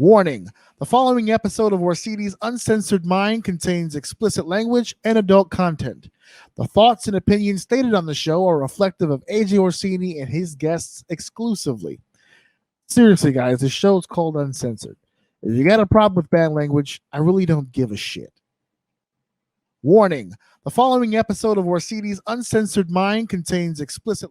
Warning: the following episode of Orsini's Uncensored Mind contains explicit language and adult content. The thoughts and opinions stated on the show are reflective of AJ Orsini and his guests exclusively. Seriously, guys, the show is called Uncensored. If you got a problem with bad language, I really don't give a shit. Warning: the following episode of Orsini's Uncensored Mind contains explicit...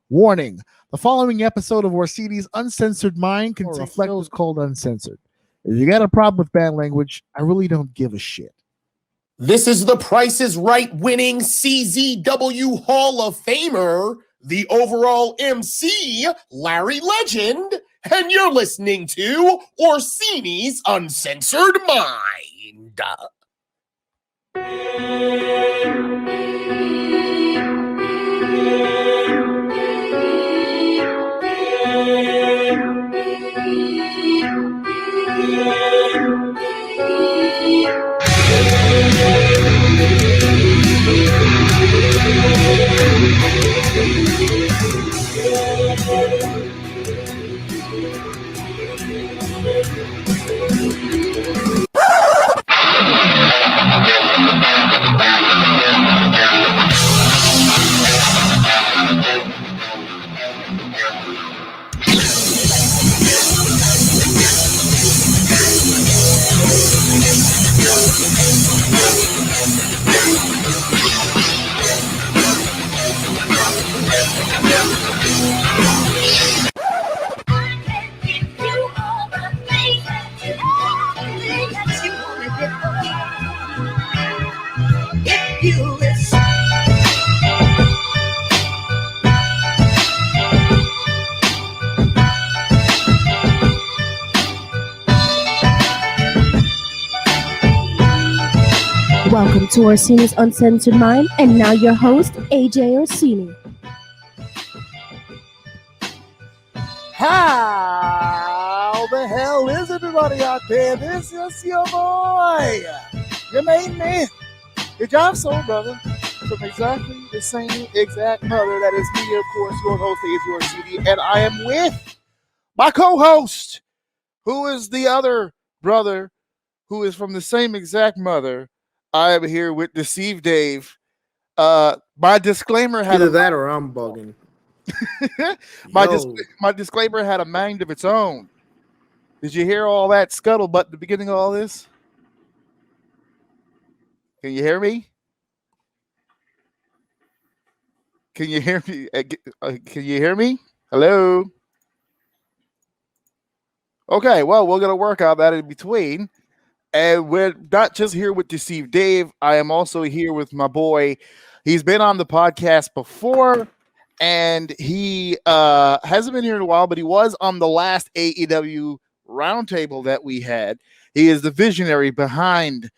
Warning: the following episode of Orsini's Uncensored Mind contains shows called Uncensored. If you got a problem with bad language, I really don't give a shit. This is the Price is Right winning CZW Hall of Famer, the overall MC, Larry Legend, and you're listening to Orsini's Uncensored Mind. Welcome to Orsini's Uncensored Mind, and now your host, AJ Orsini. How the hell is everybody out there? This is your boy, your main man, your job soul brother, from exactly the same exact mother. That is me, of course, your host, AJ Orsini, and I am with my co-host, who is the other brother, who is from the same exact mother. I am here with Deceive Dave. My disclaimer had either that or I'm bugging. my disclaimer had a mind of its own. Did you hear all that scuttlebutt at the beginning of all this? Can you hear me? Can you hear me? Can you hear me? Hello? Okay, well, we're going to work out that in between. And we're not just here with Deceive Dave. I am also here with my boy. He's been on the podcast before, and he hasn't been here in a while, but he was on the last AEW roundtable that we had. He is the visionary behind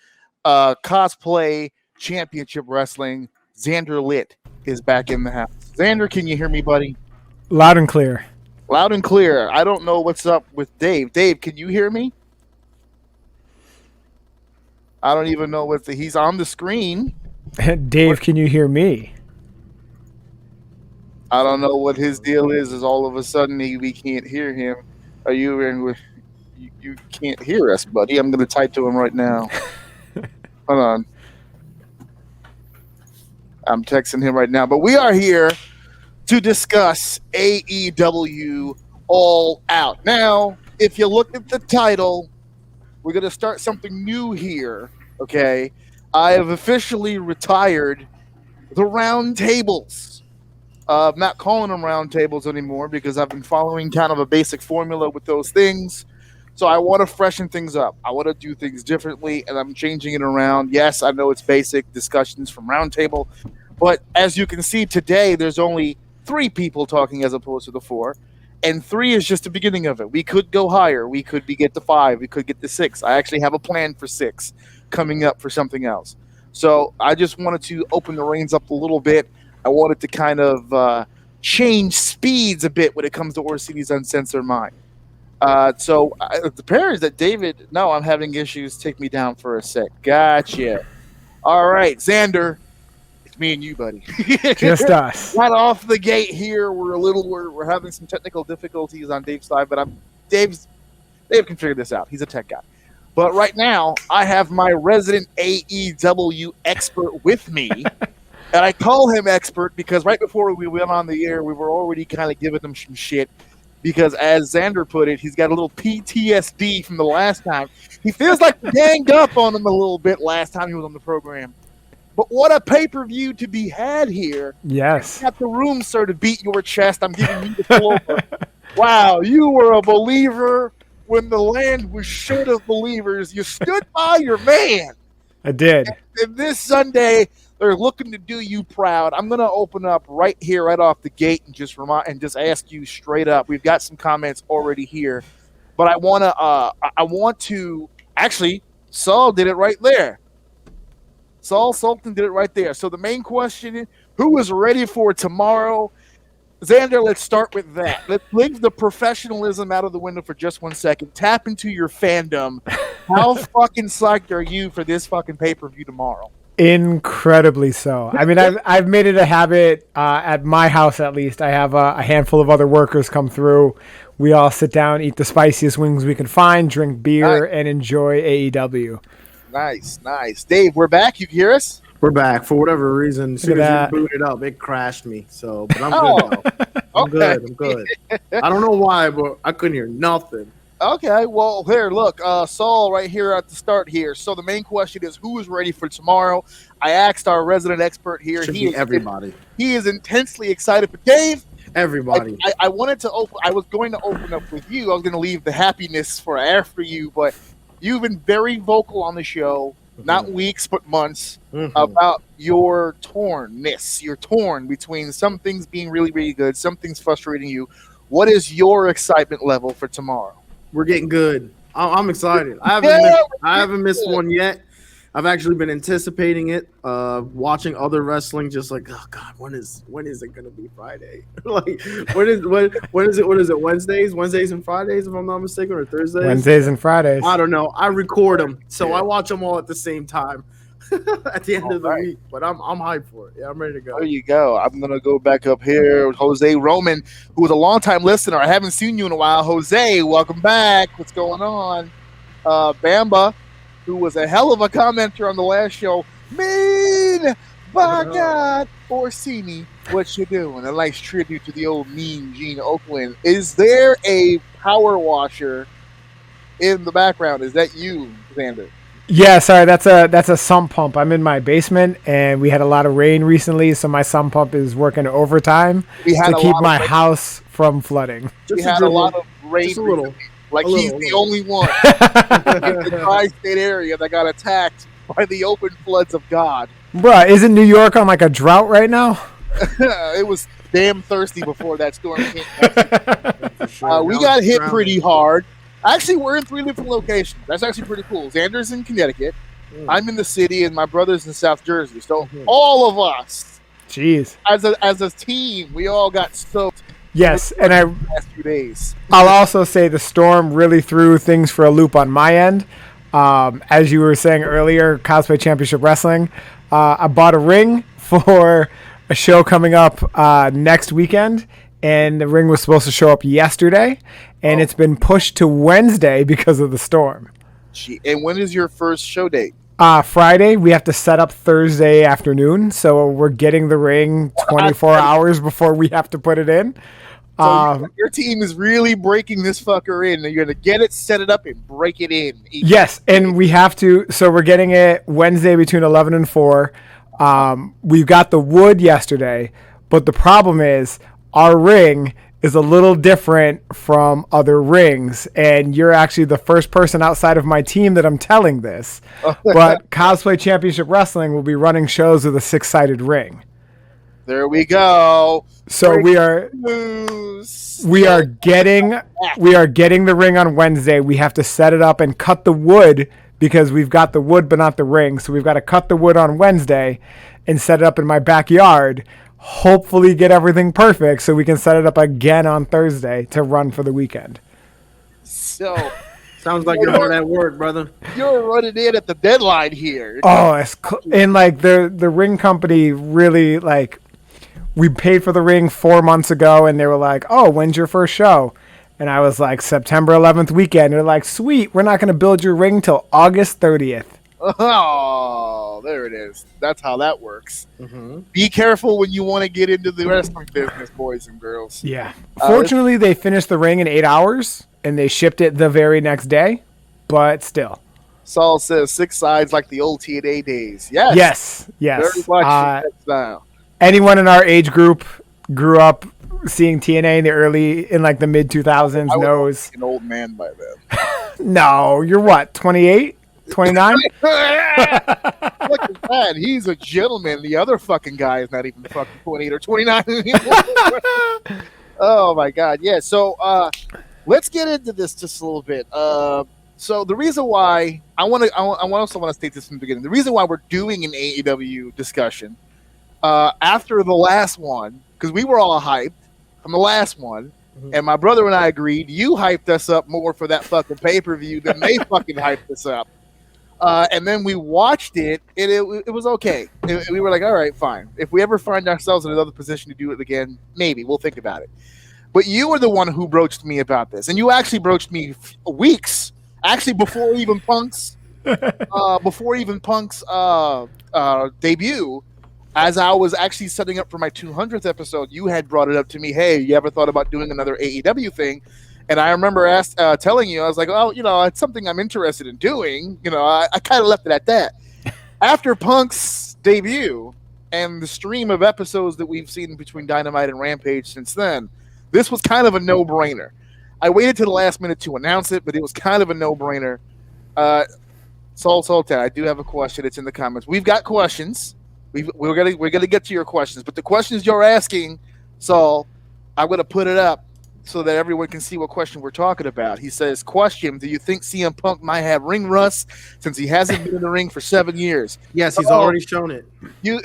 Cosplay Championship Wrestling. Xander Litt is back in the house. Xander, can you hear me, buddy? Loud and clear. Loud and clear. I don't know what's up with Dave. Dave, can you hear me? I don't even know he's on the screen. Dave, can you hear me? I don't know what his deal is all of a sudden we can't hear him. Are you in with you can't hear us, buddy? I'm gonna type to him right now. Hold on. I'm texting him right now. But we are here to discuss AEW All Out. Now, if you look at the title, we're going to start something new here, okay? I have officially retired the round tables. I'm not calling them round tables anymore because I've been following kind of a basic formula with those things. So I want to freshen things up. I want to do things differently, and I'm changing it around. Yes, I know it's basic discussions from round table, but as you can see today, there's only 3 people talking as opposed to the 4. And 3 is just the beginning of it. We could go higher. We could get to 5. We could get to 6. I actually have a plan for 6 coming up for something else. So I just wanted to open the reins up a little bit. I wanted to kind of change speeds a bit when it comes to Orsini's Uncensored Mind. So the pair is that David, no, I'm having issues. Take me down for a sec. Gotcha. All right, Xander. Me and you, buddy. Just us. Right off the gate here, we're having some technical difficulties on Dave's side, but Dave's Dave can figure this out. He's a tech guy. But right now, I have my resident AEW expert with me. And I call him expert because right before we went on the air, we were already kind of giving him some shit. Because as Xander put it, he's got a little PTSD from the last time. He feels like we ganged up on him a little bit last time he was on the program. But what a pay-per-view to be had here. Yes. You got the room, sir, to beat your chest. I'm giving you the floor. Wow, you were a believer when the land was short of believers. You stood by your man. I did. And this Sunday, they're looking to do you proud. I'm going to open up right here, right off the gate, and just ask you straight up. We've got some comments already here, but I want to. Actually, Saul did it right there. Saul Sultan did it right there. So the main question is, who is ready for tomorrow? Xander, let's start with that. Let's leave the professionalism out of the window for just 1 second. Tap into your fandom. How fucking psyched are you for this fucking pay-per-view tomorrow? Incredibly so. I mean, I've made it a habit at my house, at least. I have a handful of other workers come through. We all sit down, eat the spiciest wings we can find, drink beer, and enjoy AEW. Nice. Dave, we're back. You can hear us? We're back. For whatever reason, as soon as you booted up, it crashed me. So, but I'm good now. I'm good. I don't know why, but I couldn't hear nothing. Okay, well, here, look, Saul right here at the start here. So the main question is, who is ready for tomorrow? I asked our resident expert here. Everybody. He is intensely excited. But Dave, everybody. I wanted to open. I was going to open up with you. I was going to leave the happiness for after you, but you've been very vocal on the show, not weeks but months, about your tornness. You're torn between some things being really, really good, some things frustrating you. What is your excitement level for tomorrow? We're getting good. I'm excited. I haven't missed one yet. I've actually been anticipating it, watching other wrestling, just like, oh God, when is it gonna be Friday? Like, when is it? What is it? Wednesdays and Fridays, if I'm not mistaken, or Thursdays? Wednesdays and Fridays. I don't know. I record them, so I watch them all at the same time at the end of the week. But I'm hyped for it. Yeah, I'm ready to go. There you go. I'm gonna go back up here with Jose Roman, who was a longtime listener. I haven't seen you in a while. Jose, welcome back. What's going on? Bamba, who was a hell of a commenter on the last show. Mean, by God, Orsini, what you doing? A nice tribute to the old mean Gene Oakland. Is there a power washer in the background? Is that you, Xander? Yeah, sorry, that's a sump pump. I'm in my basement, and we had a lot of rain recently, so my sump pump is working overtime to keep my house from flooding. We had a lot of rain. Just a little. Like he's the only one in the tri-state area that got attacked by the open floods of God. Bruh, isn't New York on like a drought right now? It was damn thirsty before that storm came. We got hit pretty hard. Actually, we're in 3 different locations. That's actually pretty cool. Xander's in Connecticut. I'm in the city, and my brother's in South Jersey. So all of us, as a team, we all got soaked. Yes, and last few days. I'll also say the storm really threw things for a loop on my end. As you were saying earlier, Cosplay Championship Wrestling. I bought a ring for a show coming up next weekend, and the ring was supposed to show up yesterday, and it's been pushed to Wednesday because of the storm. And when is your first show date? Friday. We have to set up Thursday afternoon, so we're getting the ring 24 hours before we have to put it in. So your team is really breaking this fucker in. You're going to get it, set it up, and break it in. Yes, and we have to. So we're getting it Wednesday between 11 and 4. We've got the wood yesterday, but the problem is our ring is a little different from other rings, and you're actually the first person outside of my team that I'm telling this. But Cosplay Championship Wrestling will be running shows with a 6-sided ring. There we go. So we are getting the ring on Wednesday. We have to set it up and cut the wood because we've got the wood but not the ring. So we've got to cut the wood on Wednesday and set it up in my backyard. Hopefully get everything perfect so we can set it up again on Thursday to run for the weekend. So sounds like you're hard at work, brother. You're running in at the deadline here. Oh, and like the ring company really like. We paid for the ring 4 months ago, and they were like, oh, when's your first show? And I was like, September 11th weekend. They're like, sweet, we're not going to build your ring till August 30th. Oh, there it is. That's how that works. Be careful when you want to get into the wrestling business, boys and girls. Yeah. Fortunately, they finished the ring in 8 hours, and they shipped it the very next day. But still. Saul says 6 sides like the old TNA days. Yes. Very much now. Anyone in our age group grew up seeing TNA in like the mid 2000s knows. An old man by then. No, you're what? 28, 29. Look at that. He's a gentleman. The other fucking guy is not even fucking 28 or 29 anymore. Oh my god. Yeah. So let's get into this just a little bit. So the reason why I also want to state this from the beginning. The reason why we're doing an AEW discussion after the last one, because we were all hyped from the last one, and my brother and I agreed. You hyped us up more for that fucking pay-per-view than they fucking hyped us up. And then we watched it, and it was okay. We were like, all right, fine. If we ever find ourselves in another position to do it again, maybe we'll think about it. But you were the one who broached me about this, and you actually broached me weeks. Actually, before even Punk's debut, as I was actually setting up for my 200th episode, you had brought it up to me. Hey, you ever thought about doing another AEW thing? And I remember telling you, I was like, oh, it's something I'm interested in doing. I kind of left it at that. After Punk's debut and the stream of episodes that we've seen between Dynamite and Rampage since then, this was kind of a no-brainer. I waited to the last minute to announce it, but it was kind of a no-brainer. Sultan, I do have a question. It's in the comments. We've got questions. We're gonna get to your questions, but the questions you're asking, Saul, I'm gonna put it up so that everyone can see what question we're talking about. He says, question, do you think CM Punk might have ring rust since he hasn't been in the ring for 7 years? Yes, he's already shown it. If you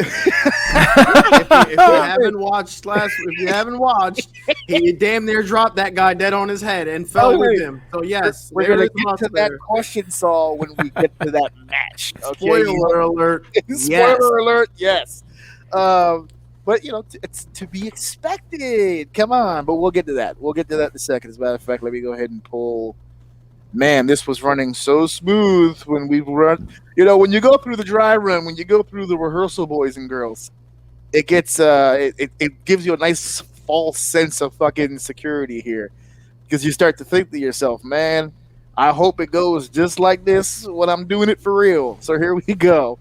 haven't watched, he damn near dropped that guy dead on his head and fell with him. So yes, we're going to get to that question, Saul, when we get to that match. Okay? Spoiler alert. Spoiler alert, yes. But, it's to be expected. Come on. But we'll get to that. We'll get to that in a second. As a matter of fact, let me go ahead and pull. Man, this was running so smooth when we run. When you go through the dry run, when you go through the rehearsal, boys and girls, it gets it gives you a nice false sense of fucking security here. Because you start to think to yourself, man, I hope it goes just like this when I'm doing it for real. So here we go.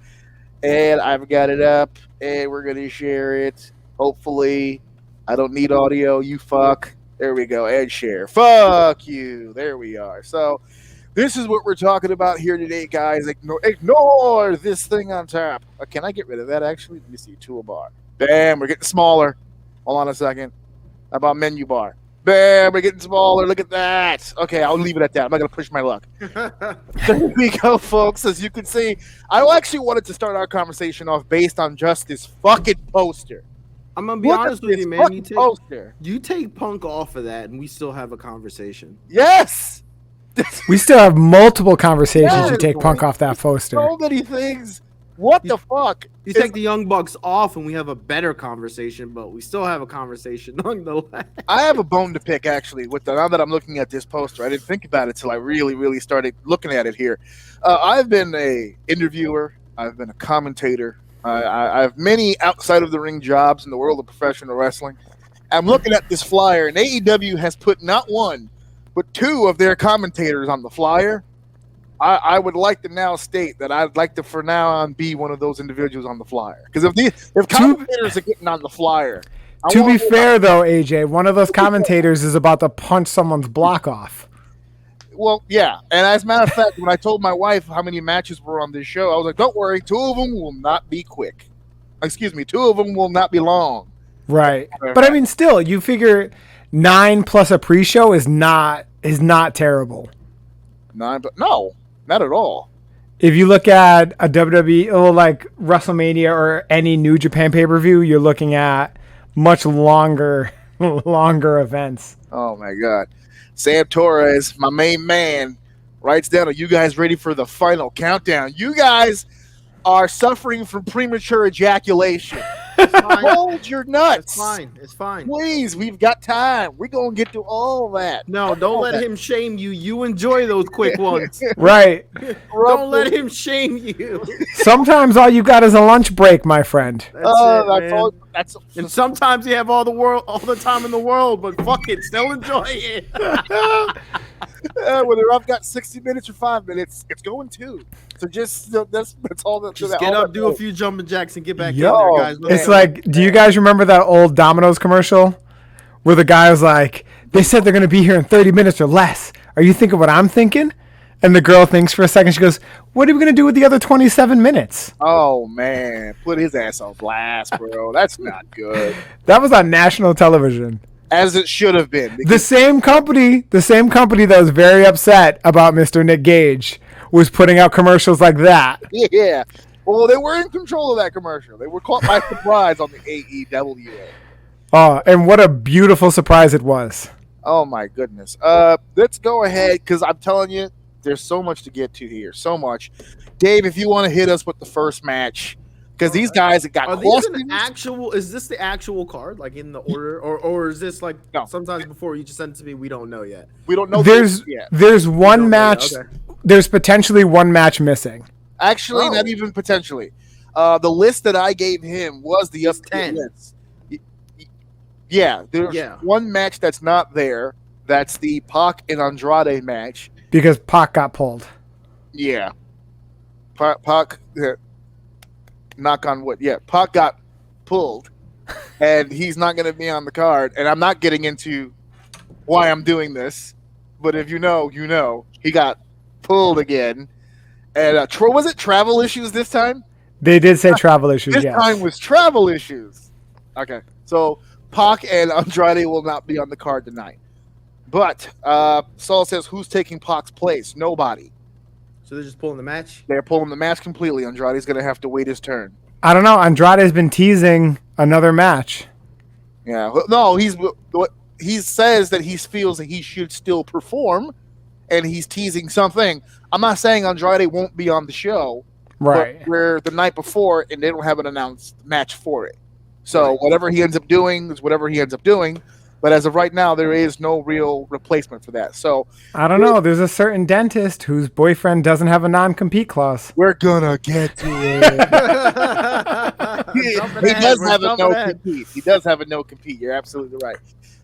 And I've got it up. And we're going to share it. Hopefully. I don't need audio. You fuck. There we go. And share. Fuck you. There we are. So this is what we're talking about here today, guys. Ignore this thing on top. Can I get rid of that, actually? Let me see. Toolbar. Bam. We're getting smaller. Hold on a second. How about menu bar? Bam. We're getting smaller. Look at that. Okay, I'll leave it at that. I'm not going to push my luck. There we go, folks. As you can see, I actually wanted to start our conversation off based on just this fucking poster. I'm going to be honest with you, man. You take Punk off of that, and we still have a conversation. Yes! We still have multiple conversations to take Punk off that poster. So many things. What the fuck? You take the Young Bucks off, and we have a better conversation, but we still have a conversation nonetheless. I have a bone to pick, actually, now that I'm looking at this poster. I didn't think about it till I really, really started looking at it here. I've been an interviewer. I've been a commentator. I have many outside of the ring jobs in the world of professional wrestling. I'm looking at this flyer, and AEW has put not one, but 2 of their commentators on the flyer. I would like to now state that I'd like to, for now on, be one of those individuals on the flyer. Because if commentators are getting on the flyer, to be fair, though, AJ, one of those commentators is about to punch someone's block off. Well, yeah. And as a matter of fact, when I told my wife how many matches were on this show, I was like, don't worry, 2 of them will not be quick. Excuse me, 2 of them will not be long. Right. But I mean, still, you figure 9 plus a pre-show is not terrible. 9, but no, not at all. If you look at a WWE or like WrestleMania or any New Japan pay-per-view, you're looking at much longer events. Oh my God. Sam Torres, my main man, writes down, are you guys ready for the final countdown? You guys are suffering from premature ejaculation. Hold your nuts. It's fine. It's fine. Please, we've got time. We're going to get to all that. No, don't let him shame you. You enjoy those quick ones. Right. Don't let him shame you. Sometimes all you got is a lunch break, my friend. That's it, man. all. That's And sometimes you have all the time in the world, but fuck it, still enjoy it. Whether I've got 60 minutes or 5 minutes, it's going too. So just that's all that. Just get up, do a few jumping jacks, and get back Yo, in there, guys. it's like, do you guys remember that old Domino's commercial where the guy was like, they said they're going to be here in 30 minutes or less. Are you thinking what I'm thinking? And the girl thinks for a second. She goes, what are we going to do with the other 27 minutes? Oh, man. Put his ass on blast, bro. That's not good. That was on national television. As it should have been. The same company that was very upset about Mr. Nick Gage was putting out commercials like that. Yeah. Well, they were in control of that commercial. They were caught by surprise on the AEW. Oh, and what a beautiful surprise it was. Oh, my goodness. Let's go ahead, because I'm telling you, there's so much to get to here. So much. Dave, if you want to hit us with the first match, because these guys have got questions. Is this the actual card, like in the order, or is this like sometimes before you just send it to me? We don't know yet. We don't know. There's one match. Okay. There's potentially one match missing. Actually, not even potentially. The list that I gave him was the up-to-date list. Yeah, there's one match that's not there. That's the Pac and Andrade match. Because Pac got pulled. Yeah. Pac knock on wood. Yeah, Pac got pulled, and he's not going to be on the card. And I'm not getting into why I'm doing this, but if you know, you know. He got pulled again. And was it travel issues this time? They did say travel issues, This time was travel issues. Okay, so Pac and Andrade will not be on the card tonight. But Saul says, who's taking Pac's place? Nobody. So they're just pulling the match? They're pulling the match completely. Andrade's going to have to wait his turn. I don't know. Andrade's been teasing another match. Yeah. No, he says that he feels that he should still perform, and he's teasing something. I'm not saying Andrade won't be on the show. Right. But we're the night before, and they don't have an announced match for it. So whatever he ends up doing is whatever he ends up doing. But as of right now, there is no real replacement for that. So I don't know. There's a certain dentist whose boyfriend doesn't have a non-compete clause. We're gonna get to it. he does have a no-compete. He does have a no-compete. You're absolutely right.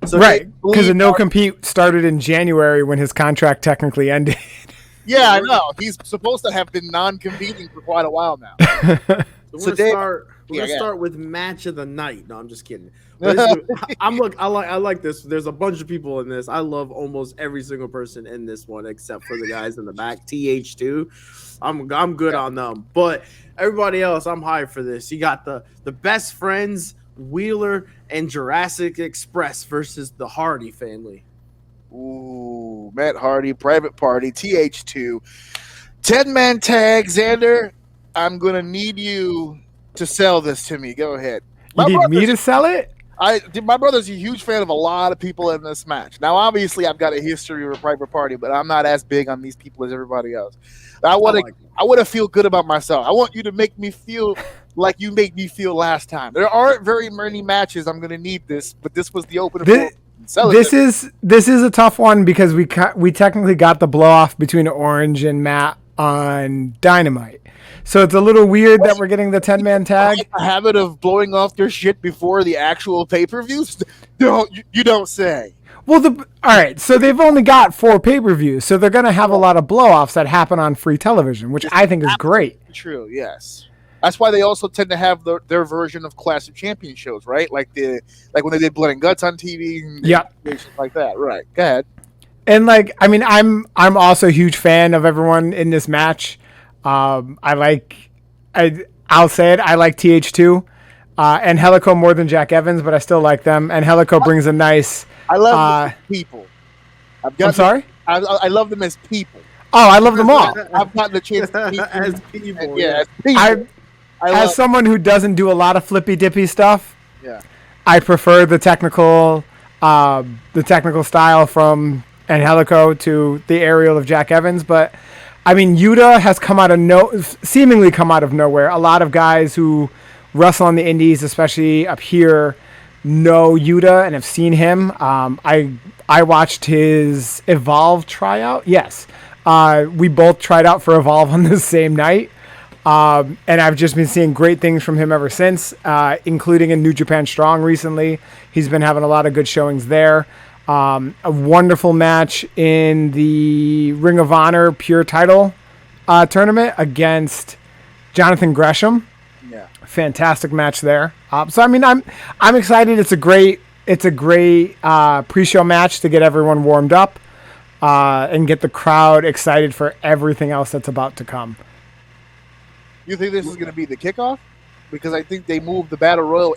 So right, because the no-compete started in January when his contract technically ended. Yeah, I know. He's supposed to have been non-competing for quite a while now. We're gonna start with match of the night. No, I'm just kidding. I like this. There's a bunch of people in this. I love almost every single person in this one except for the guys in the back. TH2, I'm good on them. But everybody else, I'm hyped for this. You got the best friends, Wheeler and Jurassic Express versus the Hardy family. Ooh, Matt Hardy, Private Party, TH2, 10-man tag. Xander, I'm gonna need you to sell this to me. Go ahead. You need me to sell it? My brother's a huge fan of a lot of people in this match. Now, obviously, I've got a history with Private Party, but I'm not as big on these people as everybody else. I want to feel good about myself. I want you to make me feel like you made me feel last time. There aren't very many matches I'm going to need this, but this was the opener. This is a tough one because we technically got the blow off between Orange and Matt on Dynamite. So it's a little weird that we're getting the 10-man tag. A habit of blowing off their shit before the actual pay-per-views? You don't say. Well, all right, so they've only got 4 pay-per-views, so they're going to have a lot of blow-offs that happen on free television, which I think is great. True, yes. That's why they also tend to have their version of Clash of Champions shows, right? Like when they did Blood and Guts on TV and like that. Right. Go ahead. And I'm also a huge fan of everyone in this match. I'll say it. I like TH2 and Helico more than Jack Evans, but I still like them. And Helico brings a nice. I love people. I'm sorry. I love them as people. Oh, I love them all. I've gotten the chance to meet as people. As people. As someone who doesn't do a lot of flippy dippy stuff, I prefer the technical style from Angelico to the aerial of Jack Evans. But I mean, Yuta has seemingly come out of nowhere. A lot of guys who wrestle on the indies, especially up here, know Yuta and have seen him. I watched his Evolve tryout. Yes. We both tried out for Evolve on the same night. And I've just been seeing great things from him ever since, including in New Japan Strong recently. He's been having a lot of good showings there. A wonderful match in the Ring of Honor Pure Title tournament against Jonathan Gresham. Yeah, fantastic match there. So I mean, I'm excited. It's a great pre-show match to get everyone warmed up and get the crowd excited for everything else that's about to come. You think this is going to be the kickoff? Because I think they moved the Battle Royal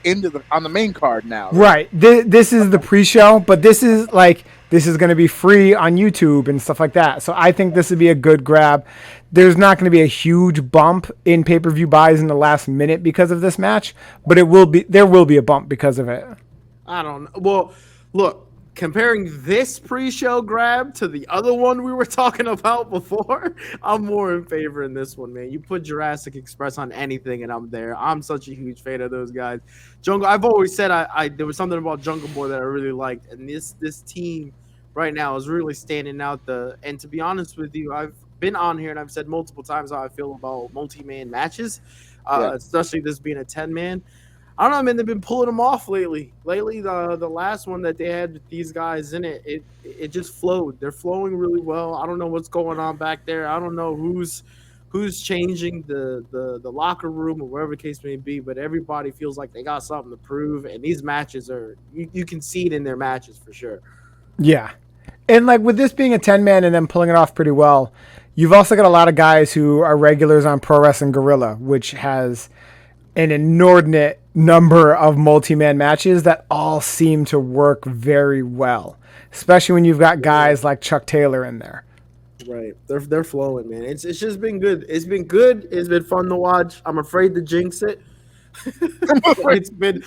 on the main card now. Right. This is the pre-show, but this is going to be free on YouTube and stuff like that. So I think this would be a good grab. There's not going to be a huge bump in pay-per-view buys in the last minute because of this match, but there will be a bump because of it. I don't know. Well, look, comparing this pre-show grab to the other one we were talking about before, I'm more in favor in this one, man. You put Jurassic Express on anything and I'm there. I'm such a huge fan of those guys. Jungle, I've always said there was something about Jungle Boy that I really liked, and this team right now is really standing out. And to be honest with you, I've been on here and I've said multiple times how I feel about multi-man matches, especially this being a 10-man. I don't know, man. They've been pulling them off lately. The last one that they had with these guys in it just flowed. They're flowing really well. I don't know what's going on back there. I don't know who's changing the locker room or whatever the case may be, but everybody feels like they got something to prove, and these matches are you can see it in their matches for sure. Yeah. And like with this being a 10-man and them pulling it off pretty well, you've also got a lot of guys who are regulars on Pro Wrestling Guerrilla, which has an inordinate number of multi-man matches that all seem to work very well, especially when you've got guys like Chuck Taylor in there. Right, they're flowing, man. It's just been good. It's been good. It's been fun to watch. I'm afraid to jinx it. It's been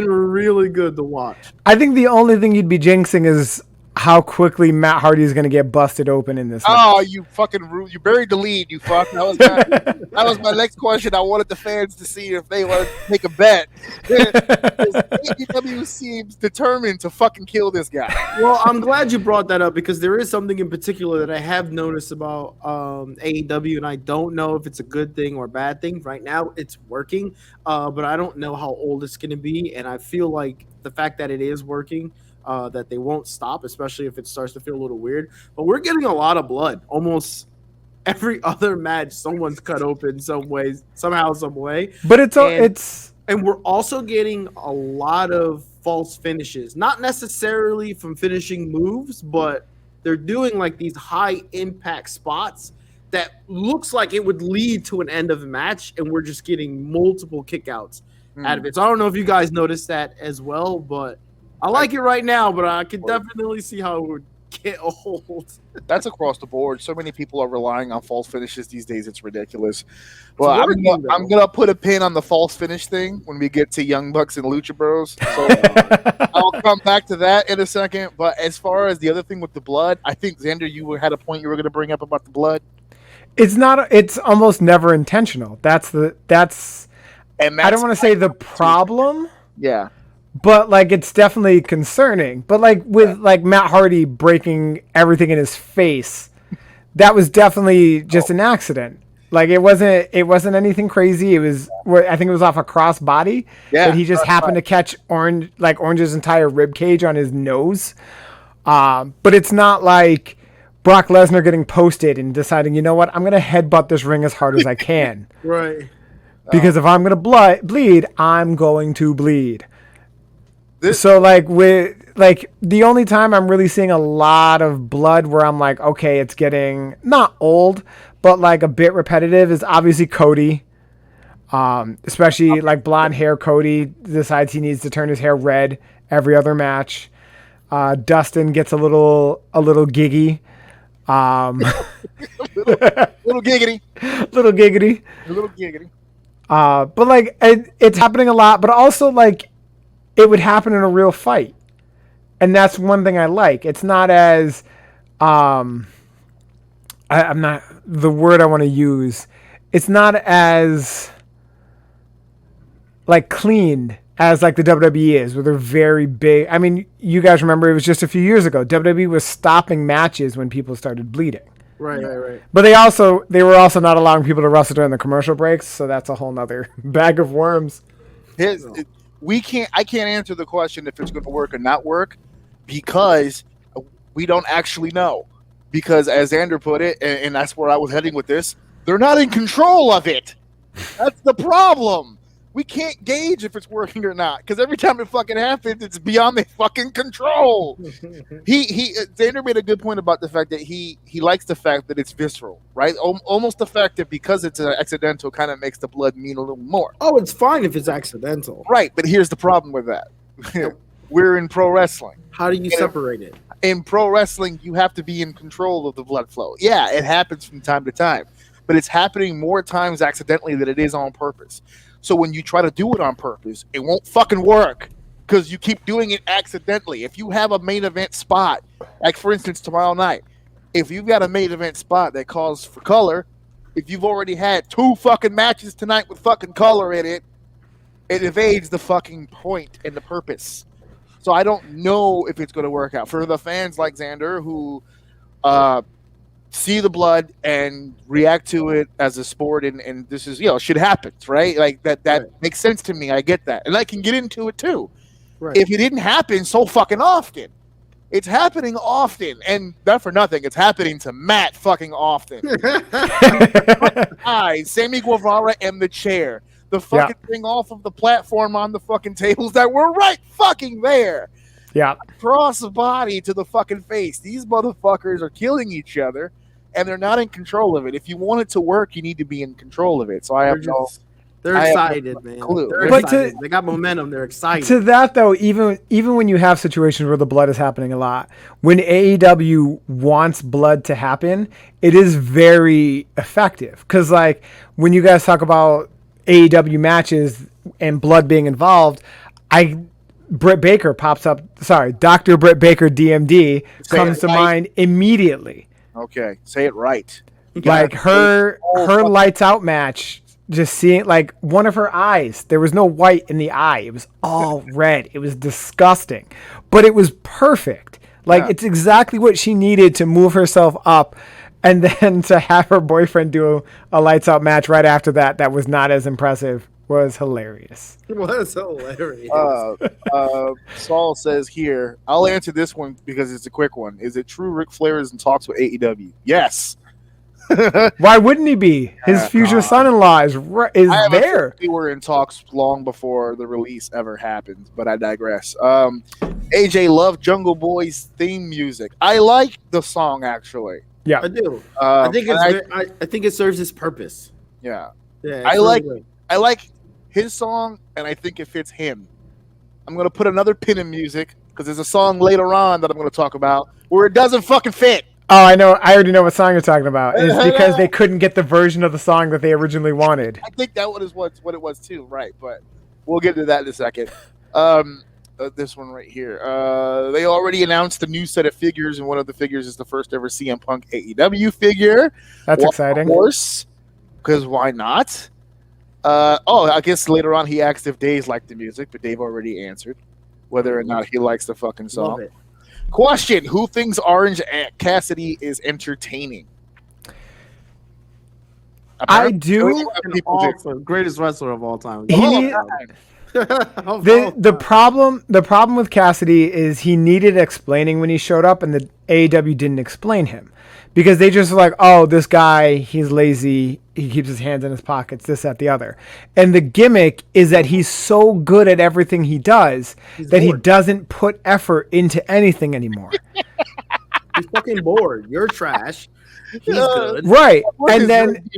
really good to watch. I think the only thing you'd be jinxing is how quickly Matt Hardy is going to get busted open in this match. Oh, you fucking rude. You buried the lead, you fuck. That was my next question. I wanted the fans to see if they want to make a bet. AEW seems determined to fucking kill this guy. Well, I'm glad you brought that up because there is something in particular that I have noticed about AEW, and I don't know if it's a good thing or a bad thing. Right now, it's working, but I don't know how old it's going to be, and I feel like the fact that it is working, that they won't stop, especially if it starts to feel a little weird. But we're getting a lot of blood. Almost every other match, someone's cut open some way. But and we're also getting a lot of false finishes. Not necessarily from finishing moves, but they're doing like these high impact spots that looks like it would lead to an end of the match, and we're just getting multiple kickouts out of it. So I don't know if you guys noticed that as well, but I like it right now, but I can definitely see how it would get old. That's across the board. So many people are relying on false finishes these days. It's ridiculous. Well, I'm gonna put a pin on the false finish thing when we get to Young Bucks and Lucha Bros. So I'll come back to that in a second. But as far as the other thing with the blood, I think Xander, you had a point you were going to bring up about the blood. It's almost never intentional. I don't want to say the problem. Yeah. But like it's definitely concerning. But like with like Matt Hardy breaking everything in his face, that was definitely just an accident. Like it wasn't anything crazy. It was I think it was off a cross body that he just happened to catch Orange's entire rib cage on his nose. But it's not like Brock Lesnar getting posted and deciding, you know what, I'm gonna headbutt this ring as hard as I can. Right. Because if I'm gonna bleed, I'm going to bleed. So the only time I'm really seeing a lot of blood where I'm like, okay, it's getting not old, but like a bit repetitive is obviously Cody. Especially like blonde hair Cody decides he needs to turn his hair red every other match. Dustin gets a little giggy. Little giggity. Little giggity. A little giggity. But like it's happening a lot, but also like it would happen in a real fight. And that's one thing I like. It's not as I'm not the word I want to use. It's not as like cleaned as like the WWE is, where they're very big. I mean, you guys remember it was just a few years ago. WWE was stopping matches when people started bleeding. Right. But they were also not allowing people to wrestle during the commercial breaks, so that's a whole nother bag of worms. I can't answer the question if it's going to work or not work because we don't actually know. Because as Xander put it, and that's where I was heading with this, they're not in control of it. That's the problem. We can't gauge if it's working or not because every time it fucking happens, it's beyond their fucking control. Xander made a good point about the fact that he likes the fact that it's visceral, right? Almost effective because it's accidental, kind of makes the blood mean a little more. Oh, it's fine if it's accidental. Right, but here's the problem with that. We're in pro wrestling. How do you separate it? In pro wrestling, you have to be in control of the blood flow. Yeah, it happens from time to time, but it's happening more times accidentally than it is on purpose. So when you try to do it on purpose, it won't fucking work because you keep doing it accidentally. If you have a main event spot, like for instance tomorrow night, if you've got a main event spot that calls for color, if you've already had 2 fucking matches tonight with fucking color in it, it evades the fucking point and the purpose. So I don't know if it's going to work out. For the fans like Xander who see the blood and react to it as a sport, and this is, shit happens, right? Like that right. Makes sense to me. I get that. And I can get into it too. Right. If it didn't happen so fucking often, it's happening often. And not for nothing, it's happening to Matt fucking often. Sammy Guevara and the chair. The fucking thing off of the platform on the fucking tables that were right fucking there. Yeah. Across the body to the fucking face. These motherfuckers are killing each other and they're not in control of it. If you want it to work, you need to be in control of it. So they're excited, man. Clue. They're excited. They got momentum. They're excited. To that though, even when you have situations where the blood is happening a lot, when AEW wants blood to happen, it is very effective. Because like when you guys talk about AEW matches and blood being involved, Britt Baker pops up. Sorry, Dr. Britt Baker, DMD, comes to mind immediately. Okay, say it right. Like her lights out match, just seeing like one of her eyes, there was no white in the eye. It was all red. It was disgusting, but it was perfect. Like it's exactly what she needed to move herself up. And then to have her boyfriend do a lights out match right after that was not as impressive was hilarious. It was hilarious. Saul says here, I'll answer this one because it's a quick one. Is it true Ric Flair is in talks with AEW? Yes. Why wouldn't he be? His future son-in-law is there. We were in talks long before the release ever happened, but I digress. AJ loved Jungle Boy's theme music. I like the song actually. Yeah, I do. I think it serves its purpose. Yeah. I like his song, and I think it fits him. I'm gonna put another pin in music because there's a song later on that I'm gonna talk about where it doesn't fucking fit. Oh, I know. I already know what song you're talking about. It's because they couldn't get the version of the song that they originally wanted. I think that is what it was too, right? But we'll get to that in a second. This one right here. They already announced the new set of figures, and one of the figures is the first ever CM Punk AEW figure. That's exciting. Of course, because why not? I guess later on he asked if Dave liked the music, but Dave already answered whether or not he likes the fucking song. Question: who thinks Orange Cassidy is entertaining? I do. Greatest wrestler of all time. The problem with Cassidy is he needed explaining when he showed up, and the AEW didn't explain him because they just were like, oh, this guy, he's lazy, he keeps his hands in his pockets, this, that, the other. And the gimmick is that he's so good at everything he does that he doesn't put effort into anything anymore. He's fucking bored. You're trash. He's good. Right. And then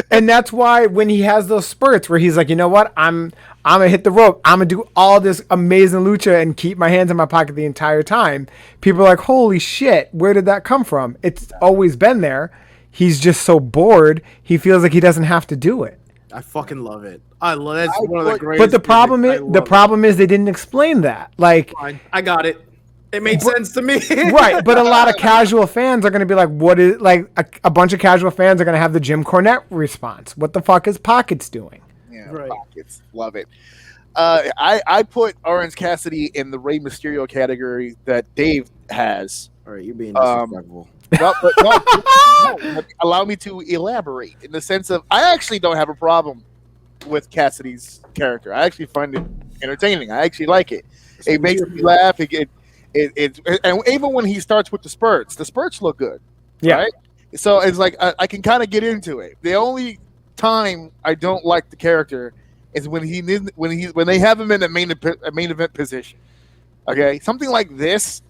and that's why when he has those spurts where he's like, you know what, I'm gonna hit the rope, I'm gonna do all this amazing lucha and keep my hands in my pocket the entire time, people are like, holy shit, where did that come from? It's always been there. He's just so bored he feels like he doesn't have to do it. I fucking love it. That's one of the greatest. But the problem is they didn't explain that. Like, fine. I got it. It made sense to me. Right, but a lot of casual fans are going to be like, what is, like, a bunch of casual fans are going to have the Jim Cornette response. What the fuck is Pockets doing? Right. Pockets. Love it. I put Orange Cassidy in the Rey Mysterio category that Dave has. All right, you're being disrespectful. No, allow me to elaborate in the sense of I actually don't have a problem with Cassidy's character. I actually find it entertaining. I actually like it. It makes me laugh. And even when he starts with the spurts look good. Yeah. Right? So it's like I can kind of get into it. The only time I don't like the character is when they have him in a main event position. Okay, something like this.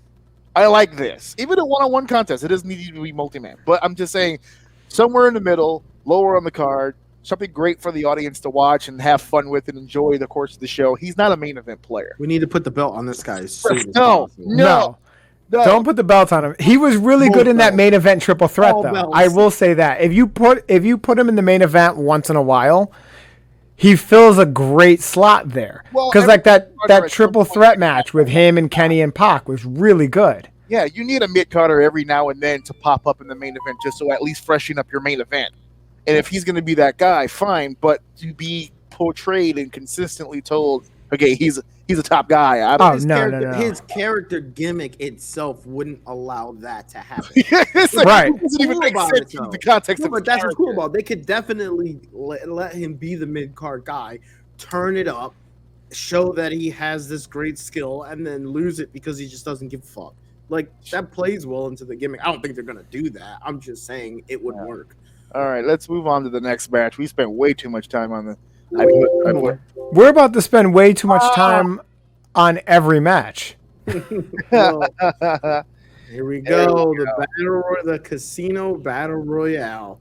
I like this. Even a one-on-one contest, it doesn't need to be multi-man. But I'm just saying, somewhere in the middle, lower on the card, something great for the audience to watch and have fun with and enjoy the course of the show. He's not a main event player. We need to put the belt on this guy as soon as No. possible. Don't put the belt on him. He was really good in that main event triple threat, though. belts. I will say that. If you put him in the main event once in a while, he fills a great slot there. Because like that triple threat match with him and Kenny and Pac was really good. Yeah, you need a mid-carder every now and then to pop up in the main event just so at least freshen up your main event. And if he's going to be that guy, fine. But to be portrayed and consistently told, okay, he's a top guy. His character gimmick itself wouldn't allow that to happen. Right. It doesn't even make sense in the context of but that's what's cool about it. They could definitely let him be the mid-card guy, turn it up, show that he has this great skill, and then lose it because he just doesn't give a fuck. Like, that plays well into the gimmick. I don't think they're going to do that. I'm just saying it would work. All right, let's move on to the next match. We spent way too much time on the... We're about to spend way too much time on every match. Well, here we go. The casino battle royale.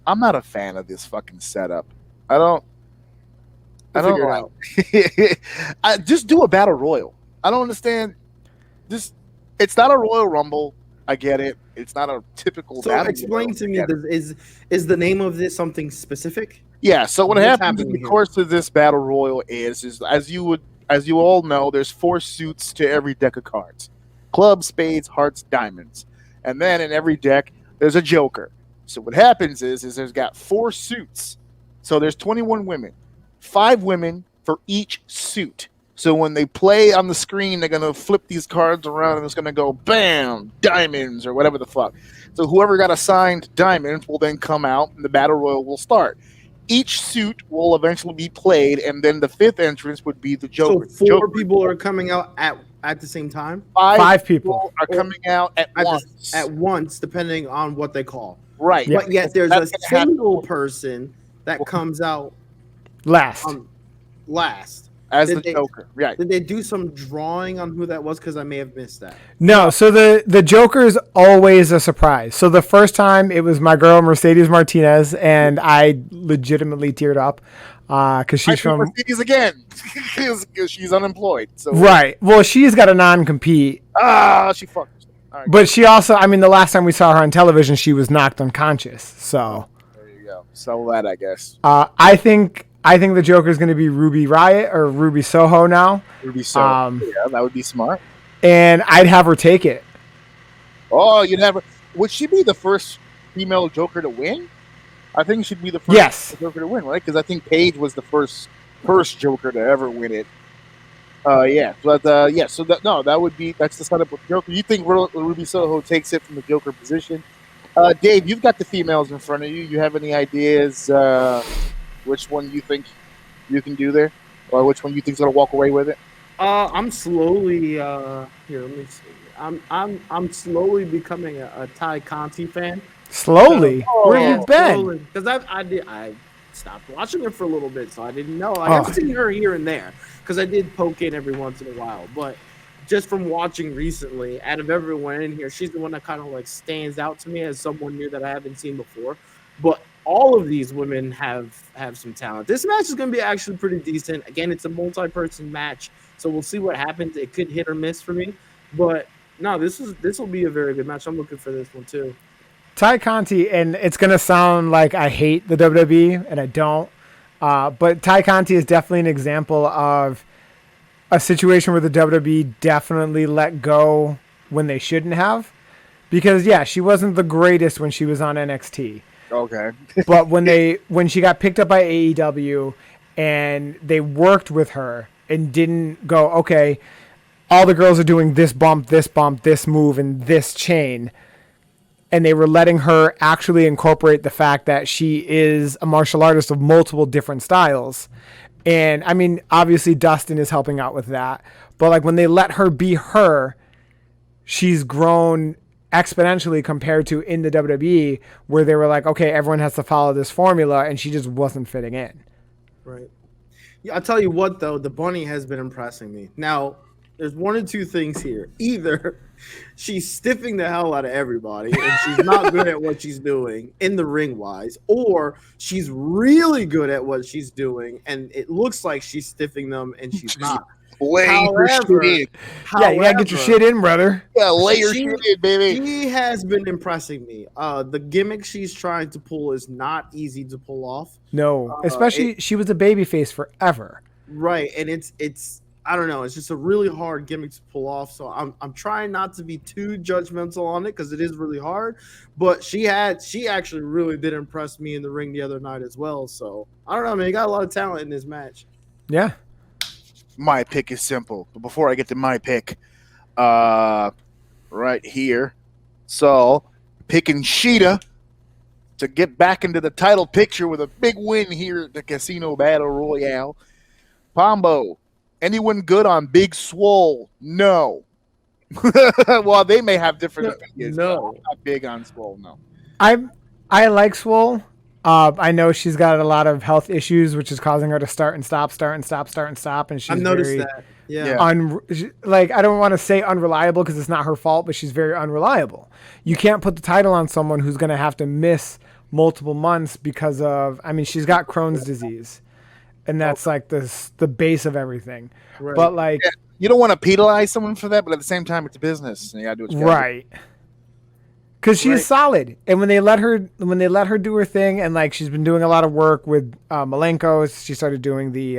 I'm not a fan of this fucking setup. I don't Figure know. Just do a battle royal. I don't understand. It's not a Royal Rumble. I get it. It's not a typical. So explain to me, is the name of this something specific? Yeah. So what happens in the course of this battle royal is as you all know, there's 4 suits to every deck of cards: clubs, spades, hearts, diamonds, and then in every deck there's a joker. So what happens is there's got 4 suits. So there's 21 women, 5 women for each suit. So when they play on the screen, they're going to flip these cards around and it's going to go, bam, diamonds or whatever the fuck. So whoever got assigned diamonds will then come out and the battle royal will start. Each suit will eventually be played, and then the 5th entrance would be the Joker. So 4 people are coming out at the same time? 5 people are coming out at once. At once, depending on what they call. Right. But yet there's a single person that comes out last. As the Joker, right? Did they do some drawing on who that was? Because I may have missed that. No, so the Joker is always a surprise. So the first time it was my girl Mercedes Martinez, and I legitimately teared up because she's from Mercedes again because she's unemployed. So right. Well, she's got a non-compete. She fucked. Right. But she also, I mean, the last time we saw her on television, she was knocked unconscious. So there you go. So that I guess. I think the Joker is going to be Ruby Riott or Ruby Soho now. Ruby Soho. Yeah, that would be smart. And I'd have her take it. Oh, you'd have her. Would she be the first female Joker to win? I think she'd be the first Joker to win, right? Because I think Paige was the first Joker to ever win it. Yeah. But so that's the setup with Joker. You think Ruby Soho takes it from the Joker position? Dave, you've got the females in front of you. You have any ideas? Which one you think you can do there, or which one you think's gonna walk away with it? I'm slowly here. Let me see. I'm slowly becoming a Ty Conti fan. Slowly? Where have you been? Because I stopped watching her for a little bit, so I didn't know. I've seen her here and there because I did poke in every once in a while, but just from watching recently, out of everyone in here, she's the one that kind of like stands out to me as someone new that I haven't seen before. But all of these women have some talent. This match is going to be actually pretty decent. Again, it's a multi-person match, so we'll see what happens. It could hit or miss for me, but no, this will be a very good match. I'm looking for this one too. Ty Conti, and it's going to sound like I hate the WWE, and I don't, but Ty Conti is definitely an example of a situation where the WWE definitely let go when they shouldn't have, because yeah, she wasn't the greatest when she was on NXT. Okay. But when she got picked up by AEW and they worked with her and didn't go, okay, all the girls are doing this bump, this move, and this chain, and they were letting her actually incorporate the fact that she is a martial artist of multiple different styles. And I mean, obviously Dustin is helping out with that, but like when they let her be her, she's grown exponentially compared to in the WWE, where they were like, okay, everyone has to follow this formula, and she just wasn't fitting in. Right. Yeah, I'll tell you what, though, the bunny has been impressing me. Now, there's one or two things here. Either she's stiffing the hell out of everybody and she's not good at what she's doing in the ring wise, or she's really good at what she's doing and it looks like she's stiffing them and she's not. However, You gotta get your shit in, brother. Yeah, lay your shit in, baby. She has been impressing me. The gimmick she's trying to pull is not easy to pull off. No, especially she was a babyface forever. Right, and it's I don't know, it's just a really hard gimmick to pull off. So I'm trying not to be too judgmental on it because it is really hard. But she actually really did impress me in the ring the other night as well. So I don't know, man. You got a lot of talent in this match. Yeah. My pick is simple. But before I get to my pick, right here. So picking Sheeta to get back into the title picture with a big win here at the Casino Battle Royale. Pombo. Anyone good on Big Swole? No. Well, they may have different opinions. No. I'm not big on Swole, no. I like Swole. I know she's got a lot of health issues, which is causing her to start and stop, and she's I've noticed that. Yeah. I don't want to say unreliable because it's not her fault, but she's very unreliable. You can't put the title on someone who's going to have to miss multiple months because of, I mean, she's got Crohn's disease, and that's like the base of everything. Right. But like, You don't want to penalize someone for that, but at the same time, it's a business. And you gotta do what you gotta do. right. Because she's solid, and when they let her do her thing, and like she's been doing a lot of work with Malenko, she started doing the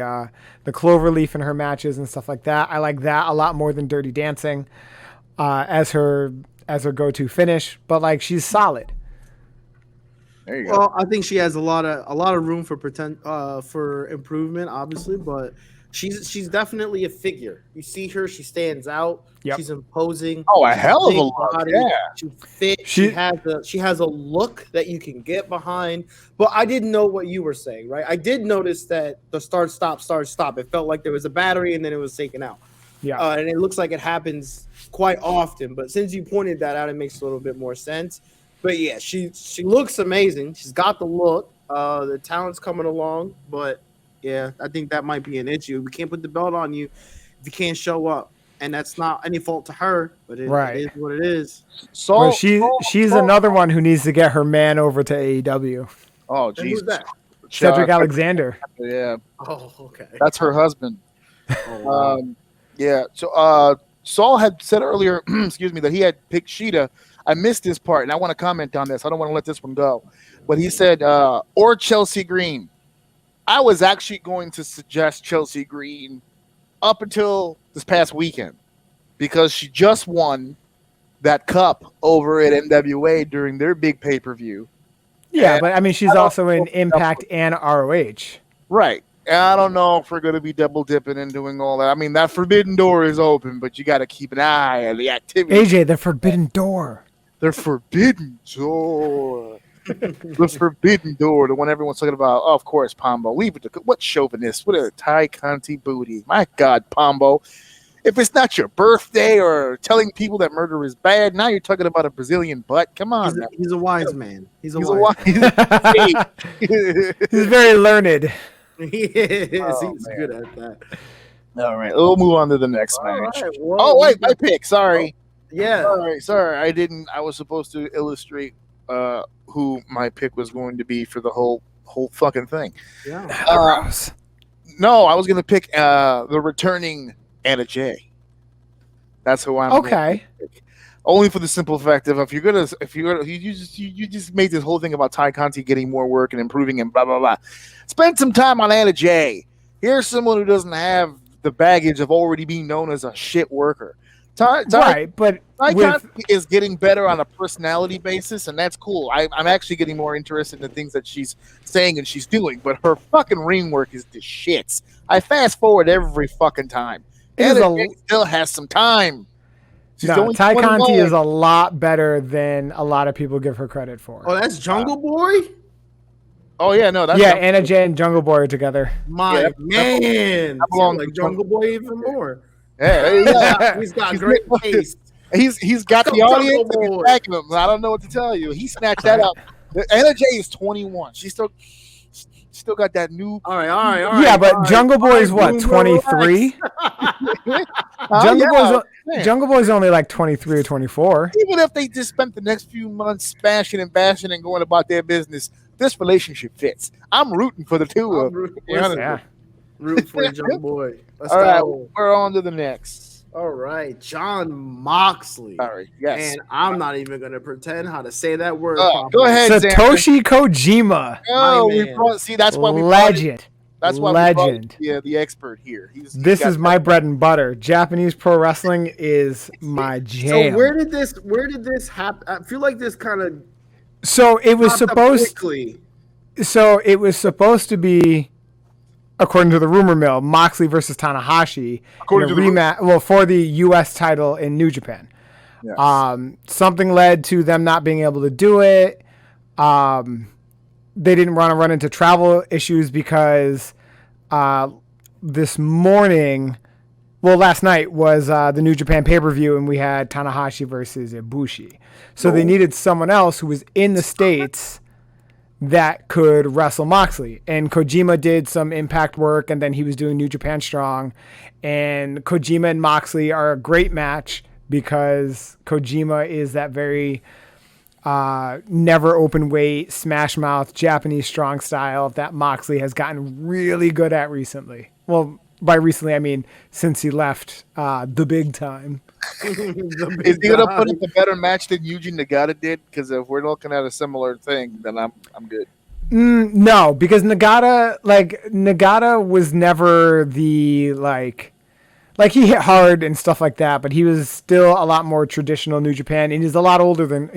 cloverleaf in her matches and stuff like that. I like that a lot more than Dirty Dancing as her go-to finish. But like she's solid. There you go. Well, I think she has a lot of room for improvement, obviously, but she's definitely a figure. You see her, she stands out. Yep. She's imposing. Oh, a hell of a Big lot. body. Yeah. She's fit. She has a look that you can get behind. But I didn't know what you were saying, right? I did notice that the start stop. It felt like there was a battery and then it was taken out. Yeah. And it looks like it happens quite often. But since you pointed that out, it makes a little bit more sense. But yeah, she looks amazing. She's got the look. The talent's coming along. But yeah, I think that might be an issue. We can't put the belt on you if you can't show up. And that's not any fault to her, but it is what it is. So she's another one who needs to get her man over to AEW. Oh, And Jesus. who's that? Cedric Alexander. Yeah. Oh, okay. That's her husband. Oh, wow. Yeah. So Saul had said earlier, excuse me, that he had picked Sheeta. I missed this part, and I want to comment on this. I don't want to let this one go. But he said, or Chelsea Green. I was actually going to suggest Chelsea Green up until this past weekend because she just won that cup over at NWA during their big pay-per-view. Yeah, And but I mean, she's also in Impact and ROH. Right. And I don't know if we're going to be double dipping and doing all that. I mean, that forbidden door is open, but you got to keep an eye on the activity. AJ, the forbidden door. The forbidden door. The forbidden door, the one everyone's talking about. Oh, of course, Pombo. Leave it to what chauvinist? What a Thai Conti booty. My God, Pombo. If it's not your birthday or telling people that murder is bad, now you're talking about a Brazilian butt. Come on. He's a wise man. He's a wise man. He's very learned. He is. Oh, He's man. good at that. All right, we'll move on to the next All match. right, well, Oh, wait, my pick. Sorry. Yeah. Sorry. I didn't. I was supposed to illustrate who my pick was going to be for the whole fucking thing. Yeah. No, I was going to pick the returning Anna Jay. That's who I'm Okay. gonna pick. Only for the simple fact of you just made this whole thing about Ty Conti getting more work and improving and blah blah blah. Spend some time on Anna Jay. Here's someone who doesn't have the baggage of already being known as a shit worker. Right, but Ty with Conti is getting better on a personality basis, and that's cool. I'm actually getting more interested in the things that she's saying and she's doing, but her fucking ring work is the shits. I fast forward every fucking time. And it still has some time. Ty Conti is a lot better than a lot of people give her credit for. Oh, that's Jungle Boy? Oh, yeah, no. That's Anna Jay and Jungle Boy are together. My man. I like Jungle Boy even more. Yeah. He's got great taste. He's got the audience and he's backing him. I don't know what to tell you. He snatched that up. Anna Jay is 21. She's still got that new. All right. Yeah, but Jungle Boy is what, 23? Jungle Boy's only like 23 or 24. Even if they just spent the next few months smashing and bashing and going about their business, this relationship fits. I'm rooting for the two of them. Rooting for Jungle Boy. Let's All right, go. we're on to the next. All right, John Moxley. Sorry, yes. And I'm not even going to pretend how to say that word. Go ahead, Satoshi Kojima. Oh, that's why we legend. That's why legend. We brought the expert here. This is my bread and butter. Japanese pro wrestling is my jam. So where did this happen? I feel like this kind of. So it was supposed to be, according to the rumor mill, Moxley versus Tanahashi for the U.S. title in New Japan. Yes. Something led to them not being able to do it. They didn't want to run into travel issues because last night was the New Japan pay-per-view, and we had Tanahashi versus Ibushi. So they needed someone else who was in the States that could wrestle Moxley. And Kojima did some Impact work, and then he was doing New Japan Strong. And Kojima and Moxley are a great match because Kojima is that very never open weight, smash mouth, Japanese strong style that Moxley has gotten really good at recently. Well, by recently, I mean since he left the big time. Is he going to put up a better match than Yuji Nagata did? Because if we're looking at a similar thing, then I'm good. No, because Nagata was never the like he hit hard and stuff like that, but he was still a lot more traditional New Japan, and he's older than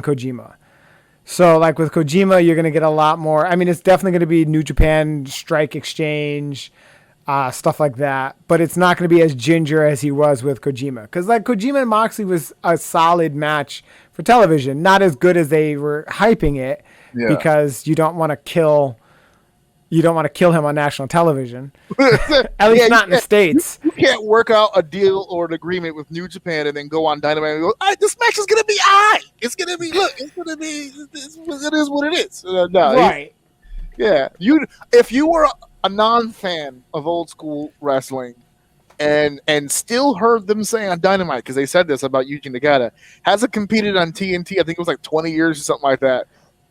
Kojima. So like with Kojima, you're going to get a lot more. I mean, it's definitely going to be New Japan Strike Exchange, stuff like that, but it's not going to be as ginger as he was with Kojima. Because like Kojima and Moxley was a solid match for television, not as good as they were hyping it, because you don't want to kill him on national television. At least not in the States. You can't work out a deal or an agreement with New Japan and then go on Dynamite and go, all right, this match is going to be it's going to be, it is what it is. Right. If you were a non-fan of old school wrestling and still heard them say on Dynamite, because they said this about Yuji Nagata, hasn't competed on TNT, I think it was like 20 years or something like that.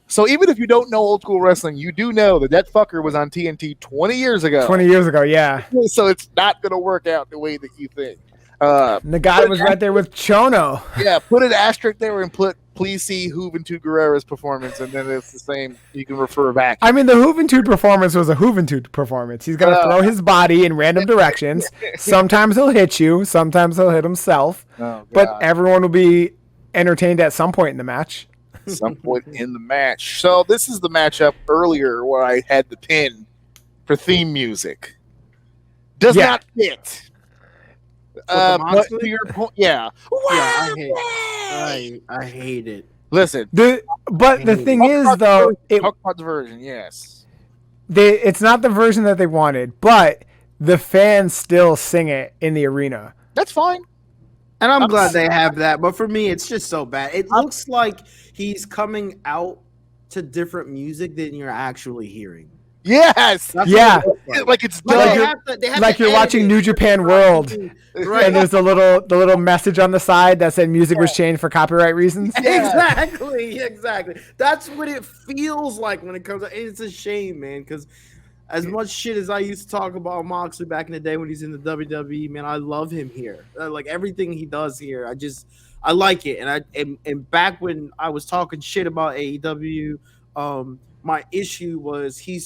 So even if you don't know old school wrestling, you do know that fucker was on TNT 20 years ago. 20 years ago, yeah. So it's not going to work out the way that you think. Nagata was right there with Chono. Yeah, put an asterisk there and please see Juventud Guerrera's performance, and then it's the same. You can refer back. I mean, the Juventud performance was a Juventud performance. He's going to throw his body in random directions. Sometimes he'll hit you. Sometimes he'll hit himself. But everyone will be entertained at some point in the match. Some point in the match. So this is the matchup earlier where I had the pin for theme music. Does not fit. But to your point, I hate it. Listen, the thing is, though, talk about the version. Yes, it's not the version that they wanted, but the fans still sing it in the arena. That's fine. And I'm glad they have that, but for me, it's just so bad. It looks like he's coming out to different music than you're actually hearing. Yes. Like it's like you're watching New Japan World, right? And there's the little message on the side that said music was changed for copyright reasons. Yeah. Exactly. That's what it feels like when it comes. It's a shame, man, because as much shit as I used to talk about Moxley back in the day when he's in the WWE, man, I love him here. Like everything he does here, I like it. And back when I was talking shit about AEW, My issue was he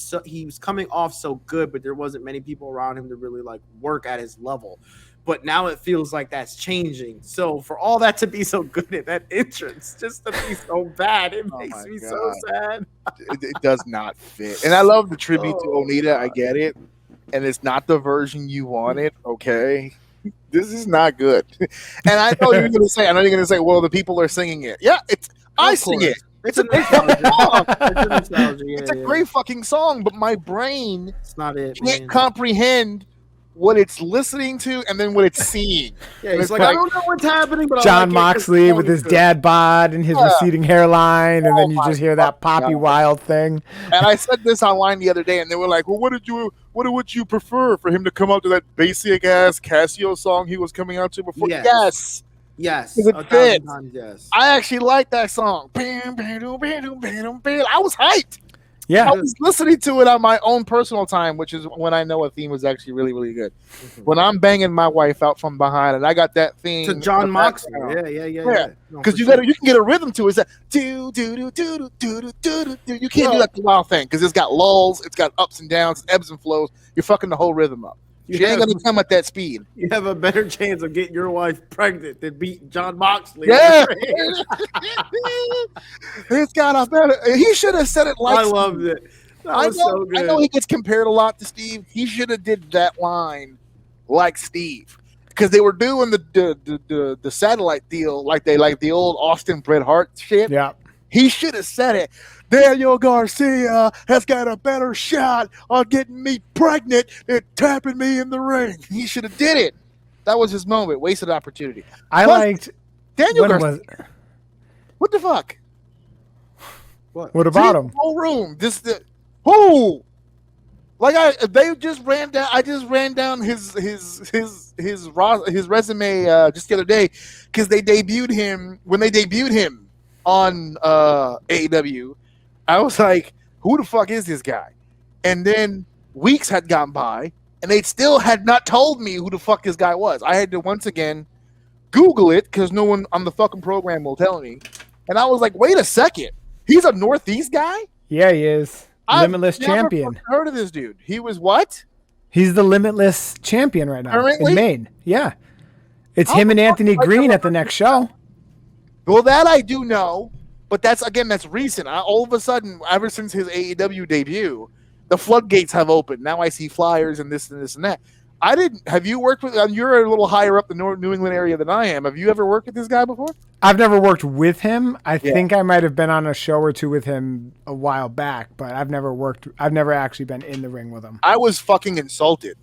was coming off so good, but there wasn't many people around him to really like work at his level. But now it feels like that's changing. So for all that to be so good at that entrance, just to be so bad, it makes me so sad. It does not fit. And I love the tribute to Onita. I get it. And it's not the version you wanted. Okay. This is not good. And I know you're gonna say, well, the people are singing it. Yeah, I sing it. It's a great fucking song. It's a great fucking song, but my brain can't comprehend what it's listening to and then what it's seeing. Yeah, it's like I don't know what's happening, but John Moxley with his dad bod and his receding hairline, and then you just hear that Poppy Wild thing. And I said this online the other day, and they were like, "Well, what would you prefer for him to come out to that basic ass Casio song he was coming out to before?" Yes. It fits. Yes. I actually like that song. I was hyped. Yeah. I was listening to it on my own personal time, which is when I know a theme was actually really, really good. When I'm banging my wife out from behind and I got that theme to John Moxley. Yeah. Because you can get a rhythm to it. It's that do do do do do do do. You can't do that wild thing because it's got lulls, it's got ups and downs, it's ebbs and flows. You're fucking the whole rhythm up. She ain't gonna come at that speed. You have a better chance of getting your wife pregnant than beating John Moxley. Yeah, it's got a better. He should have said it like. I loved it. That was so good. I know he gets compared a lot to Steve. He should have did that line like Steve because they were doing the satellite deal like the old Austin Bret Hart shit. Yeah, he should have said it. Daniel Garcia has got a better shot on getting me pregnant than tapping me in the ring. He should have did it. That was his moment. Wasted opportunity. I liked Daniel Garcia. What the fuck? What about him? Whole room. They just ran down. I just ran down his resume just the other day because they debuted him on AEW. I was like, who the fuck is this guy? And then weeks had gone by, and they still had not told me who the fuck this guy was. I had to once again Google it because no one on the fucking program will tell me. And I was like, wait a second. He's a Northeast guy? Yeah, he is. Limitless champion. I've never heard of this dude. He was what? He's the Limitless champion right now Currently? in Maine. Yeah. It's him and Anthony Green at the next show. Well, that I do know. But that's recent. All of a sudden, ever since his AEW debut, the floodgates have opened. Now I see flyers and this and this and that. Have you worked with, you're a little higher up the New England area than I am. Have you ever worked with this guy before? I've never worked with him. I think I might have been on a show or two with him a while back, but I've never actually been in the ring with him. I was fucking insulted.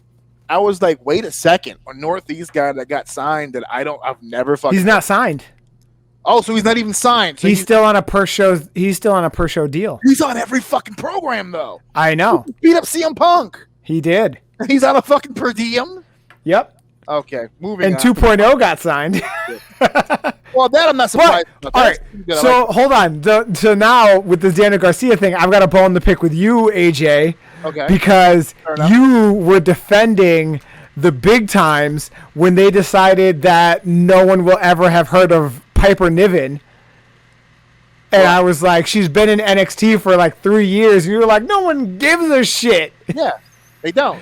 I was like, wait a second. A Northeast guy that got signed that I've never fucking. He's not signed. Oh, so he's not even signed. So he's still on a per show deal. He's on every fucking program though. I know. He beat up CM Punk. He did. He's on a fucking per diem. Yep. Okay, moving and on. 2.0 got signed. Well, that I'm not surprised. All right. So hold on. So now with this Daniel Garcia thing, I've got a bone to pick with you, AJ. Okay. Because you were defending the big times when they decided that no one will ever have heard of Piper Niven. And I was like, she's been in NXT for like 3 years. And you were like, no one gives a shit. Yeah, they don't.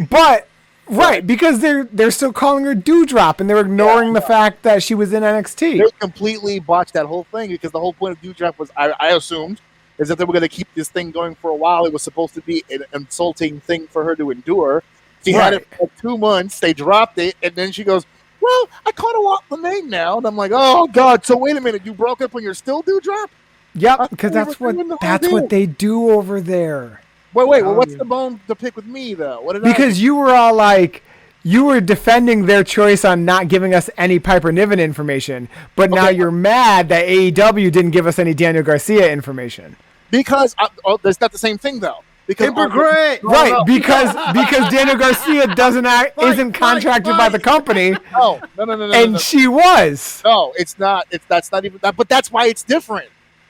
But right, because they're still calling her Dewdrop, and they're ignoring the fact that she was in NXT. They completely botched that whole thing because the whole point of Dewdrop was, I assumed, is that they were going to keep this thing going for a while. It was supposed to be an insulting thing for her to endure. She had it for 2 months. They dropped it, and then she goes, well, I kind of want the name now. And I'm like, oh, God, so wait a minute. You broke up when you're still Dewdrop? Yep, because that's what they do over there. Wait, well, what's the bone to pick with me, though? Because you were all like, you were defending their choice on not giving us any Piper Niven information, but now you're mad that AEW didn't give us any Daniel Garcia information. Because that's not the same thing, though. Because hypocrite, right? Because Daniel Garcia isn't contracted by the company. No. And she was. No, it's not. That's not even that. But that's why it's different.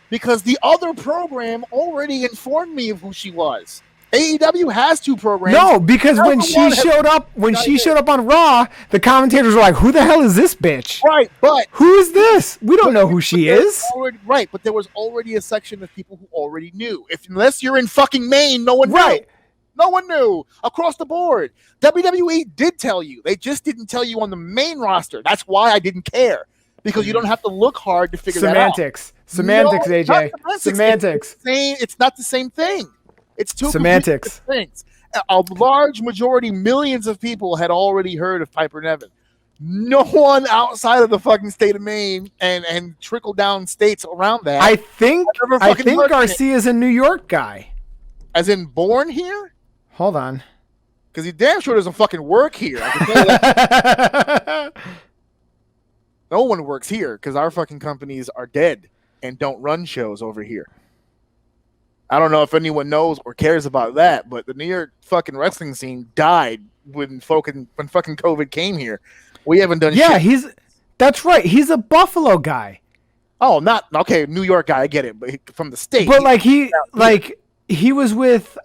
Because the other program already informed me of who she was. AEW has 2 programs. No, because when she showed up on Raw, the commentators were like, "Who the hell is this bitch? Right, but Who is this? We don't know who she is." Right, but there was already a section of people who already knew. Unless you're in fucking Maine, no one knew. Right. No one knew across the board. WWE did tell you. They just didn't tell you on the main roster. That's why I didn't care. Because you don't have to look hard to figure that out. Semantics, AJ. Semantics. It's not the same thing. It's 2 semantics things. A large majority, millions of people had already heard of Piper Niven. No one outside of the fucking state of Maine and trickle down states around that. I think Garcia's a New York guy. As in born here? Hold on. Because he damn sure doesn't fucking work here. I can tell you that. No one works here because our fucking companies are dead and don't run shows over here. I don't know if anyone knows or cares about that, but the New York fucking wrestling scene died when fucking COVID came here. We haven't done shit. That's right. He's a Buffalo guy. Oh, not okay, New York guy, I get it, but from the state. But he was with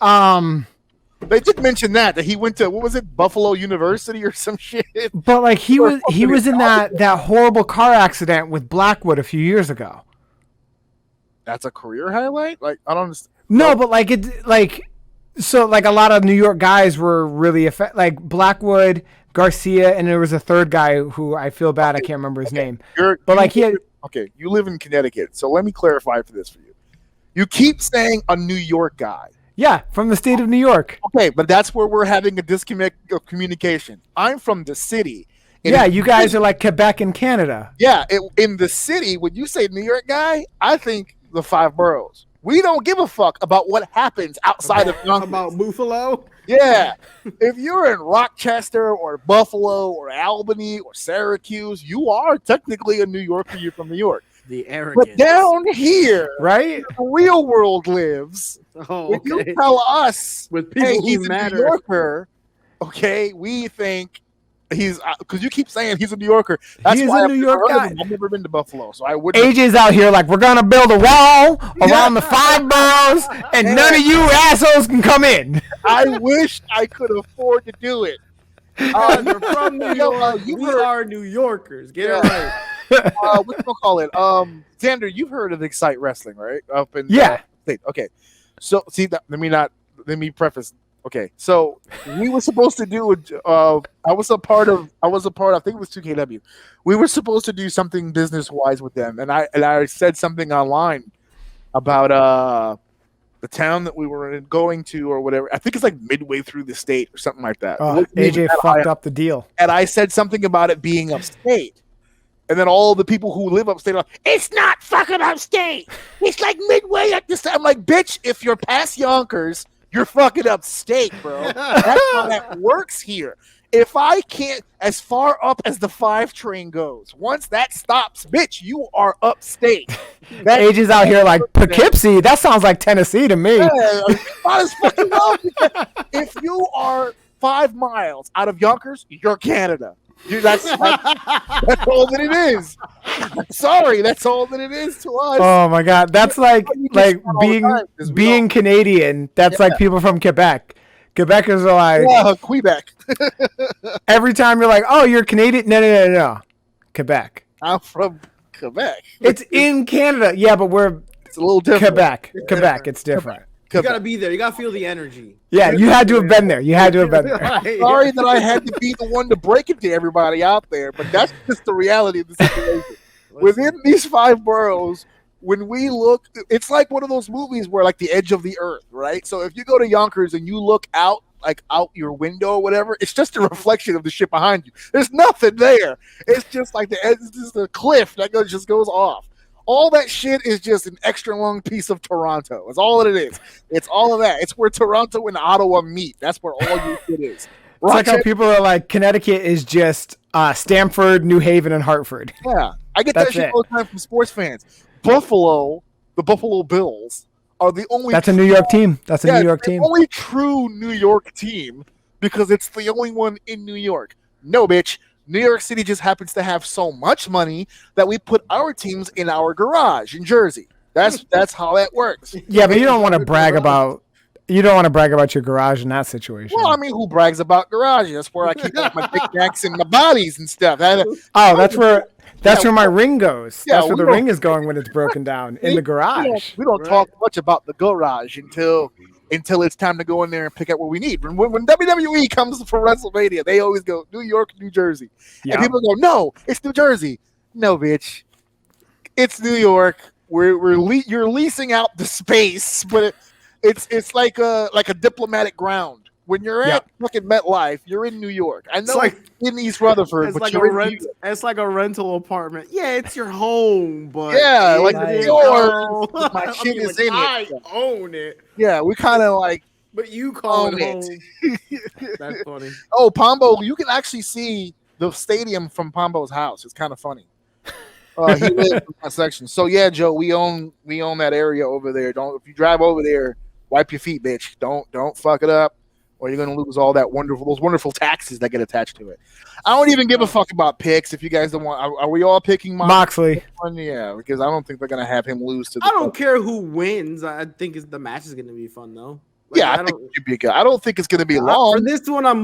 they did mention that he went to what was it, Buffalo University or some shit. But like he was in that horrible car accident with Blackwood a few years ago. That's a career highlight? Like I don't understand. No, but so a lot of New York guys were really like Blackwood, Garcia, and there was a third guy who I feel bad I can't remember his name. You live in Connecticut, so let me clarify for this for you. You keep saying a New York guy. Yeah, from the state of New York. Okay, but that's where we're having a disconnect of communication. I'm from the city. Yeah, you guys are like Quebec in Canada. Yeah, in the city, when you say New York guy, I think the 5 boroughs. We don't give a fuck about what happens outside of Yonkers. About Buffalo? Yeah. If you're in Rochester or Buffalo or Albany or Syracuse, you are technically a New Yorker. You're from New York. The arrogance. But down here, right? The real world lives. Oh, okay. When you tell us, with people he's who a matter. New Yorker, okay, we think he's because you keep saying he's a New Yorker. That's he's why a New York guy. I've never been to Buffalo, so I wouldn't. AJ's out here like we're gonna build a wall around the 5 boroughs, and none of you assholes can come in. I wish I could afford to do it. You're from New York. We are New Yorkers. Get it right. What do you call it? Xander, you've heard of Excite Wrestling, right? Up in state. Okay. So see that. Let me preface. Okay. So we were supposed to do I was a part of I think it was 2KW. We were supposed to do something business wise with them, and I said something online about the town that we were going to or whatever. I think it's like midway through the state or something like that. AJ fucked up the deal. And I said something about it being upstate. And then all the people who live upstate are like, it's not fucking upstate. It's like midway at this. I'm like, bitch, if you're past Yonkers, you're fucking upstate, bro. That's how that works here. If I can't, as far up as the 5 train goes, once that stops, bitch, you are upstate. AJ's out here like Poughkeepsie. That sounds like Tennessee to me. Yeah, not as fucking well. If you are 5 miles out of Yonkers, you're Canada. Dude, that's all that it is. Sorry, that's all that it is to us. Oh my god, that's like being Canadian. That's like people from Quebec. Quebecers are like Quebec. Every time you're like, "Oh, you're Canadian." No. Quebec. I'm from Quebec. It's in Canada. Yeah, but it's a little different. Quebec, it's different. You gotta be there. You gotta feel the energy. Yeah, you had to have been there. Sorry that I had to be the one to break it to everybody out there, but that's just the reality of the situation. Within these 5 boroughs, when we look, it's like one of those movies where like the edge of the earth, right? So if you go to Yonkers and you look out your window or whatever, it's just a reflection of the shit behind you. There's nothing there. It's just like it's just a cliff that just goes off. All that shit is just an extra long piece of Toronto. That's all that it is. It's all of that. It's where Toronto and Ottawa meet. That's where all your shit is. It's like how people are like, Connecticut is just Stamford, New Haven, and Hartford. Yeah. I get that shit all the time from sports fans. Buffalo, the Buffalo Bills, are the only... That's a New York team. That's a New York team. The only true New York team because it's the only one in New York. No, bitch. New York City just happens to have so much money that we put our teams in our garage in Jersey. That's how that works. Yeah, but you don't want to brag about You don't want to brag about your garage in that situation. Well, I mean, who brags about garage? That's where I keep all my knickknacks and my bodies and stuff. That's where my ring goes. Yeah, That's where we the don't- ring is going when it's broken down in the garage. We don't talk much about the garage until it's time to go in there and pick up what we need. When WWE comes for WrestleMania, they always go New York, New Jersey, Yeah. and people go, "No, it's New Jersey." No, bitch, it's New York. You're leasing out the space, but it's like a diplomatic ground. When you're at fucking MetLife, you're in New York. I know it's in East Rutherford, It's but like you're a in rent. New York. It's like a rental apartment. Yeah, it's your home, but Yeah, like Like- yours. My I shit mean, is in I it. own it, Yeah, we kind of like but you call own it home. it. That's funny. Oh, Pombo, you can actually see the stadium from Pombo's house. It's kind of funny. He lives in that section. So yeah, Joe, we own that area over there. If you drive over there, wipe your feet, bitch. Don't fuck it up, or you're gonna lose all those wonderful taxes that get attached to it. I don't even give a fuck about picks. If you guys don't want, are we all picking Moxley. Yeah, because I don't think they're gonna have him lose to. I don't care who wins. I think the match is going to be fun though. I think it should be good. I don't think it's gonna be long. For this one, I'm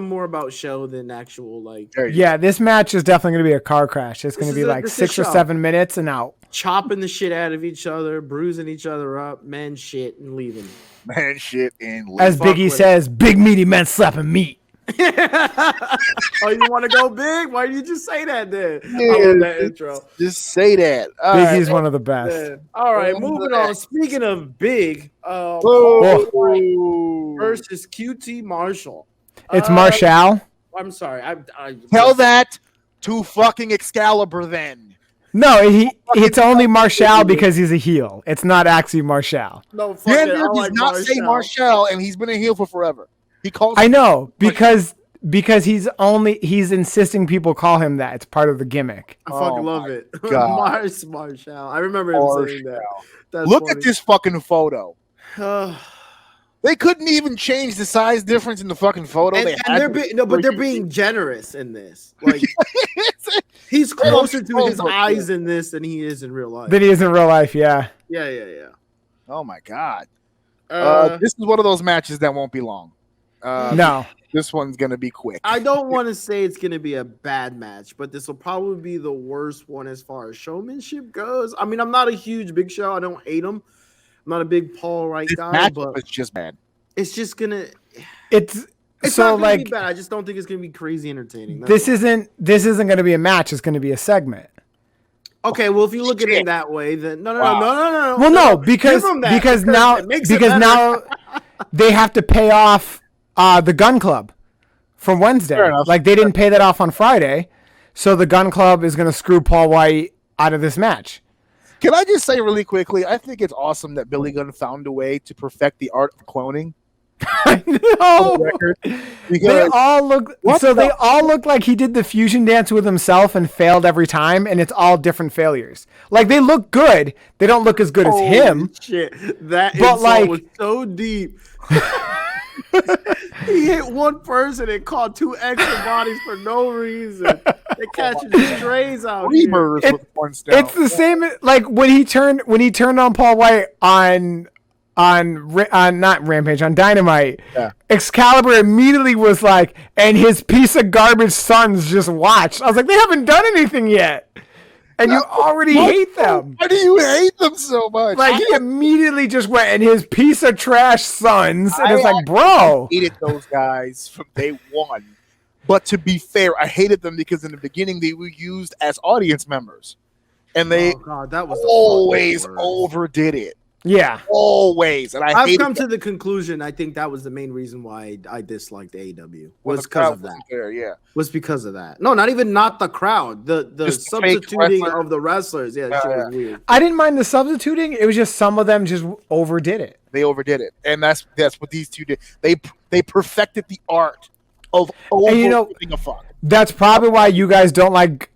more about show than actual like Yeah, this match is definitely going to be a car crash. It's going to be like this is 6 or show. 7 minutes and out. chopping the shit out of each other, bruising each other up, man, shit, and leaving. Man, shit, and As Fuck Biggie with says, big meaty men slapping meat. Oh, you want to go big? Why did you just say that then? Yeah, I love that intro. just say that. All Biggie's right. one of the best. Yeah. All right, Well, moving that- on. Speaking of big, Whoa. versus QT Marshall. It's Marshall. I'm sorry. Tell that to fucking Excalibur then. No, it's only Marshall because he's a heel. It's not actually Marshall. No, fuck it. Xander I does like not say Marshall, and he's been a heel for forever. He calls. I know because he's insisting people call him that. It's part of the gimmick. I fucking Oh love my it. God. Marshall. I remember him saying that. That's Look funny. at this fucking photo. They couldn't even change the size difference in the fucking photo. And they're being generous in this. Like he's closer to his eyes in this than he is in real life. That he is in real life, yeah. Yeah. Oh my god. Uh, This is one of those matches that won't be long. No. This one's gonna be quick. I don't want to say it's going to be a bad match, but this will probably be the worst one as far as showmanship goes. I mean, I'm not a huge Big Show. I don't hate him. I'm not a big Paul Wright This guy, match but was just bad. it's just gonna. It's It's not gonna be bad. I just don't think it's gonna be crazy entertaining. this isn't going to be a match. It's going to be a segment. Okay, well, if you look at it that way, then no. Well, no, because Give 'em that, because now it makes it because better. now they have to pay off the Gun Club from Wednesday. Fair enough. Like they didn't pay that off on Friday, so the Gun Club is going to screw Paul White out of this match. Can I just say really quickly? I think it's awesome that Billy Gunn found a way to perfect the art of cloning. I know. Record, They because all look they all look like he did the fusion dance with himself and failed every time, and it's all different failures. Like they look good, they don't look as good as him. Shit, that But, insult like- was so deep. He hit one person and caught two extra bodies for no reason. They catching strays out here. Reavers It- with one stone. It's the same like when he turned on Paul White on not Rampage, on Dynamite. Yeah. Excalibur immediately was like, and his piece of garbage sons just watched. I was like, they haven't done anything yet. And you already hate them. Why do you hate them so much? Like he immediately just went and his piece of trash sons, and it's I like, bro. hated those guys from day one. But to be fair, I hated them because in the beginning they were used as audience members, and they Oh god, that was the always fucking worst. overdid it. Yeah. Always, and I've hated come them to the conclusion. I think that was the main reason why I disliked AEW when was the because crowd of that. wasn't there, yeah. Was because of that. No, not the crowd. The Just the fake substituting wrestler. of the wrestlers. Yeah, that shit Yeah. was weird. I didn't mind the substituting. It was just some of them just overdid it. They overdid it, and that's what these two did. They perfected the art of overdoing a fuck. That's probably why you guys don't like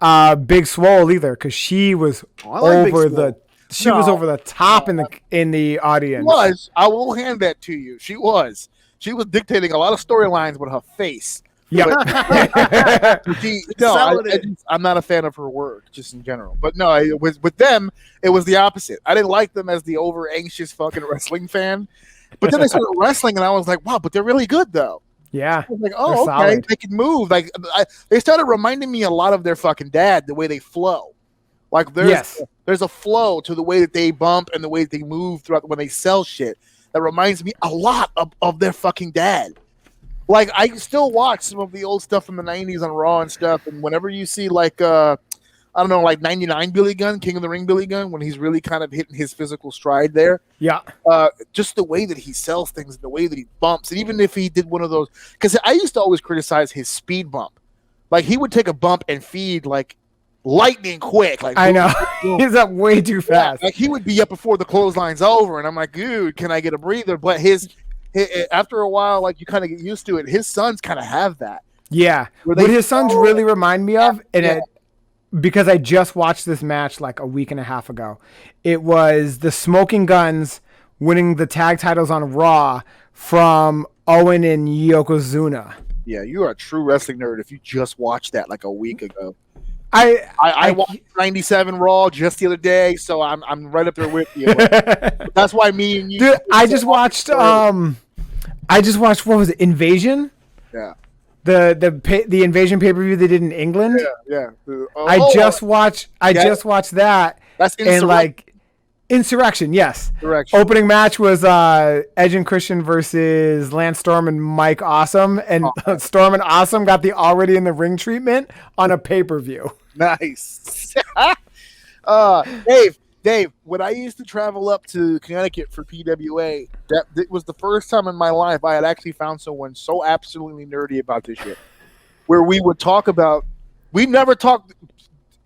Big Swole either, because she was I like Big over Swole. the was No. over the top in the audience. I will hand that to you. She was dictating a lot of storylines with her face. Yeah. I'm not a fan of her work, just in general. But no, with them, it was the opposite. I didn't like them as the over anxious fucking wrestling fan, But then they started wrestling, and I was like, wow, but they're really good though. Yeah. I was like, They're oh, okay, solid. they can move. Like they started reminding me a lot of their fucking dad, the way they flow. Like there's a flow to the way that they bump and the way that they move throughout when they sell shit that reminds me a lot of their fucking dad. Like I still watch some of the old stuff from the 90s on Raw and stuff, and whenever you see like I don't know, like 99 Billy Gunn, King of the Ring Billy Gunn, when he's really kind of hitting his physical stride there. Yeah. Just the way that he sells things, the way that he bumps, and even if he did one of those, because I used to always criticize his speed bump. Like he would take a bump and feed like lightning quick. Like I know. He's up way too fast. Like he would be up before the clothesline's over, and I'm like, dude, can I get a breather? But his after a while, like you kind of get used to it. His sons kind of have that. Yeah. What his sons really remind me of, and because I just watched this match like a week and a half ago, it was the Smoking Guns winning the tag titles on Raw from Owen and Yokozuna. Yeah, you are a true wrestling nerd if you just watched that like a week ago. I watched 97 Raw just the other day, so I'm right up there with you. That's why me and you. Dude, I just watched what was it, Invasion? Yeah. The Invasion pay-per-view they did in England. Yeah. I just watched that. That's and like Insurrection, yes. Insurrection. Opening match was Edge and Christian versus Lance Storm and Mike Awesome, and Storm and Awesome got the already in the ring treatment on a pay-per-view. Nice. Dave, when I used to travel up to Connecticut for PWA, that was the first time in my life I had actually found someone so absolutely nerdy about this shit. Where we would talk about, we never talked.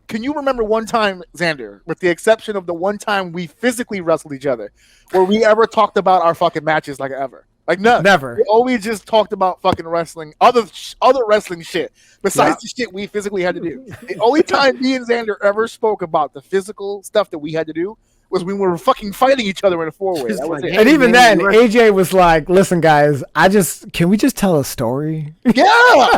Can you remember one time, Xander, with the exception of the one time we physically wrestled each other, where we ever talked about our fucking matches like ever? Like no, never. We always just talked about fucking wrestling, other wrestling shit besides the shit we physically had to do. The only time me and Xander ever spoke about the physical stuff that we had to do was when we were fucking fighting each other in a four-way. That was it. And even then, AJ was like, "Listen, guys, can we just tell a story?" Yeah.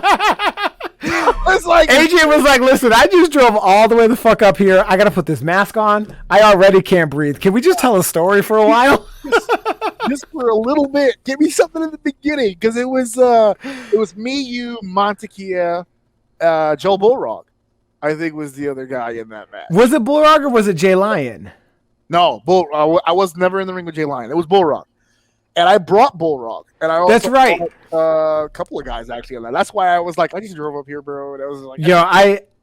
It's like AJ was like, "Listen, I just drove all the way the fuck up here. I gotta put this mask on. I already can't breathe. Can we just tell a story for a while?" Just for a little bit. Give me something in the beginning, because it was me, you, Montekia, Joe Bullrog, I think was the other guy in that match. Was it Bullrog or was it Jay Lyon? No, I was never in the ring with Jay Lyon. It was Bullrog. And I brought Bullrog. And I also That's right. A couple of guys actually on that. That's why I was like, I just drove up here, bro. And I was like, yo,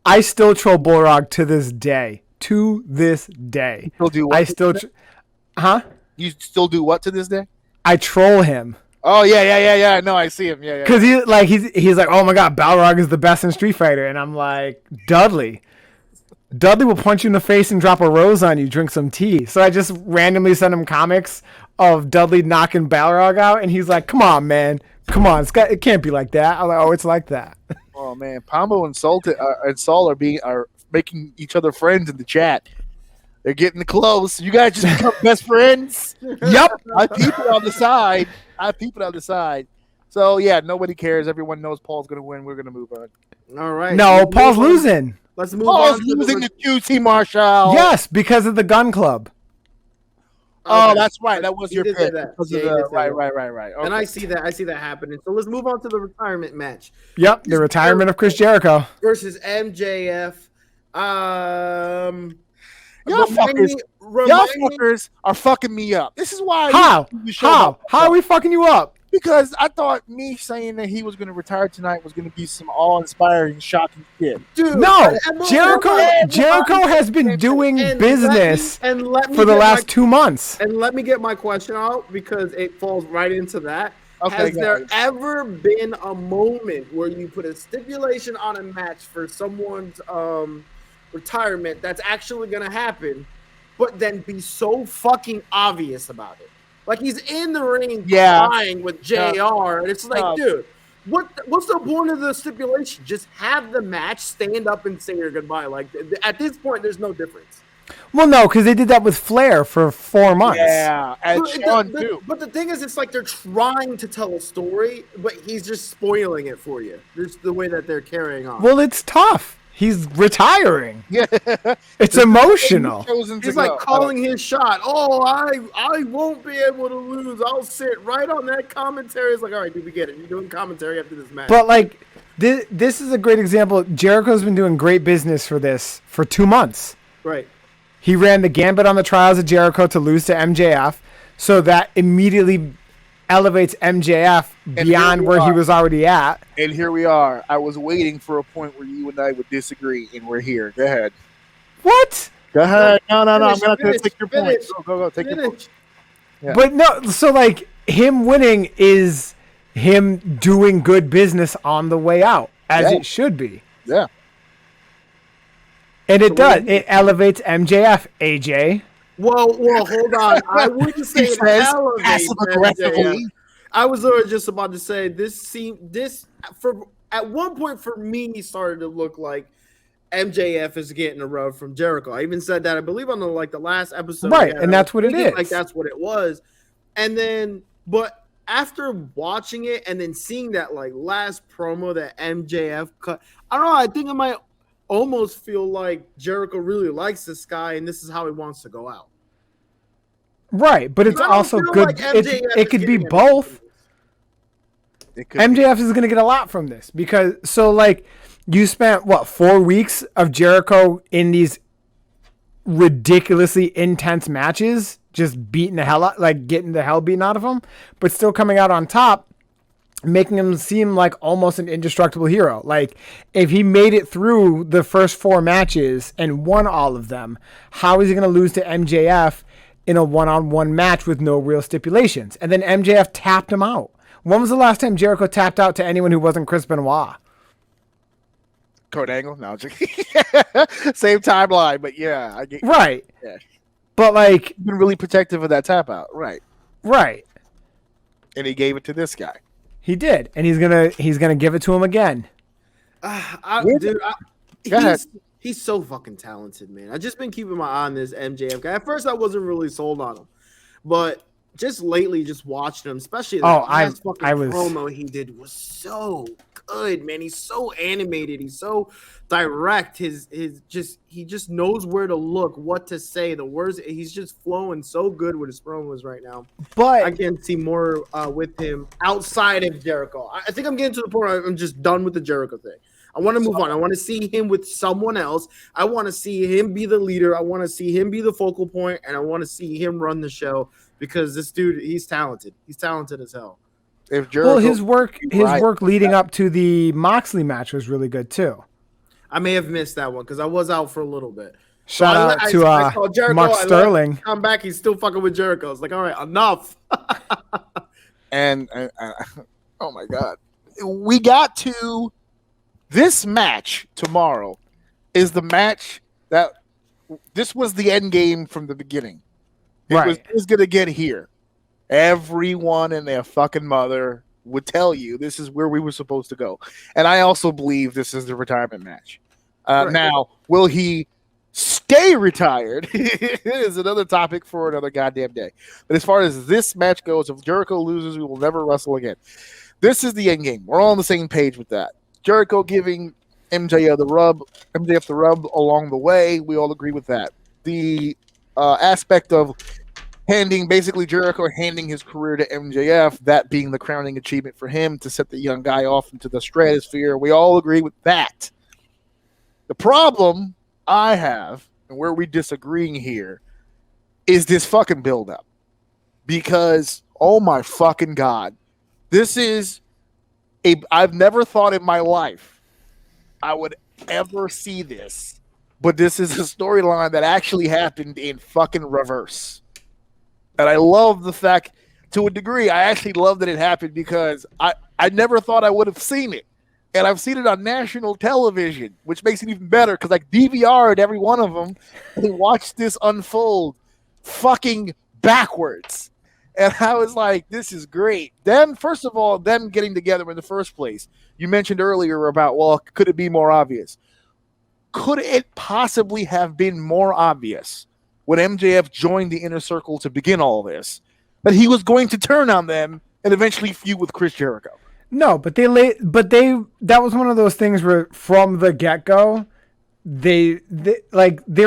I still troll Bullrog to this day. To this day. You still do what? You still do what to this day? I troll him. Oh yeah. No, I see him. Yeah. Because he's like, oh my god, Balrog is the best in Street Fighter, and I'm like, Dudley will punch you in the face and drop a rose on you. Drink some tea. So I just randomly send him comics of Dudley knocking Balrog out, and he's like, come on, man, it can't be like that. I'm like, oh, it's like that. Oh man, Pombo and Saul are making each other friends in the chat. They're getting close. You guys just become best friends. Yep. I peep it on the side. So yeah, nobody cares. Everyone knows Paul's gonna win. We're gonna move on. All right. No, Paul's losing. Let's move Paul's on. losing to QT Marshall. Yes, because of the gun club. Oh, that's right. That was your did pick. say that. Because Yeah, of he the, did say right. Okay. And I see that happening. So let's move on to the retirement match. Yep, the retirement of Chris Jericho versus MJF. Y'all fuckers are fucking me up. This is why. How are we fucking you up? Because I thought me saying that he was going to retire tonight was going to be some awe-inspiring, shocking shit. Dude, no, Jericho has been doing business for the last 2 months. And let me get my question out because it falls right into that. Okay, Has there ever been a moment where you put a stipulation on a match for someone's retirement that's actually going to happen, but then be so fucking obvious about it? Like he's in the ring crying with JR, and it's like, dude, what's the point of the stipulation? Just have the match, stand up, and say your goodbye. Like at this point, there's no difference. Well, no, because they did that with Flair for 4 months. Yeah, and Sean too. But the thing is, it's like they're trying to tell a story, but he's just spoiling it for you. There's the way that they're carrying on. Well, it's tough. He's retiring. Yeah. It's emotional. He's like calling his shot. Oh, I won't be able to lose. I'll sit right on that commentary. It's like, all right, dude, we get it. You're doing commentary after this match. But like, this is a great example. Jericho's been doing great business for this for 2 months. Right. He ran the gambit on the Trials of Jericho to lose to MJF, so that immediately elevates MJF beyond where he was already at. And here we are. I was waiting for a point where you and I would disagree, and we're here. Go ahead. What? Go ahead. No. I'm Finish, going to finish, take your finish, point. Go. Take your point. Yeah. But no, so like him winning is him doing good business on the way out, as it should be. Yeah. And it does. It elevates MJF, AJ. Well, hold on. I wouldn't say it elevates MJF. I was just about to say this at one point for me started to look like MJF is getting a rub from Jericho. I even said that I believe on the last episode. Right, and that's what it is. Like that's what it was. And then, but after watching it and then seeing that like last promo that MJF cut, I don't know. I think I might almost feel like Jericho really likes this guy and this is how he wants to go out. Right, but it's also good. Like it could be both. MJF is going to get a lot from this because you spent 4 weeks of Jericho in these ridiculously intense matches, just beating the hell out, like getting the hell beaten out of him, but still coming out on top, making him seem like almost an indestructible hero. Like if he made it through the first 4 matches and won all of them, how is he going to lose to MJF in a one-on-one match with no real stipulations? And then MJF tapped him out. When was the last time Jericho tapped out to anyone who wasn't Chris Benoit? Kurt Angle? No, same timeline, but yeah, I get right. Yeah. But like, been really protective of that tap out, right? And he gave it to this guy. He did, and he's gonna give it to him again. He's so fucking talented, man. I've just been keeping my eye on this MJF guy. At first, I wasn't really sold on him, but just lately, just watching him, especially the last promo he did was so good, man. He's so animated. He's so direct. He just knows where to look, what to say. The words, he's just flowing so good with his promos right now. But I can see more with him outside of Jericho. I think I'm getting to the point where I'm just done with the Jericho thing. I want to move on. I want to see him with someone else. I want to see him be the leader. I want to see him be the focal point, and I want to see him run the show because this dude, he's talented. He's talented as hell. If Jericho, his work leading up to the Moxley match was really good too. I may have missed that one because I was out for a little bit. Shout out to Mark Sterling. Come back, he's still fucking with Jericho. It's like, all right, enough. and oh my god, we got to. This match tomorrow is the match that this was the end game from the beginning. It was going to get here. Everyone and their fucking mother would tell you this is where we were supposed to go. And I also believe this is the retirement match. Now, will he stay retired is another topic for another goddamn day. But as far as this match goes, if Jericho loses, we will never wrestle again. This is the end game. We're all on the same page with that. Jericho giving MJF the rub along the way. We all agree with that. The aspect of Jericho handing his career to MJF, that being the crowning achievement for him to set the young guy off into the stratosphere. We all agree with that. The problem I have, and where we're disagreeing here, is this fucking build-up. Because, oh my fucking God, this is I've never thought in my life I would ever see this, but this is a storyline that actually happened in fucking reverse. And I love the fact, to a degree, I actually love that it happened because I never thought I would have seen it. And I've seen it on national television, which makes it even better because I DVR'd every one of them and watched this unfold fucking backwards. And I was like, this is great. Then, first of all, them getting together in the first place. You mentioned earlier about, well, could it be more obvious? Could it possibly have been more obvious when MJF joined the Inner Circle to begin all this that he was going to turn on them and eventually feud with Chris Jericho? No, but that was one of those things where from the get-go, they're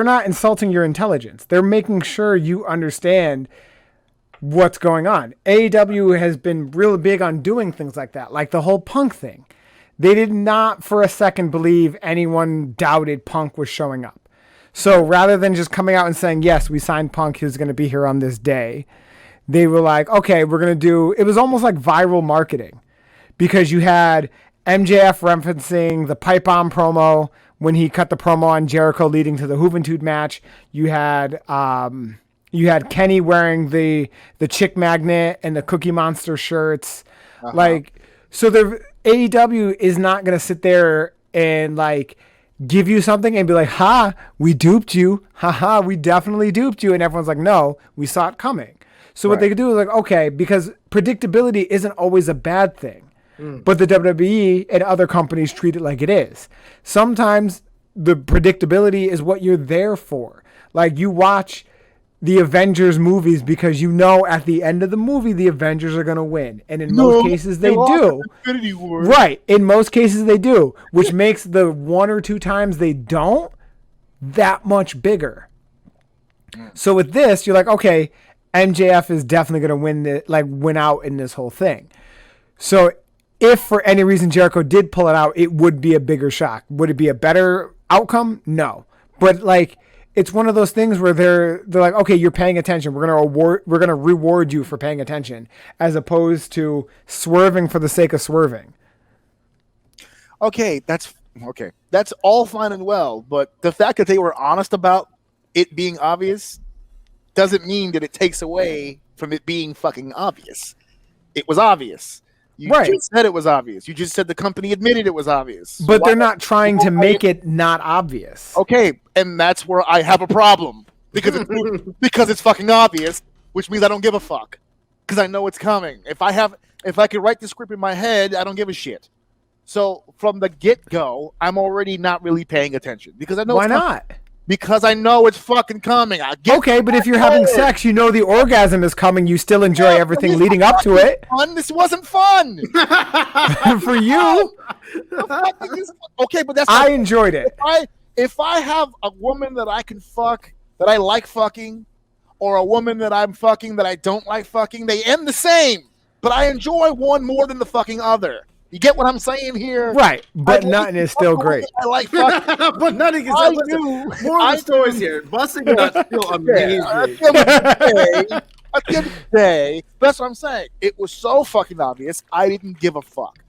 not insulting your intelligence. They're making sure you understand what's going on. AEW has been really big on doing things like that, like the whole Punk thing. They did not for a second believe anyone doubted Punk was showing up. So rather than just coming out and saying, yes, we signed Punk, who's going to be here on this day, they were like, okay, we're going to do, it was almost like viral marketing, because you had MJF referencing the pipe bomb promo when he cut the promo on Jericho leading to the Juventud match. You had Kenny wearing the chick magnet and the Cookie Monster shirts. So the AEW is not going to sit there and like give you something and be like, ha, we duped you. Ha, we definitely duped you. And everyone's like, no, we saw it coming. So what they could do is like, okay, because predictability isn't always a bad thing. But the WWE and other companies treat it like it is. Sometimes the predictability is what you're there for. Like, you watch the Avengers movies because you know at the end of the movie the Avengers are going to win. And in most cases they do. Right. In most cases they do, which makes the one or two times they don't that much bigger. So with this, you're like, okay, MJF is definitely going to win out in this whole thing. So if for any reason Jericho did pull it out, it would be a bigger shock. Would it be a better outcome? No. But like, it's one of those things where they're like, okay, you're paying attention. We're going to reward you for paying attention, as opposed to swerving for the sake of swerving. Okay, that's all fine and well, but the fact that they were honest about it being obvious doesn't mean that it takes away from it being fucking obvious. It was obvious. You just said it was obvious. You just said the company admitted it was obvious. But they're not trying to make it not obvious. Okay, and that's where I have a problem. Because it's fucking obvious, which means I don't give a fuck. Because I know it's coming. If I could write the script in my head, I don't give a shit. So from the get-go, I'm already not really paying attention. Because I know Why not? Because I know it's fucking coming. Okay, but if you're having sex, you know the orgasm is coming. You still enjoy everything leading up to it. Fun. This wasn't fun. For you. Okay, but I enjoyed it. If I have a woman that I can fuck, that I like fucking, or a woman that I'm fucking that I don't like fucking, they end the same. But I enjoy one more than the fucking other. You get what I'm saying here? Right, but nutting is still great. I like fucking. But nutting is more of the stories here. Busting nuts feel amazing. At the end of the day, that's what I'm saying. It was so fucking obvious, I didn't give a fuck.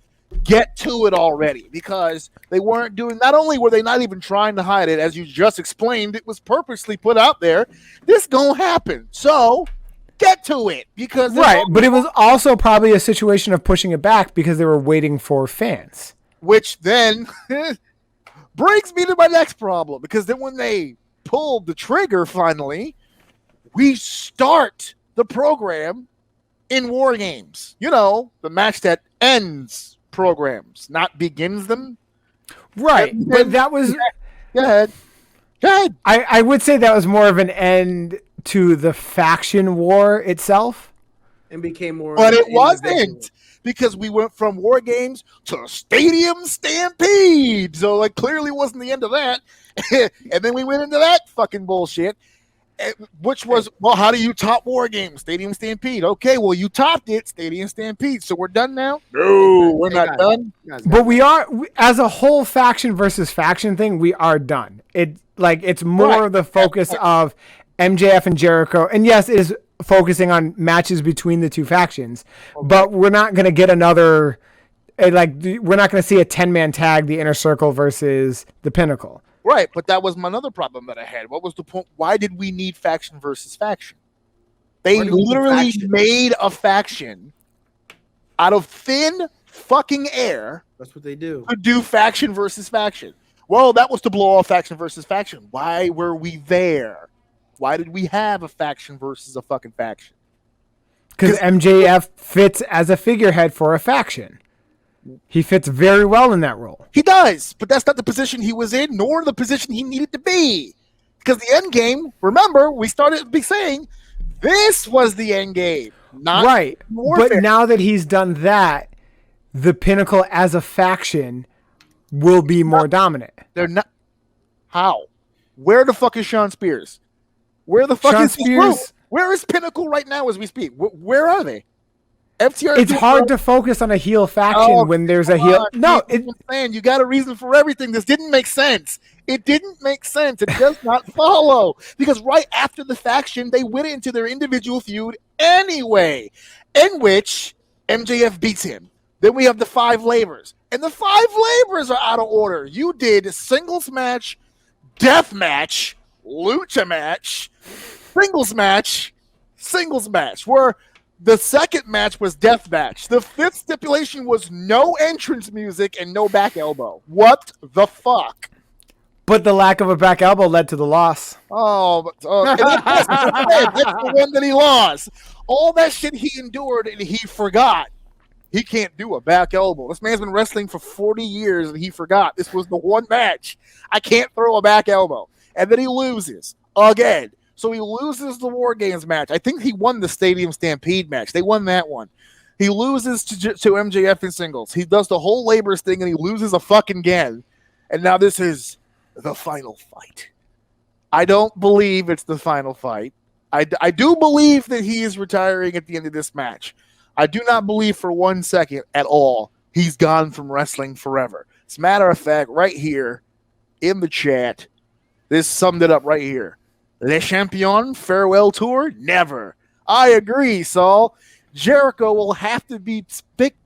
Get to it already, because they weren't doing, not only were they not even trying to hide it, as you just explained, it was purposely put out there. This gonna happen. So get to it, because but it was also probably a situation of pushing it back because they were waiting for fans. Which then brings me to my next problem, because then when they pulled the trigger finally, we start the program in War Games. You know, the match that ends programs, not begins them. Right, but that was... Go ahead. I would say that was more of an end to the faction war itself, and became more. But it wasn't, because we went from War Games to Stadium Stampede. So like clearly wasn't the end of that. And then we went into that fucking bullshit, which was, well, how do you top War Games? Stadium Stampede. Okay, well, you topped it, Stadium Stampede. So we're done now? No, we're not done. But we are, as a whole faction versus faction thing, we are done. It's more of the focus of MJF and Jericho. And yes, it is focusing on matches between the two factions. Okay. But we're not going to get another, we're not going to see a 10-man tag, the Inner Circle versus the Pinnacle. Right, but that was another problem that I had. What was the point? Why did we need faction versus faction? They literally made a faction out of thin fucking air. That's what they do. To do faction versus faction. Well, that was to blow off faction versus faction. Why were we there? Why did we have a faction versus a fucking faction? Because MJF fits as a figurehead for a faction. He fits very well in that role. He does, but that's not the position he was in, nor the position he needed to be. Because the end game, remember, we started saying this was the end game, not right. warfare. But now that he's done that, the Pinnacle as a faction will be more dominant. They're not. How? Where the fuck is Sean Spears? Where the fuck Sean is Spears? Spears? Where is Pinnacle right now as we speak? Where are they? FTR. It's hard to focus on a heel faction when there's a heel. No, you got a reason for everything. This didn't make sense. It didn't make sense. It does not follow because right after the faction, they went into their individual feud anyway, in which MJF beats him. Then we have the 5 labors, and the 5 labors are out of order. You did singles match, death match, lucha match, singles match, where the second match was death match. The 5th stipulation was no entrance music and no back elbow. What the fuck? but the lack of a back elbow led to the loss. That's the one that he lost. All that shit he endured and he forgot. He can't do a back elbow. This man's been wrestling for 40 years and he forgot. This was the one match. I can't throw a back elbow. And then he loses again. So he loses the War Games match. I think he won the Stadium Stampede match. They won that one. He loses to MJF in singles. He does the whole labors thing and he loses a fucking again. And now this is the final fight. I don't believe it's the final fight. I do believe that he is retiring at the end of this match. I do not believe for 1 second at all he's gone from wrestling forever. As a matter of fact, right here in the chat, this summed it up right here. Le Champion farewell tour? Never. I agree, Saul. Jericho will have to be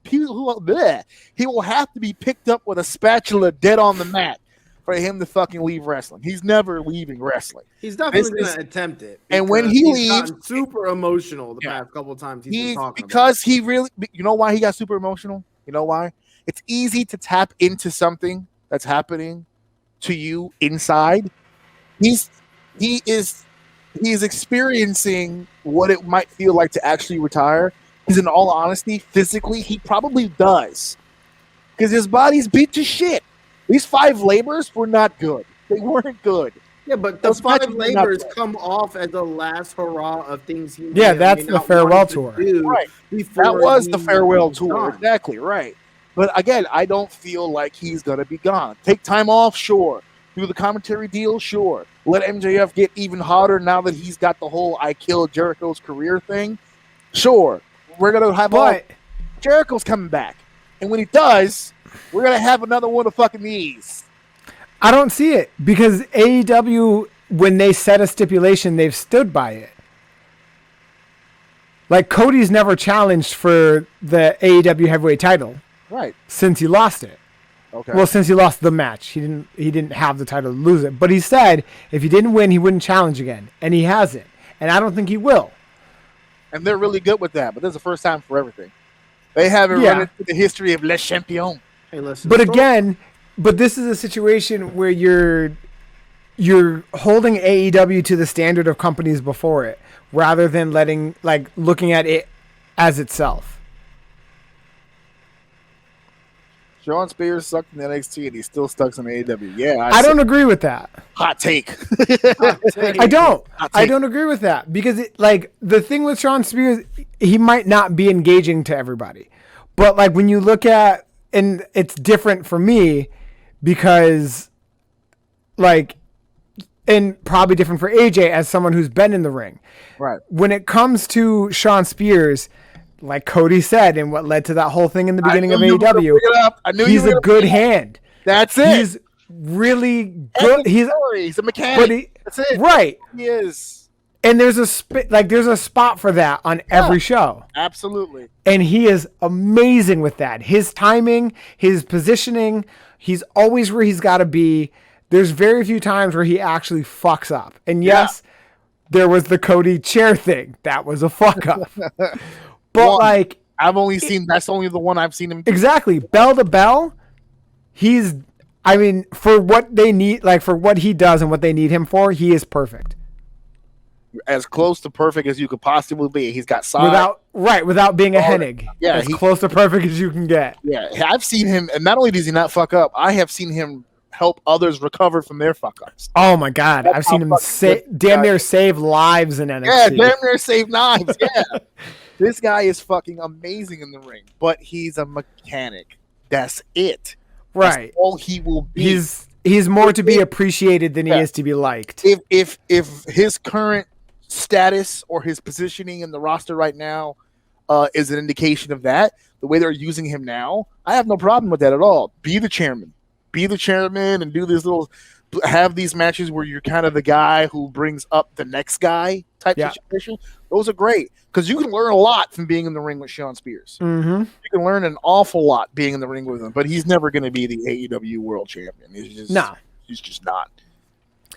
he will have to be picked up with a spatula dead on the mat for him to fucking leave wrestling. He's never leaving wrestling. He's definitely going to attempt it. And when he leaves, super emotional the past couple of times he's been talking because about. He really, you know why he got super emotional? You know why? It's easy to tap into something that's happening to you inside. He is experiencing what it might feel like to actually retire. Because in all honesty, physically, he probably does. Because his body's beat to shit. These 5 labors were not good. They weren't good. Yeah, but the 5 labors come off as the last hurrah of things he that's the farewell tour. Right. That was the farewell tour. Exactly, right. But again, I don't feel like he's going to be gone. Take time off, sure. Do the commentary deal, sure. Let MJF get even hotter now that he's got the whole I killed Jericho's career thing. Sure. We're going to have Jericho's coming back. And when he does, we're going to have another one of fucking these. I don't see it because AEW, when they set a stipulation, they've stood by it. Like Cody's never challenged for the AEW heavyweight title. Right. Since he lost it. Okay. Well, since he lost the match, he didn't have the title to lose it. But he said if he didn't win, he wouldn't challenge again. And he hasn't. And I don't think he will. And they're really good with that, but this is the first time for everything. They haven't run into the history of Le Champion. Hey, listen. But again, this is a situation where you're holding AEW to the standard of companies before it, rather than looking at it as itself. Sean Spears sucked in NXT and he's still stuck in AEW. Yeah, I don't agree with that. Hot take. I don't agree with that because the thing with Sean Spears, he might not be engaging to everybody, but when you look at, and it's different for me because and probably different for AJ as someone who's been in the ring. Right. When it comes to Sean Spears, like Cody said, and what led to that whole thing in the beginning of AEW, he's a good hand. That's it. He's really good. He's a mechanic. That's it. Right. He is. And there's a spot for that on every show. Absolutely. And he is amazing with that. His timing, his positioning, he's always where he's got to be. There's very few times where he actually fucks up. And yes, there was the Cody chair thing. That was a fuck up. But I've only seen, that's only the one I've seen him do. Exactly. Bell to bell, for what they need, for what he does and what they need him for, he is perfect. As close to perfect as you could possibly be. He's got size. Without being a Hennig. Yeah. As close to perfect as you can get. Yeah. I've seen him, and not only does he not fuck up, I have seen him help others recover from their fuck ups. Oh my God. I've seen him damn near save lives in NXT. Yeah, damn near save knives. Yeah. This guy is fucking amazing in the ring, but he's a mechanic. That's it. Right. That's all he will be. he's more to be appreciated than he is to be liked. If his current status or his positioning in the roster right now is an indication of that, the way they're using him now, I have no problem with that at all. Be the chairman and do this have these matches where you're kind of the guy who brings up the next guy type situation. Those are great because you can learn a lot from being in the ring with Shawn Spears. Mm-hmm. You can learn an awful lot being in the ring with him, but he's never going to be the AEW World Champion. He's just not.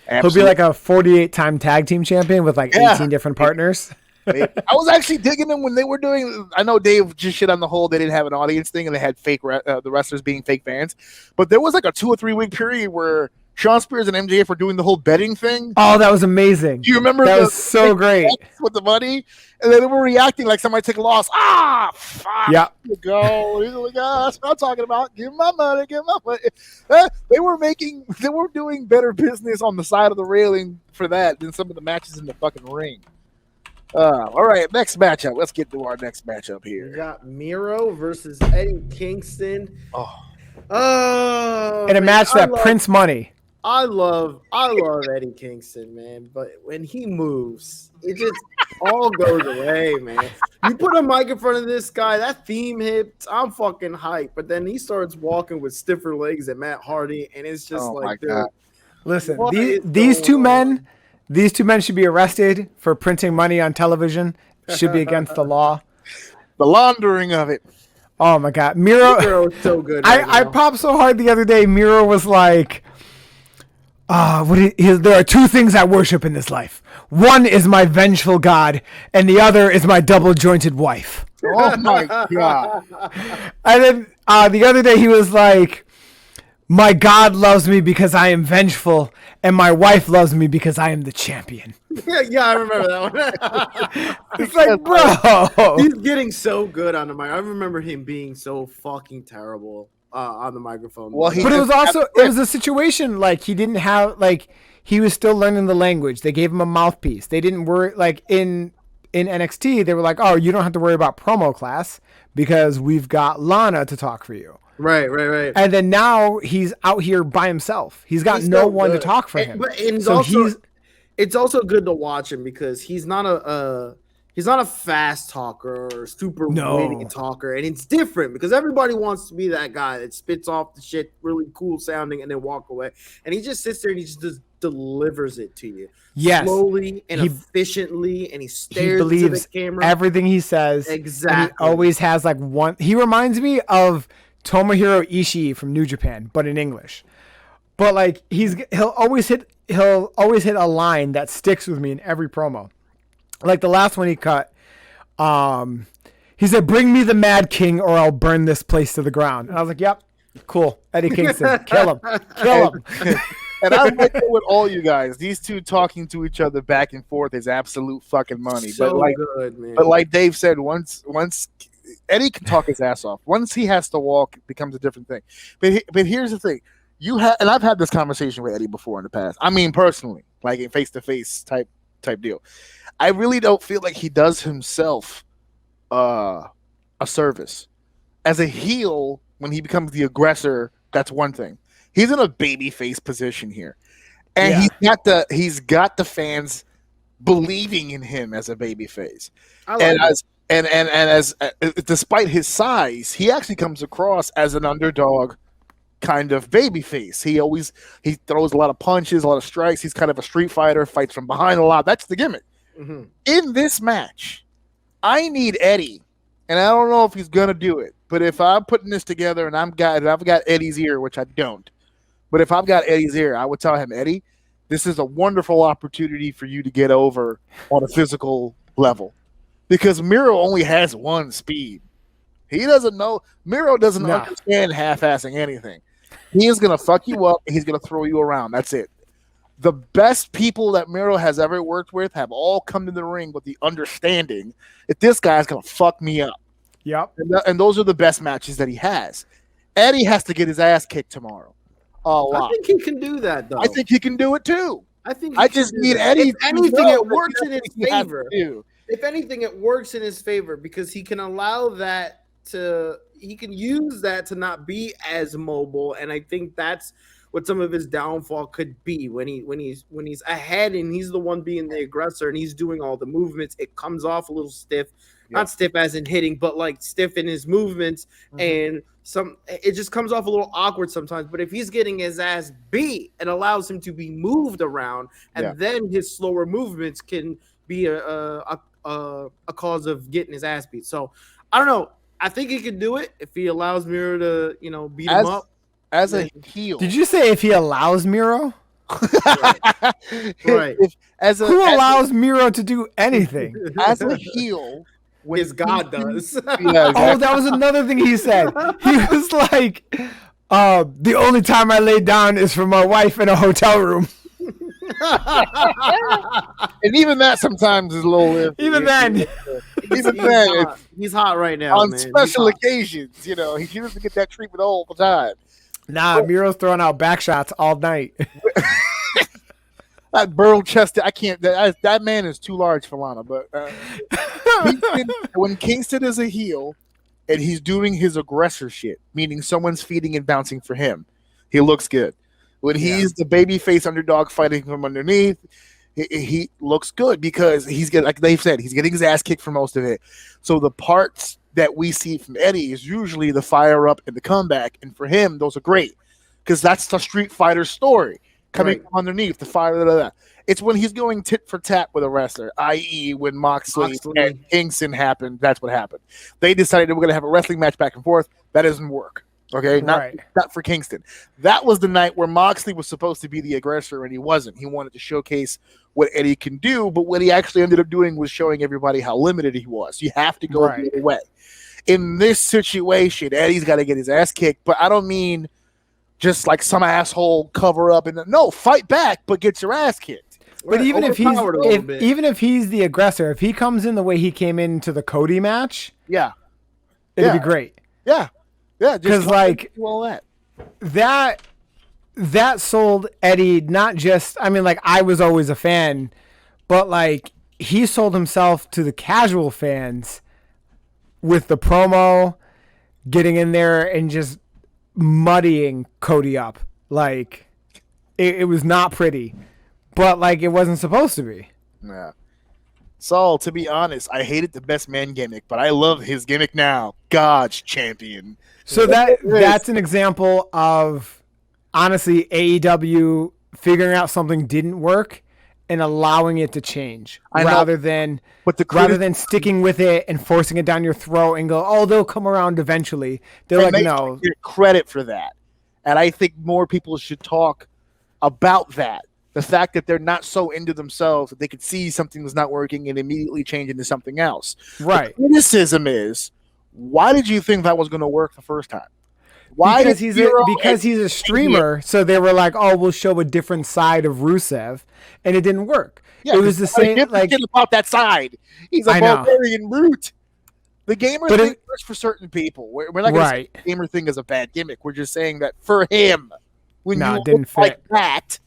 Absolutely. He'll be like a 48-time tag team champion with like 18 different partners. I was actually digging them when they were doing. I know Dave just shit on the whole. They didn't have an audience thing, and they had the wrestlers being fake fans. But there was like a 2 or 3 week period where Shawn Spears and MJF were doing the whole betting thing. Oh, that was amazing. Do you remember that? Was so great with the money, and then they were reacting like somebody took a loss. Ah, fuck. Yeah. Here we go. He's like, that's what I'm talking about. Give my money. Give my money. They were doing better business on the side of the railing for that than some of the matches in the fucking ring. All right, next matchup. Let's get to our next matchup here. We got Miro versus Eddie Kingston. In a match that prints money. I love Eddie Kingston, man. But when he moves, it just all goes away, man. You put a mic in front of this guy, that theme hits, I'm fucking hyped. But then he starts walking with stiffer legs than Matt Hardy, and it's just dude. Listen, these two men should be arrested for printing money on television. Should be against the law. The laundering of it. Oh my God, Miro is so good. I popped so hard the other day. Miro was like, there are 2 things I worship in this life. One is my vengeful God, and the other is my double-jointed wife. Oh my God. And then the other day he was like, my God loves me because I am vengeful, and my wife loves me because I am the champion. Yeah, I remember that one. It's like, bro. He's getting so good on the mic. I remember him being so fucking terrible on the microphone. Well, but it was a situation like he didn't have, like, he was still learning the language. They gave him a mouthpiece. They didn't worry, like, in NXT, they were like, oh, you don't have to worry about promo class because we've got Lana to talk for you. Right. And then now he's out here by himself. He's got no one to talk for him. It's also good to watch him because he's not a fast talker or super witty talker, and it's different because everybody wants to be that guy that spits off the shit really cool sounding and then walk away. And he just sits there and he just delivers it to you. Yes. Slowly and efficiently, and he stares into the camera. Everything he says. Exactly. And he always has like one. He reminds me of Tomohiro Ishii from New Japan, but in English. But like he'll always hit a line that sticks with me in every promo. Like the last one he cut, he said, "Bring me the Mad King, or I'll burn this place to the ground." And I was like, "Yep, cool, Eddie Kingston, kill him." And I'm right there with all you guys. These two talking to each other back and forth is absolute fucking money. So good, man. But like Dave said, once Eddie can talk his ass off. Once he has to walk, it becomes a different thing. But here's the thing. And I've had this conversation with Eddie before in the past. I mean, personally, like in face-to-face type deal. I really don't feel like he does himself a service. As a heel, when he becomes the aggressor, that's one thing. He's in a babyface position here. And he's got the fans believing in him as a babyface. Despite his size, he actually comes across as an underdog kind of babyface. He throws a lot of punches, a lot of strikes. He's kind of a street fighter, fights from behind a lot. That's the gimmick. Mm-hmm. In this match, I need Eddie, and I don't know if he's gonna do it. But if I'm putting this together and I've got Eddie's ear, which I don't, but if I've got Eddie's ear, I would tell him, Eddie, this is a wonderful opportunity for you to get over on a physical level. Because Miro only has one speed. He doesn't know. Miro doesn't understand half-assing anything. He is going to fuck you up, and he's going to throw you around. That's it. The best people that Miro has ever worked with have all come to the ring with the understanding that this guy's going to fuck me up. Yep. And those are the best matches that he has. Eddie has to get his ass kicked tomorrow. A lot. I think he can do that, though. I think he can do it, too. I just need Eddie. If anything, it works in his favor. If anything, it works in his favor because he can allow that he can use that to not be as mobile. And I think that's what some of his downfall could be when he's ahead and he's the one being the aggressor and he's doing all the movements. It comes off a little stiff, not stiff as in hitting, but like stiff in his movements, and it just comes off a little awkward sometimes. But if he's getting his ass beat, it allows him to be moved around, and then his slower movements can be a cause of getting his ass beat. So I don't know. I think he could do it if he allows Miro to, beat him up. As a heel. Did you say if he allows Miro? Right. Who allows Miro to do anything? As a heel, his God does. Yeah, exactly. Oh, that was another thing he said. He was like, the only time I lay down is for my wife in a hotel room. And even that sometimes is a little iffy. Even then, he's hot right now. On man. special occasions, he doesn't get that treatment all the time. Nah, Miro's throwing out back shots all night. That burl chested, I can't. That man is too large for Lana. But when Kingston is a heel and he's doing his aggressor shit, meaning someone's feeding and bouncing for him, he looks good. When he's the babyface underdog fighting from underneath, he looks good because he's getting, like Dave said, he's getting his ass kicked for most of it. So the parts that we see from Eddie is usually the fire up and the comeback, and for him, those are great because that's the Street Fighter story coming from underneath the fire. It's when he's going tit for tat with a wrestler, i.e., when Moxley and Kingston happened. That's what happened. They decided we're going to have a wrestling match back and forth. That doesn't work. Okay, not for Kingston. That was the night where Moxley was supposed to be the aggressor and he wasn't. He wanted to showcase what Eddie can do, but what he actually ended up doing was showing everybody how limited he was. You have to go the other way. In this situation, Eddie's got to get his ass kicked, but I don't mean just like some asshole cover up and no, fight back, but get your ass kicked. But even if he's the aggressor, if he comes in the way he came into the Cody match, it'd be great. Yeah. Yeah, because like that sold Eddie not just. I mean, like I was always a fan, but like he sold himself to the casual fans with the promo, getting in there and just muddying Cody up. Like it was not pretty, but like it wasn't supposed to be. Yeah. Saul, to be honest, I hated the best man gimmick, but I love his gimmick now. God's champion. So that's an example of, honestly, AEW figuring out something didn't work and allowing it to change rather than sticking with it and forcing it down your throat and go, oh, they'll come around eventually. They're like, no. Get credit for that. And I think more people should talk about that. The fact that they're not so into themselves that they could see something that's not working and immediately change into something else. Right. The criticism is, why did you think that was going to work the first time? Why? Because he's a streamer, so they were like, "Oh, we'll show a different side of Rusev," and it didn't work. Yeah, it was the same. Like about that side, he's a barbarian brute. The gamer thing works for certain people. We're not going to say the gamer thing is a bad gimmick. We're just saying that for him, when you look like that,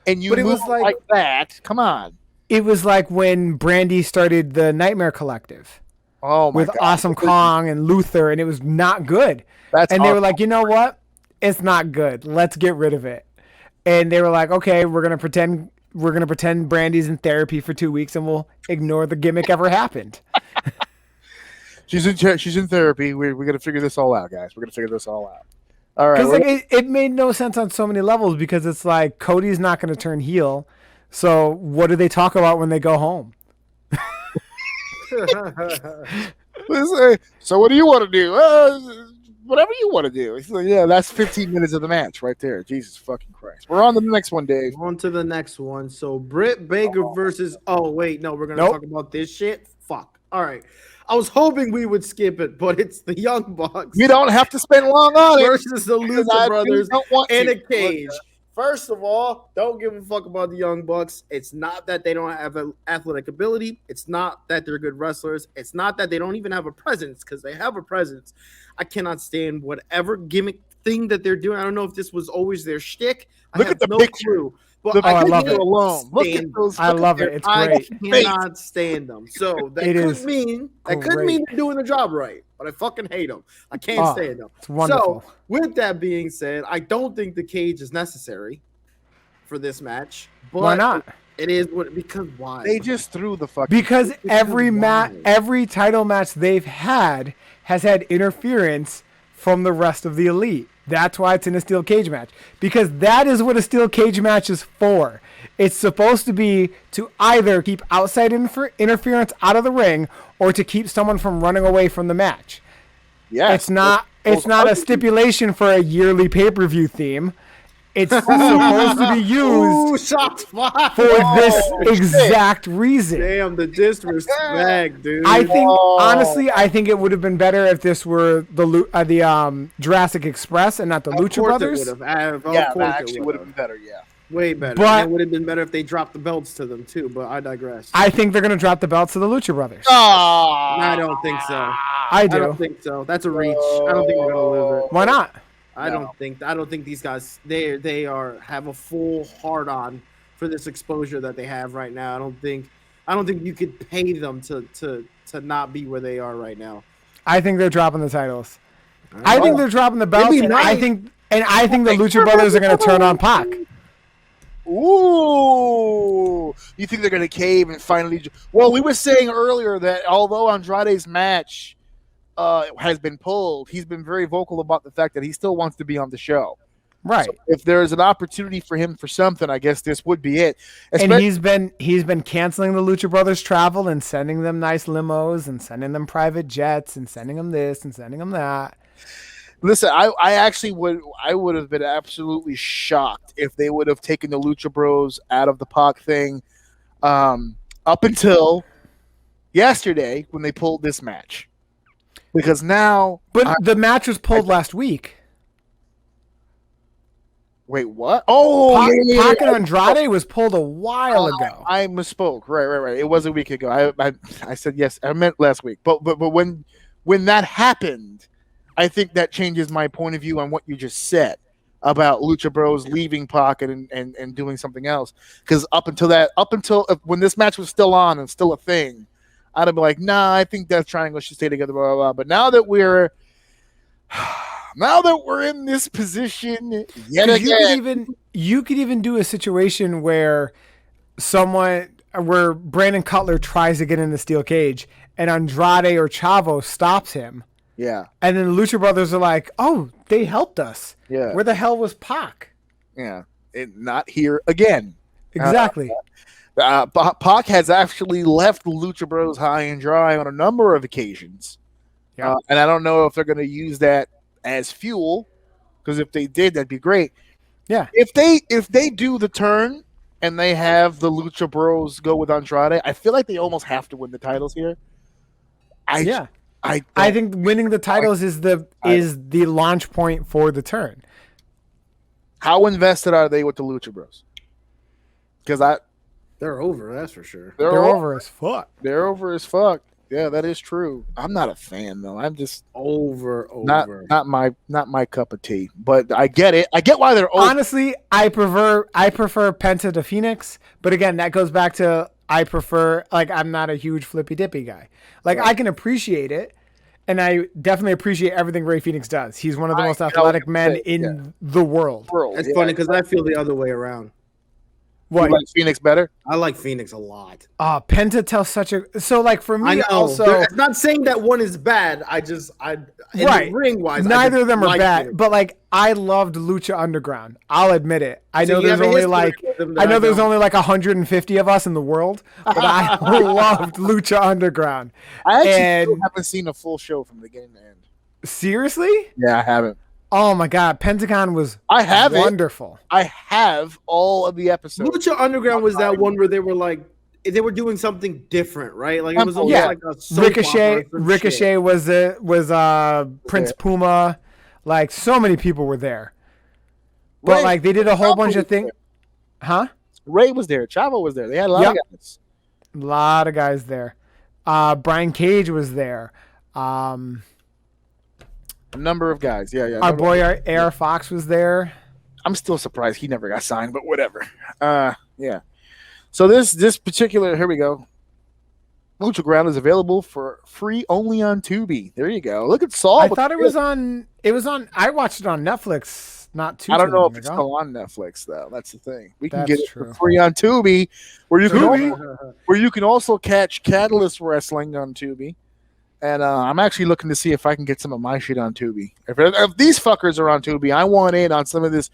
and you move like that, come on. It was like when Brandy started the Nightmare Collective. Oh my with God. Awesome Kong and Luther, and it was not good. They were like, you know what? It's not good. Let's get rid of it. And they were like, okay, we're gonna pretend Brandy's in therapy for 2 weeks, and we'll ignore the gimmick ever happened. She's in therapy. We're gonna figure this all out, guys. We're gonna figure this all out. All right. Because like, it made no sense on so many levels because it's like Cody's not gonna turn heel. So what do they talk about when they go home? So what do you want to do? Whatever you want to do. Like, yeah, that's 15 minutes of the match right there. Jesus fucking Christ. We're on to the next one, Dave. On to the next one. So Britt Baker versus. Oh wait, no, we're gonna talk about this shit. Fuck. All right. I was hoping we would skip it, but it's the Young Bucks. You don't have to spend long on it. Versus the Luther Brothers in a cage. First of all, don't give a fuck about the Young Bucks. It's not that they don't have an athletic ability. It's not that they're good wrestlers. It's not that they don't even have a presence, because they have a presence. I cannot stand whatever gimmick thing that they're doing. I don't know if this was always their shtick. Look I have at the no picture. clue. But The I love picture it. alone. Look at Stand those. I look at love their it. It's I great. cannot stand them. So that It could is mean great. they're doing the job right. But I fucking hate them. I can't Oh, stand them. It's wonderful. So with that being said, I don't think the cage is necessary for this match. But Why not? It is what because why? They just threw the fucking. Because every why? every title match they've had has had interference from the rest of the elite. That's why it's in a steel cage match. Because that is what a steel cage match is for. It's supposed to be to either keep outside interference out of the ring or to keep someone from running away from the match. Yeah, It's not a stipulation for a yearly pay-per-view theme. It's supposed to be Ooh, used shots fired. for this exact reason. Damn, the disrespect, dude. I think honestly, I think it would have been better if this were the Jurassic Express and not the Lucha Brothers. It would have. Yeah, that actually would have been better. Yeah. Way better. But- it would have been better if they dropped the belts to them too, but I digress. I think they're gonna drop the belts to the Lucha Brothers. Oh, I don't think so. I do. I don't think so. That's a reach. I don't think we're gonna lose it. Why not? I don't think these guys they have a full hard on for this exposure that they have right now. I don't think you could pay them to not be where they are right now. I think they're dropping the titles. I think they're dropping the belts, Maybe and not. I think the Lucha Brothers are gonna turn on Pac. Ooh, you think they're going to cave and finally? Well, we were saying earlier that although Andrade's match has been pulled, he's been very vocal about the fact that he still wants to be on the show. Right. So if there's an opportunity for him for something, I guess this would be it. And he's been canceling the Lucha Brothers travel and sending them nice limos and sending them private jets and sending them this and sending them that. Listen, I would have been absolutely shocked if they would have taken the Lucha Bros out of the Pac thing up until yesterday when they pulled this match. Because now... But the match was pulled last week. Wait, what? Oh, Pac and Andrade was pulled a while ago. I misspoke. Right. It was a week ago. I said yes. I meant last week. But when that happened, I think that changes my point of view on what you just said about Lucha Bros leaving Pac and doing something else. Because up until when this match was still on and still a thing, I'd have been like, nah, I think Death Triangle should stay together, blah, blah, blah. But now that we're in this position yet again, you could even do a situation where Brandon Cutler tries to get in the steel cage and Andrade or Chavo stops him. Yeah. And then the Lucha Brothers are like, oh, they helped us. Yeah. Where the hell was Pac? Yeah. Not here again. Exactly. Pac has actually left the Lucha Bros high and dry on a number of occasions. Yeah. And I don't know if they're going to use that as fuel, because if they did, that'd be great. Yeah. If they do the turn and they have the Lucha Bros go with Andrade, I feel like they almost have to win the titles here. I think winning the titles is the launch point for the turn. How invested are they with the Lucha Bros? Because they're over, that's for sure. They're over as fuck. They're over as fuck. Yeah, that is true. I'm not a fan though. I'm just over. Not my cup of tea. But I get it. I get why they're over. Honestly, I prefer Penta to Phoenix, but again, that goes back to I'm not a huge flippy dippy guy. I can appreciate it, and I definitely appreciate everything Rey Fenix does. He's one of the most athletic men in the world. It's funny because I feel the other way around. What? You like Phoenix better? I like Phoenix a lot. Penta tells for me, I know. also, it's not saying that one is bad. Ring wise, neither of them are bad. Phoenix. But I loved Lucha Underground. I'll admit it. I know there's only 150 of us in the world, but I loved Lucha Underground. I actually haven't seen a full show from beginning to end. Seriously? Yeah, I haven't. Oh my God, Pentagon was wonderful. I have all of the episodes. Lucha Underground was that one where they were doing something different, right? It was almost like a soap opera. Ricochet was Prince Puma. So many people were there. But they did a whole bunch of things. Huh? Ray was there. Chavo was there. They had a lot of guys. A lot of guys there. Brian Cage was there. A number of guys. Yeah. Our boy AR Fox was there. I'm still surprised he never got signed, but whatever. Yeah. So this particular, here we go. Lucha Ground is available for free only on Tubi. There you go. Look at Saul. I thought it was on. I watched it on Netflix. Not too. I don't know long if it's ago. still on Netflix though. That's the thing. We can That's get it true. for free on Tubi, where you can also catch Catalyst Wrestling on Tubi. And I'm actually looking to see if I can get some of my shit on Tubi. If these fuckers are on Tubi, I want in on some of this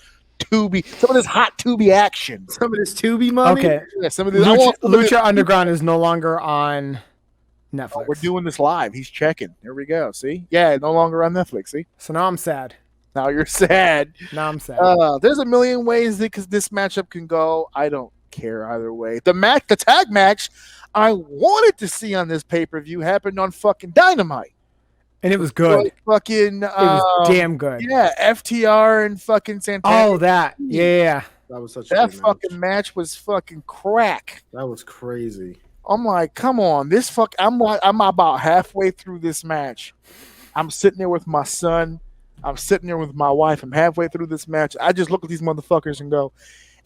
hot Tubi action. Some of this Tubi money. Okay. Yeah, some of this. Lucha Underground is no longer on Netflix. Oh, we're doing this live. He's checking. Here we go. See? Yeah, no longer on Netflix. See? So now I'm sad. Now you're sad. Now I'm sad. There's a million ways that this matchup can go. I don't care either way. The tag match I wanted to see on this pay-per-view happened on fucking Dynamite. And it was good. Fucking, it was damn good. Yeah, FTR and fucking Santana. Oh, that. Yeah. That was such that a good fucking match was fucking crack. That was crazy. I'm like, come on, I'm about halfway through this match. I'm sitting there with my son. I'm sitting there with my wife. I'm halfway through this match. I just look at these motherfuckers and go,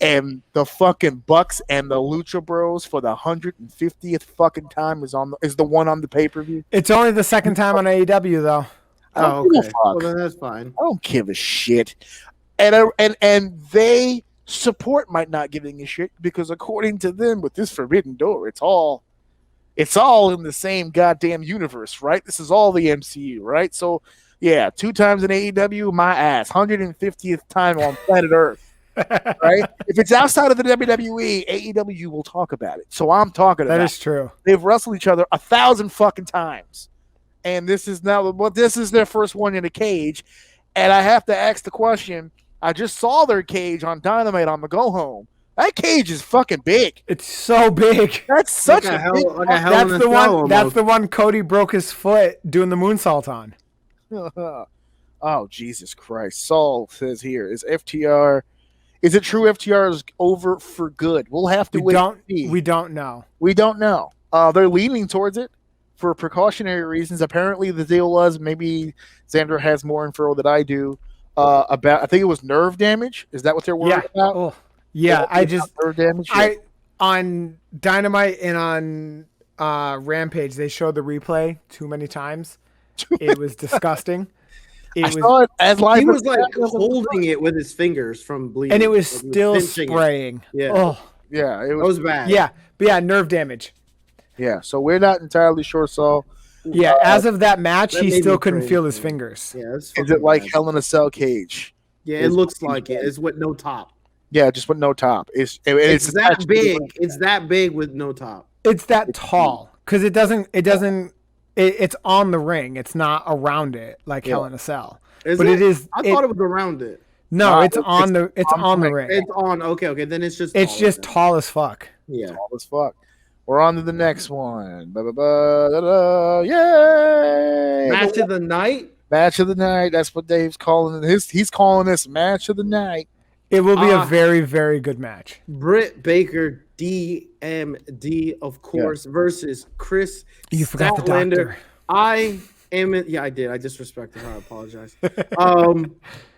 and the fucking Bucks and the Lucha Bros for the 150th fucking time is the one on the pay-per-view. It's only the second time on AEW though. Oh, okay. Well, then that's fine. I don't give a shit. And they support my not giving a shit because according to them, with this Forbidden Door, it's all in the same goddamn universe, right? This is all the MCU, right? So yeah, 2 times in AEW, my ass. 150th time on planet Earth. Right? If it's outside of the WWE, AEW will talk about it. So I'm talking about it. That is true. They've wrestled each other 1,000 fucking times. And this is their first one in a cage. And I have to ask the question, I just saw their cage on Dynamite on the go home. That cage is fucking big. It's so big. That's such Like a big That's the one. That's the one Cody broke his foot doing the moonsault on. Oh, Jesus Christ. Saul says here, is it true FTR is over for good? We'll have to wait and see. We don't know. We don't know. They're leaning towards it for precautionary reasons. Apparently, the deal was maybe Xander has more info than I do about. I think it was nerve damage. Is that what they're worried about? Oh, yeah. Nerve damage. On Dynamite and on Rampage, they showed the replay too many times. It was disgusting. I saw it as live. He was like holding it with his fingers from bleeding, and it was still spraying. Yeah. Oh, yeah, it was bad. Yeah, but yeah, nerve damage. Yeah, so we're not entirely sure. So yeah, as of that match, he still couldn't feel his fingers. Yeah, is it like Hell in a Cell cage? Yeah, it looks like it. It's with no top. Yeah, just with no top. It's that big. It's that big with no top. It's that tall because it doesn't. It's on the ring. It's not around it like Hell in a Cell. It is. I thought it was around it. No, it's on the ring. It's on. Okay. Then it's just. It's just tall as fuck. Yeah, tall as fuck. We're on to the next one. Yay! Match of the night. Match of the night. That's what Dave's calling it. He's calling this match of the night. It will be a very, very good match. Britt Baker, DMD, of course, versus Chris. You forgot the doctor. I did. I disrespected her. I apologize.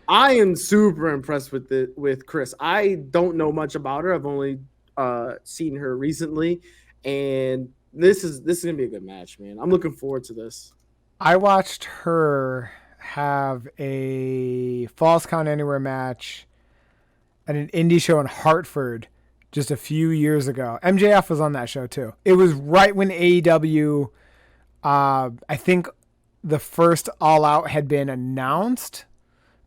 I am super impressed with Chris. I don't know much about her. I've only seen her recently, and this is gonna be a good match, man. I'm looking forward to this. I watched her have a Falls Count Anywhere match at an indie show in Hartford just a few years ago. MJF was on that show too. It was right when AEW, I think the first All Out had been announced,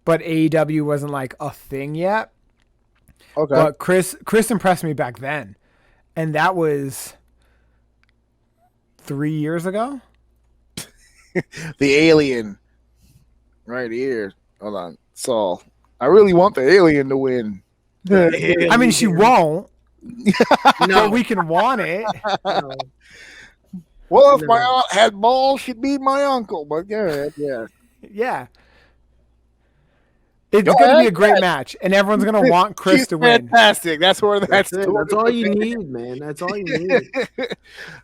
but AEW wasn't like a thing yet. Okay. But Chris impressed me back then. And that was 3 years ago. The alien right here. Hold on. Saul. I really want the alien to win. I mean, she won't. No, but we can want it. No. Well, if my aunt had balls, she'd be my uncle. But yeah. Yeah. It's going to be a great match, and everyone's going to want Chris to win. Fantastic. That's where That's all you need, man. That's all you need.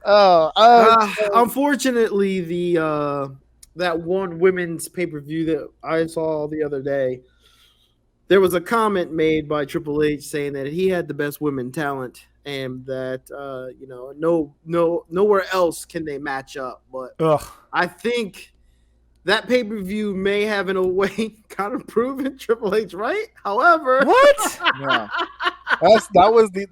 Unfortunately, Unfortunately, the that one women's pay-per-view that I saw the other day, there was a comment made by Triple H saying that he had the best women talent and that nowhere else can they match up. But Ugh. I think that pay-per-view may have in a way kind of proven Triple H right. However, What? Yeah. That was the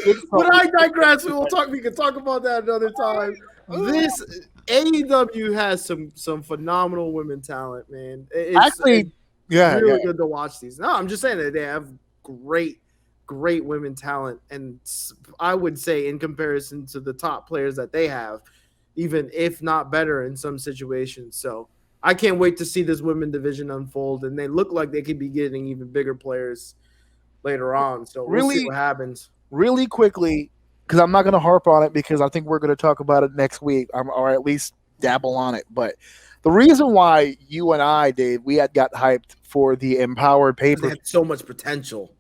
insult. But I digress. We can talk about that another time. This AEW has some phenomenal women talent, man. It's really good to watch these. No, I'm just saying that they have great women talent, and I would say in comparison to the top players that they have, even if not better in some situations. So I can't wait to see this women division unfold, and they look like they could be getting even bigger players later on. So we'll see what happens. Really quickly, because I'm not going to harp on it because I think we're going to talk about it next week, or at least dabble on it. But the reason why you and I, Dave, we had got hyped for the Empowered paper, they had so much potential.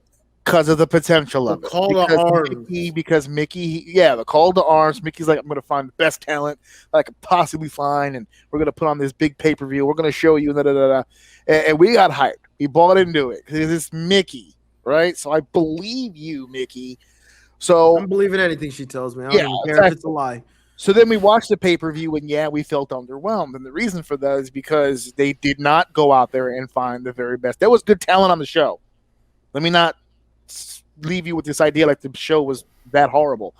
Because of the potential of it. Call to arms. Because Mickey, the call to arms. Mickey's like, I'm going to find the best talent that I could possibly find, and we're going to put on this big pay-per-view. We're going to show you, and we got hyped. We bought into it because it's Mickey, right? So I believe you, Mickey. So I'm believing anything she tells me. I don't even care if it's a lie. So then we watched the pay-per-view, and we felt underwhelmed. And the reason for that is because they did not go out there and find the very best. There was good talent on the show. Let me not leave you with this idea like the show was that horrible,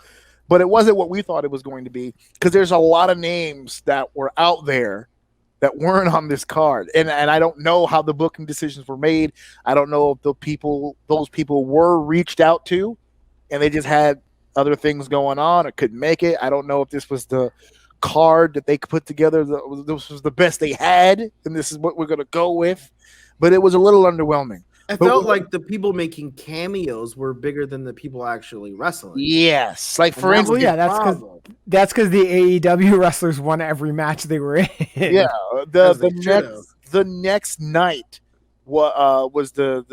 but it wasn't what we thought it was going to be, because there's a lot of names that were out there that weren't on this card, and I don't know how the booking decisions were made. I don't know if those people were reached out to and they just had other things going on or couldn't make it. I don't know if this was the card that they put together, this was the best they had and this is what we're going to go with, but it was a little underwhelming. I felt like the people making cameos were bigger than the people actually wrestling. Yes. Like, for instance, that's because the AEW wrestlers won every match they were in. Yeah. The next night was the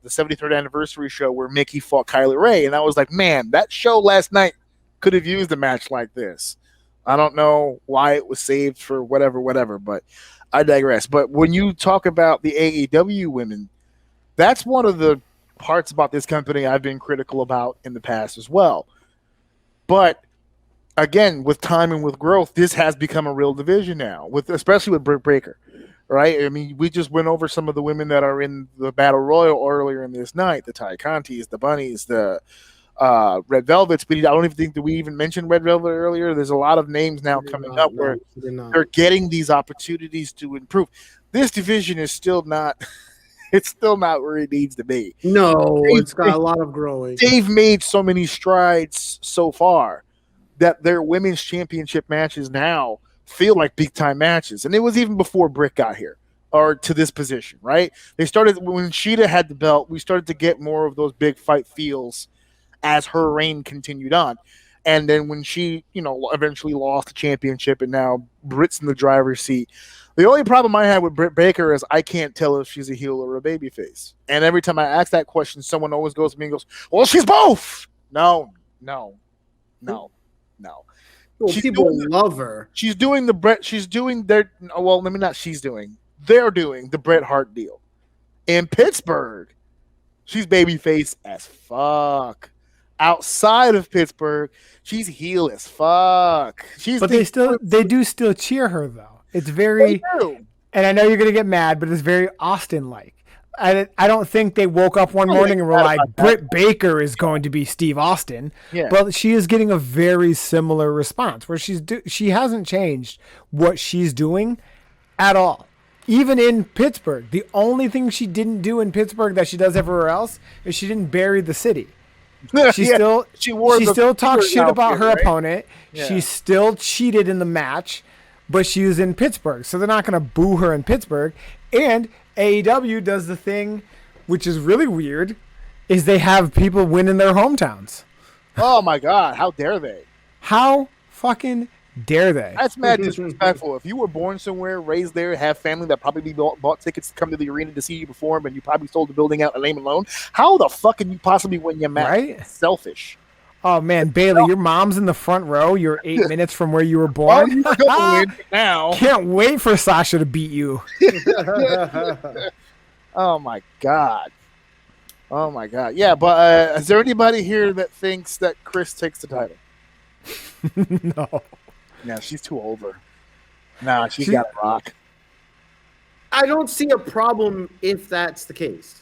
73rd anniversary show where Mickey fought Kylie Ray. And I was like, man, that show last night could have used a match like this. I don't know why it was saved for whatever, but I digress. But when you talk about the AEW women, that's one of the parts about this company I've been critical about in the past as well. But again, with time and with growth, this has become a real division now, especially with Britt Baker, right? I mean, we just went over some of the women that are in the Battle Royal earlier in this night, the Ty Contis, the Bunnies, the Red Velvets. But I don't even think that we even mentioned Red Velvet earlier. There's a lot of names now coming up where they're getting these opportunities to improve. This division is still not... It's still not where it needs to be. No, it's got a lot of growing. They've made so many strides so far that their women's championship matches now feel like big-time matches. And it was even before Britt got here or to this position, right? They started when Sheeta had the belt, we started to get more of those big fight feels as her reign continued on. And then when she, eventually lost the championship and now Britt's in the driver's seat. The only problem I have with Britt Baker is I can't tell if she's a heel or a babyface. And every time I ask that question, someone always goes to me and goes, well, she's both. No. Well, people love her. They're doing the Bret Hart deal. In Pittsburgh, she's babyface as fuck. Outside of Pittsburgh, she's heel as fuck. They do still cheer her though. It's very, and I know you're going to get mad, but it's very Austin-like. I don't think they woke up one morning and were like, Britt Baker is going to be Steve Austin. Yeah. But she is getting a very similar response where she hasn't changed what she's doing at all. Even in Pittsburgh, the only thing she didn't do in Pittsburgh that she does everywhere else is she didn't bury the city. She still talks shit about her opponent. Yeah. She still cheated in the match. But she was in Pittsburgh, so they're not going to boo her in Pittsburgh. And AEW does the thing, which is really weird, is they have people win in their hometowns. Oh, my God. How dare they? How fucking dare they? That's mad disrespectful. If you were born somewhere, raised there, have family that probably bought tickets to come to the arena to see you perform, and you probably sold the building out a name alone, how the fuck can you possibly win your match? Right? Selfish. Oh man, Bailey, your mom's in the front row. You're 8 minutes from where you were Well, born. you're going now. Can't wait for Sasha to beat you. Oh my god. Oh my god. Yeah, but is there anybody here that thinks that Chris takes the title? No. No, she's too over. Nah, she's got to rock. I don't see a problem if that's the case.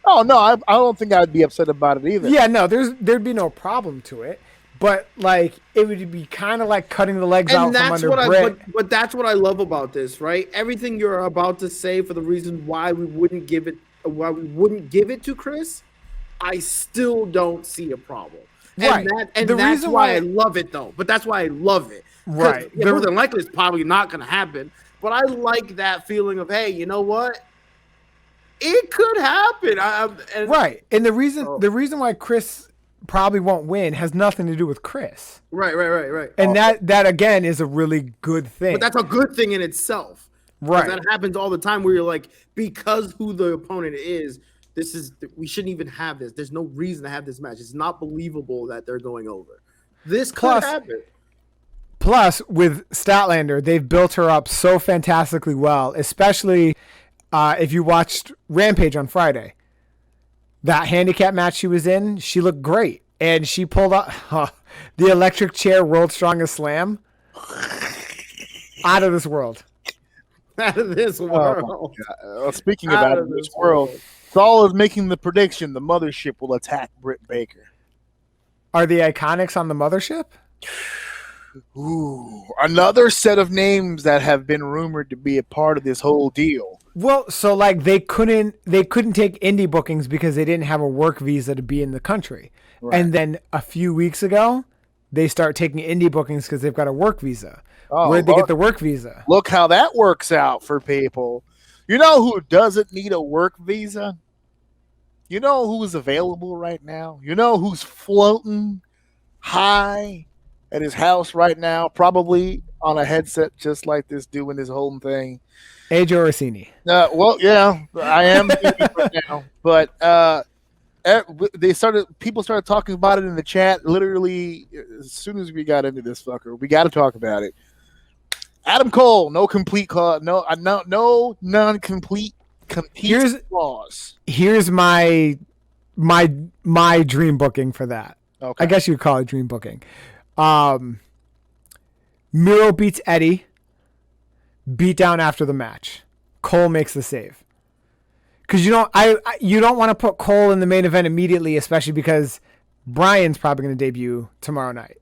Oh no, I don't think I'd be upset about it either. Yeah, no, there'd be no problem to it. But like it would be kind of like cutting the legs out from under Britt. But that's what I love about this, right? Everything you're about to say for the reason why we wouldn't give it to Chris, I still don't see a problem. Right. And the that's reason why I love it, though. But that's why I love it. Right. More than likely, it's probably not going to happen. But I like that feeling of, hey, you know what? It could happen. Right. And the reason why Chris probably won't win has nothing to do with Chris. Right. And that again is a really good thing. But that's a good thing in itself. Right. That happens all the time where you're like, because who the opponent is, we shouldn't even have this. There's no reason to have this match. It's not believable that they're going over. This could happen. Plus, with Statlander, they've built her up so fantastically well, especially if you watched Rampage on Friday. That handicap match she was in, she looked great. And she pulled out the electric chair World's Strongest Slam. Out of this world. Out of this world. Speaking of out of this world, Saul is making the prediction the mothership will attack Britt Baker. Are the Iconics on the mothership? Ooh, another set of names that have been rumored to be a part of this whole deal. Well, so like they couldn't take indie bookings because they didn't have a work visa to be in the country. Right. And then a few weeks ago, they start taking indie bookings because they've got a work visa. Oh, where'd they get the work visa? Look how that works out for people. You know who doesn't need a work visa? You know who's available right now? You know who's floating high at his house right now, probably on a headset just like this, doing his whole thing? Ajorsini. Well, yeah, I am right now. But people started talking about it in the chat literally as soon as we got into this fucker. We got to talk about it. Adam Cole, no non-complete clause. Here's my dream booking for that. Okay. I guess you'd call it dream booking. Miro beats Eddie. Beat down after the match. Cole makes the save. Because you don't want to put Cole in the main event immediately, especially because Brian's probably going to debut tomorrow night.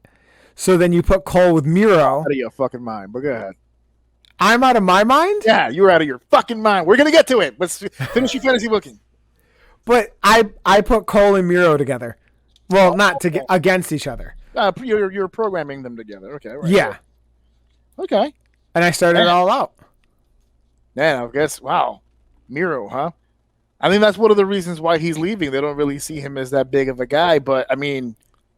So then you put Cole with Miro. Out of your fucking mind, but go ahead. I'm out of my mind? Yeah, you're out of your fucking mind. We're going to get to it. Let's finish your fantasy booking. But I put Cole and Miro together. Well, not against each other. You're programming them together. Okay. Right. Yeah. Okay. And I started it all out. Man, I guess, wow. Miro, huh? I think that's one of the reasons why he's leaving. They don't really see him as that big of a guy. But, I mean,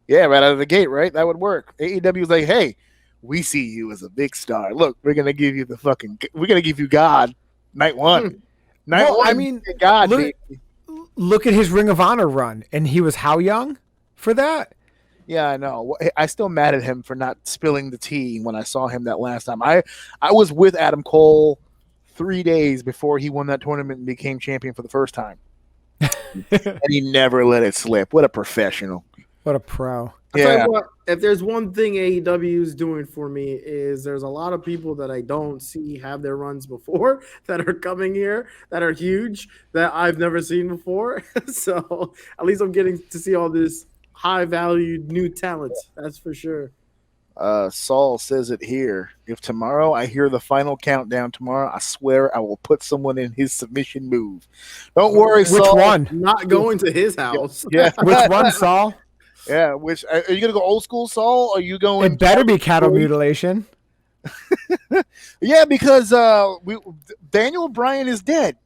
yeah, right out of the gate, right? That would work. AEW is like, hey, we see you as a big star. Look, we're going to give you we're going to give you God night one. Night one. I mean, God, look at his Ring of Honor run. And he was how young for that? Yeah, I know. I still mad at him for not spilling the tea when I saw him that last time. I was with Adam Cole 3 days before he won that tournament and became champion for the first time. And he never let it slip. What a professional. What a pro. Yeah. What, if there's one thing AEW is doing for me is there's a lot of people that I don't see have their runs before that are coming here that are huge that I've never seen before. So at least I'm getting to see all this high-valued new talent. That's for sure. Saul says it here. If tomorrow I hear the final countdown tomorrow, I swear I will put someone in his submission move. Don't worry, Saul. Which one? Not going to his house. Yeah. Which one, Saul? Yeah. Which are you gonna go old school, Saul? Or are you going? It better be cattle mutilation. Yeah, because Daniel Bryan is dead.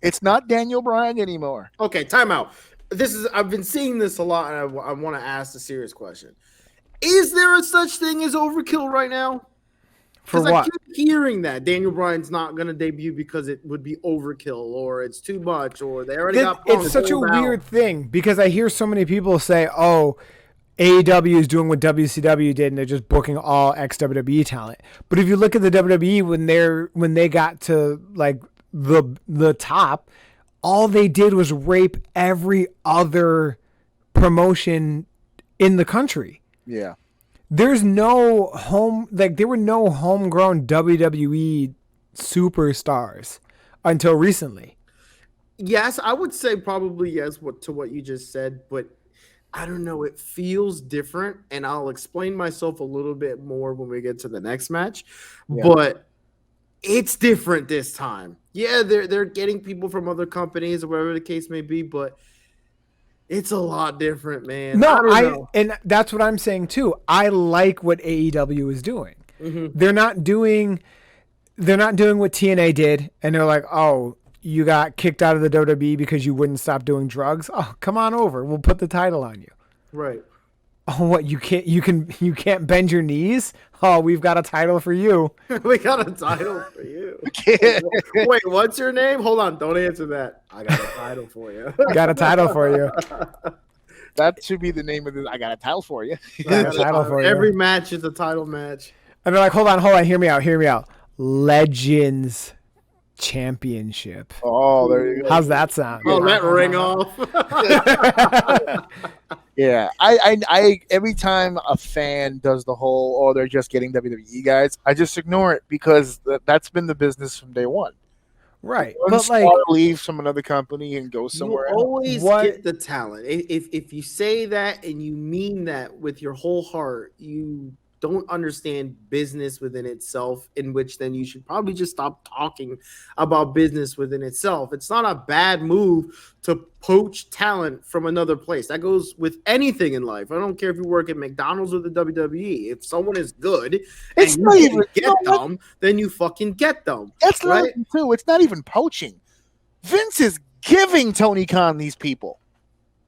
It's not Daniel Bryan anymore. Okay, time out. I've been seeing this a lot, and I want to ask a serious question. Is there a such thing as overkill right now? For what? I keep hearing that Daniel Bryan's not going to debut because it would be overkill, or it's too much, or they already got. It's such a weird thing because I hear so many people say, "Oh, AEW is doing what WCW did, and they're just booking all ex-WWE talent. But if you look at the WWE when they got to like the top, all they did was rape every other promotion in the country. Yeah. There's no there were no homegrown WWE superstars until recently. Yes, I would say probably yes to what you just said, but I don't know. It feels different, and I'll explain myself a little bit more when we get to the next match. Yeah. But it's different this time. Yeah, they're getting people from other companies or whatever the case may be, but it's a lot different, man. No, and that's what I'm saying too. I like what AEW is doing. Mm-hmm. They're not doing what TNA did, and they're like, oh, you got kicked out of the WWE because you wouldn't stop doing drugs. Oh, come on over. We'll put the title on you. Right. Oh, what, you can't bend your knees? Oh, we've got a title for you. We got a title for you. Wait, what's your name? Hold on, don't answer that. I got a title for you. Got a title for you. That should be the name of this. I got a title for you. Got a title for you. Every match is a title match. And they're like, hold on, hear me out. Legends Championship. Oh, there you go. How's that sound? Oh, that ring off. Yeah, I every time a fan does the whole, oh, they're just getting WWE guys, I just ignore it because that's been the business from day one. Right, One but star like, leaves from another company and goes somewhere You else. always get the talent. If you say that and you mean that with your whole heart, you don't understand business within itself, in which then you should probably just stop talking about business within itself. It's not a bad move to poach talent from another place. That goes with anything in life. I don't care if you work at McDonald's or the WWE. If someone is good It's and not you even can get them, then you fucking get them. That's right? right. Too. It's not even poaching. Vince is giving Tony Khan these people.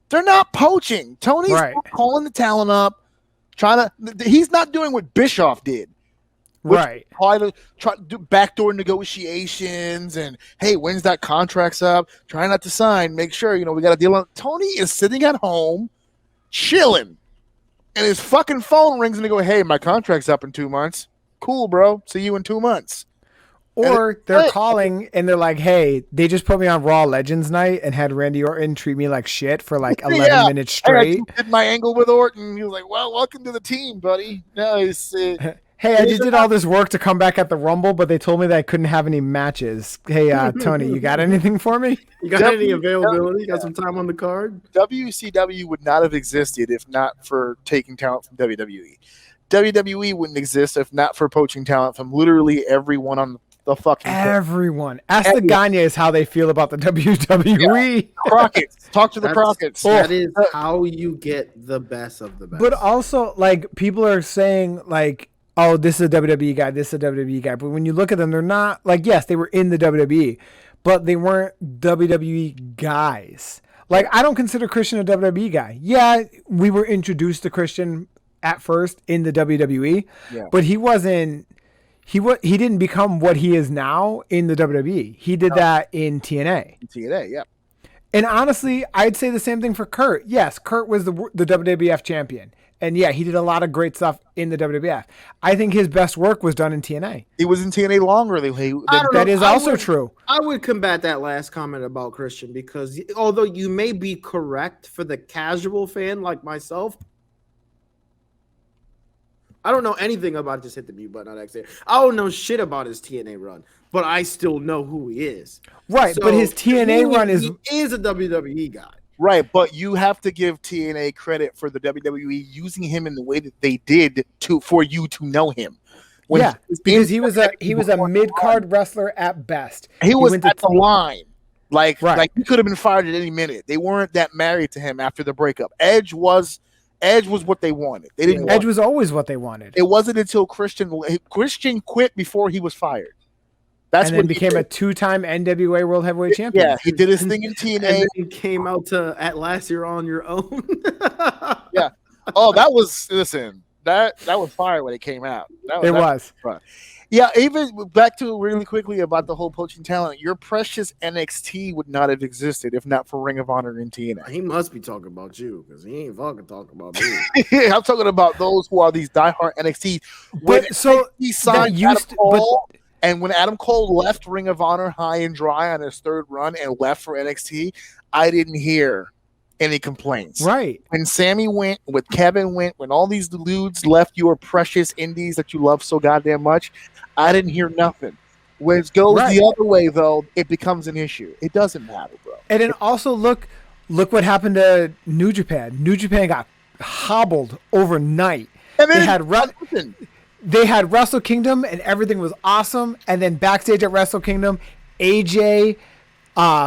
They're not poaching. Tony's Right. calling the talent up. He's not doing what Bischoff did. right. Try to do backdoor negotiations and, hey, when's that contract's up? Try not to sign. Make sure, we got a deal on. Tony is sitting at home, chilling, and his fucking phone rings and they go, hey, my contract's up in 2 months. Cool, bro. See you in 2 months. Or they're calling and they're like, hey, they just put me on Raw Legends night and had Randy Orton treat me like shit for like 11 minutes straight. I did my angle with Orton. He was like, well, welcome to the team, buddy. No, Hey, I just did all this work to come back at the Rumble, but they told me that I couldn't have any matches. Hey, Tony, you got anything for me? You got any availability? You got some time on the card? WCW would not have existed if not for taking talent from WWE. WWE wouldn't exist if not for poaching talent from literally everyone on the fucking everyone. Ask the Gagnes how they feel about the WWE. Yeah. Crockett's. Talk to the Crockett's. That is how you get the best of the best. But also, like, people are saying, like, oh, this is a WWE guy, this is a WWE guy. But when you look at them, they're not, like, yes, they were in the WWE, but they weren't WWE guys. Like, I don't consider Christian a WWE guy. Yeah, we were introduced to Christian at first in the WWE, but he wasn't. He didn't become what he is now in the WWE. He did that in TNA. TNA, yeah. And honestly, I'd say the same thing for Kurt. Yes, Kurt was the WWF champion. And yeah, he did a lot of great stuff in the WWF. I think his best work was done in TNA. He was in TNA longer. That is also true. I would combat that last comment about Christian because although you may be correct for the casual fan like myself, I don't know anything about just hit the mute button on Xander. I don't know shit about his TNA run, but I still know who he is. Right, so but his TNA run is a WWE guy. Right, but you have to give TNA credit for the WWE using him in the way that they did for you to know him. Because he was a mid-card wrestler at best. He was at the line. Like he could have been fired at any minute. They weren't that married to him after the breakup. Edge was what they wanted. They didn't. Edge was always what they wanted. It wasn't until Christian quit before he was fired. That's when he became a 2-time NWA World Heavyweight Champion. Yeah, he did his thing in TNA. And then he came out to At Last You're On Your Own. Yeah. Oh, that was fire when it came out. It was. Yeah, even back to really quickly about the whole poaching talent. Your precious NXT would not have existed if not for Ring of Honor and TNA. He must be talking about you because he ain't fucking talking about me. I'm talking about those who are these diehard NXT. When But so he signed that used Adam to- Cole, and when Adam Cole left Ring of Honor high and dry on his third run and left for NXT, I didn't hear any complaints. Right. When Sammy went, when Kevin went, when all these dudes left your precious indies that you love so goddamn much, I didn't hear nothing. When it goes Right. the other way, though, it becomes an issue. It doesn't matter, bro. And then also look what happened to New Japan. New Japan got hobbled overnight. And then They had Wrestle Kingdom and everything was awesome. And then backstage at Wrestle Kingdom, AJ,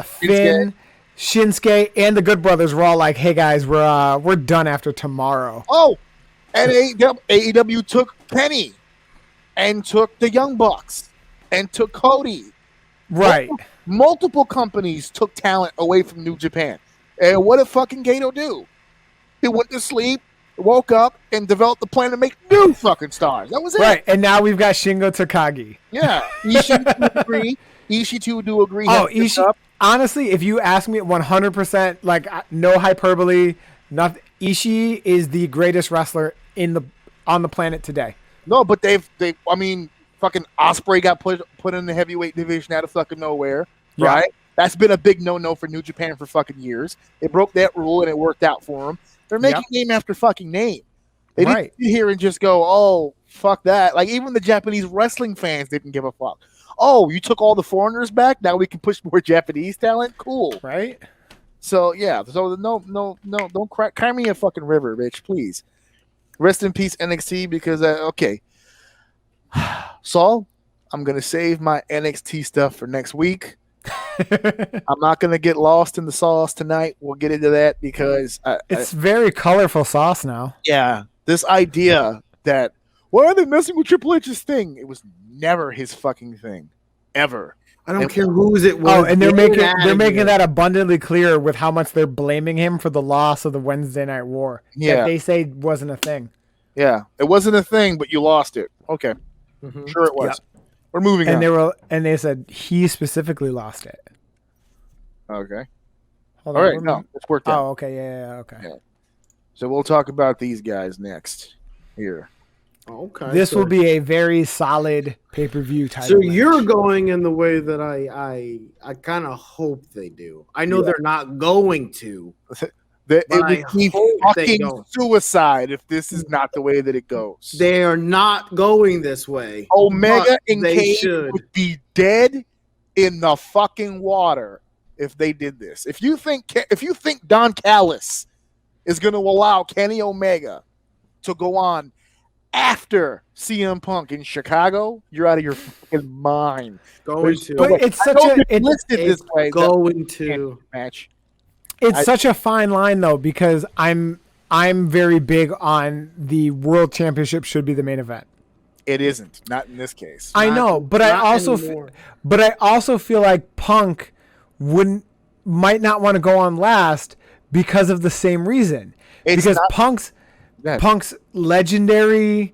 Finn, Shinsuke, and the Good Brothers were all like, "Hey guys, we're done after tomorrow." Oh, and AEW took Penny and took the Young Bucks and took Cody. Right. Multiple companies took talent away from New Japan. And what did fucking Gato do? He went to sleep, woke up, and developed the plan to make new fucking stars. That was it. Right. And now we've got Shingo Takagi. Yeah. Ishii do agree. Oh, Ishii. Honestly, if you ask me 100%, like no hyperbole, nothing, Ishii is the greatest wrestler on the planet today. No, but they I mean, fucking Ospreay got put in the heavyweight division out of fucking nowhere, Yeah. right? That's been a big no-no for New Japan for fucking years. They broke that rule and it worked out for them. They're making name after fucking name. They didn't sit here and just go, oh, fuck that. Like, even the Japanese wrestling fans didn't give a fuck. Oh, you took all the foreigners back? Now we can push more Japanese talent? Cool. Right? So, yeah. So, no. Don't cry me a fucking river, bitch, please. Rest in peace, NXT, because, okay. Saul, I'm going to save my NXT stuff for next week. I'm not going to get lost in the sauce tonight. We'll get into that because it's very colorful sauce now. Yeah, this idea that why are they messing with Triple H's thing? It was never his fucking thing, ever. I don't care whose it was. Oh, and they're making that abundantly clear with how much they're blaming him for the loss of the Wednesday Night War. Yeah, that they say wasn't a thing. Yeah, it wasn't a thing, but you lost it. Okay, sure it was. Yep. We're moving on. They said he specifically lost it. Okay. Hold All on, right, no, it's worked out. Oh, okay, yeah, okay. Yeah. So we'll talk about these guys next here. Okay. This will be a very solid pay-per-view title. So you're going in the way that I kind of hope they do. I know they're not going to. It would be fucking suicide if this is not the way that it goes. They are not going this way. Omega and Cage would be dead in the fucking water if they did this. If you think Don Callis is going to allow Kenny Omega to go on after CM Punk in Chicago, you're out of your fucking mind. Going to. But it's going to match. It's such a fine line though, because I'm very big on the World Championship should be the main event. It isn't, not in this case. I know, but I also feel like Punk might not want to go on last because of the same reason. Because Punk's legendary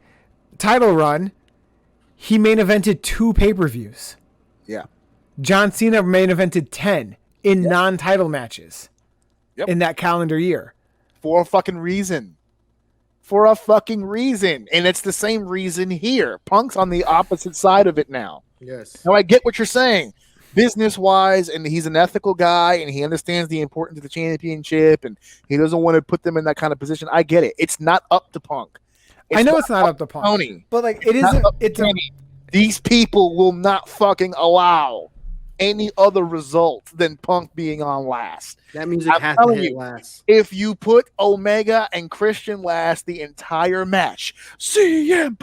title run, he main evented 2 pay-per-views. Yeah. John Cena main evented 10 in non-title matches. In that calendar year. For a fucking reason. And it's the same reason here. Punk's on the opposite side of it now. Yes. Now I get what you're saying. Business-wise, and he's an ethical guy, and he understands the importance of the championship, and he doesn't want to put them in that kind of position. I get it. It's not up to Punk. I know it's not up to Punk. Tony. But like it isn't. These people will not fucking allow any other result than Punk being on last. That means it has to hit last. If you put Omega and Christian last the entire match, CM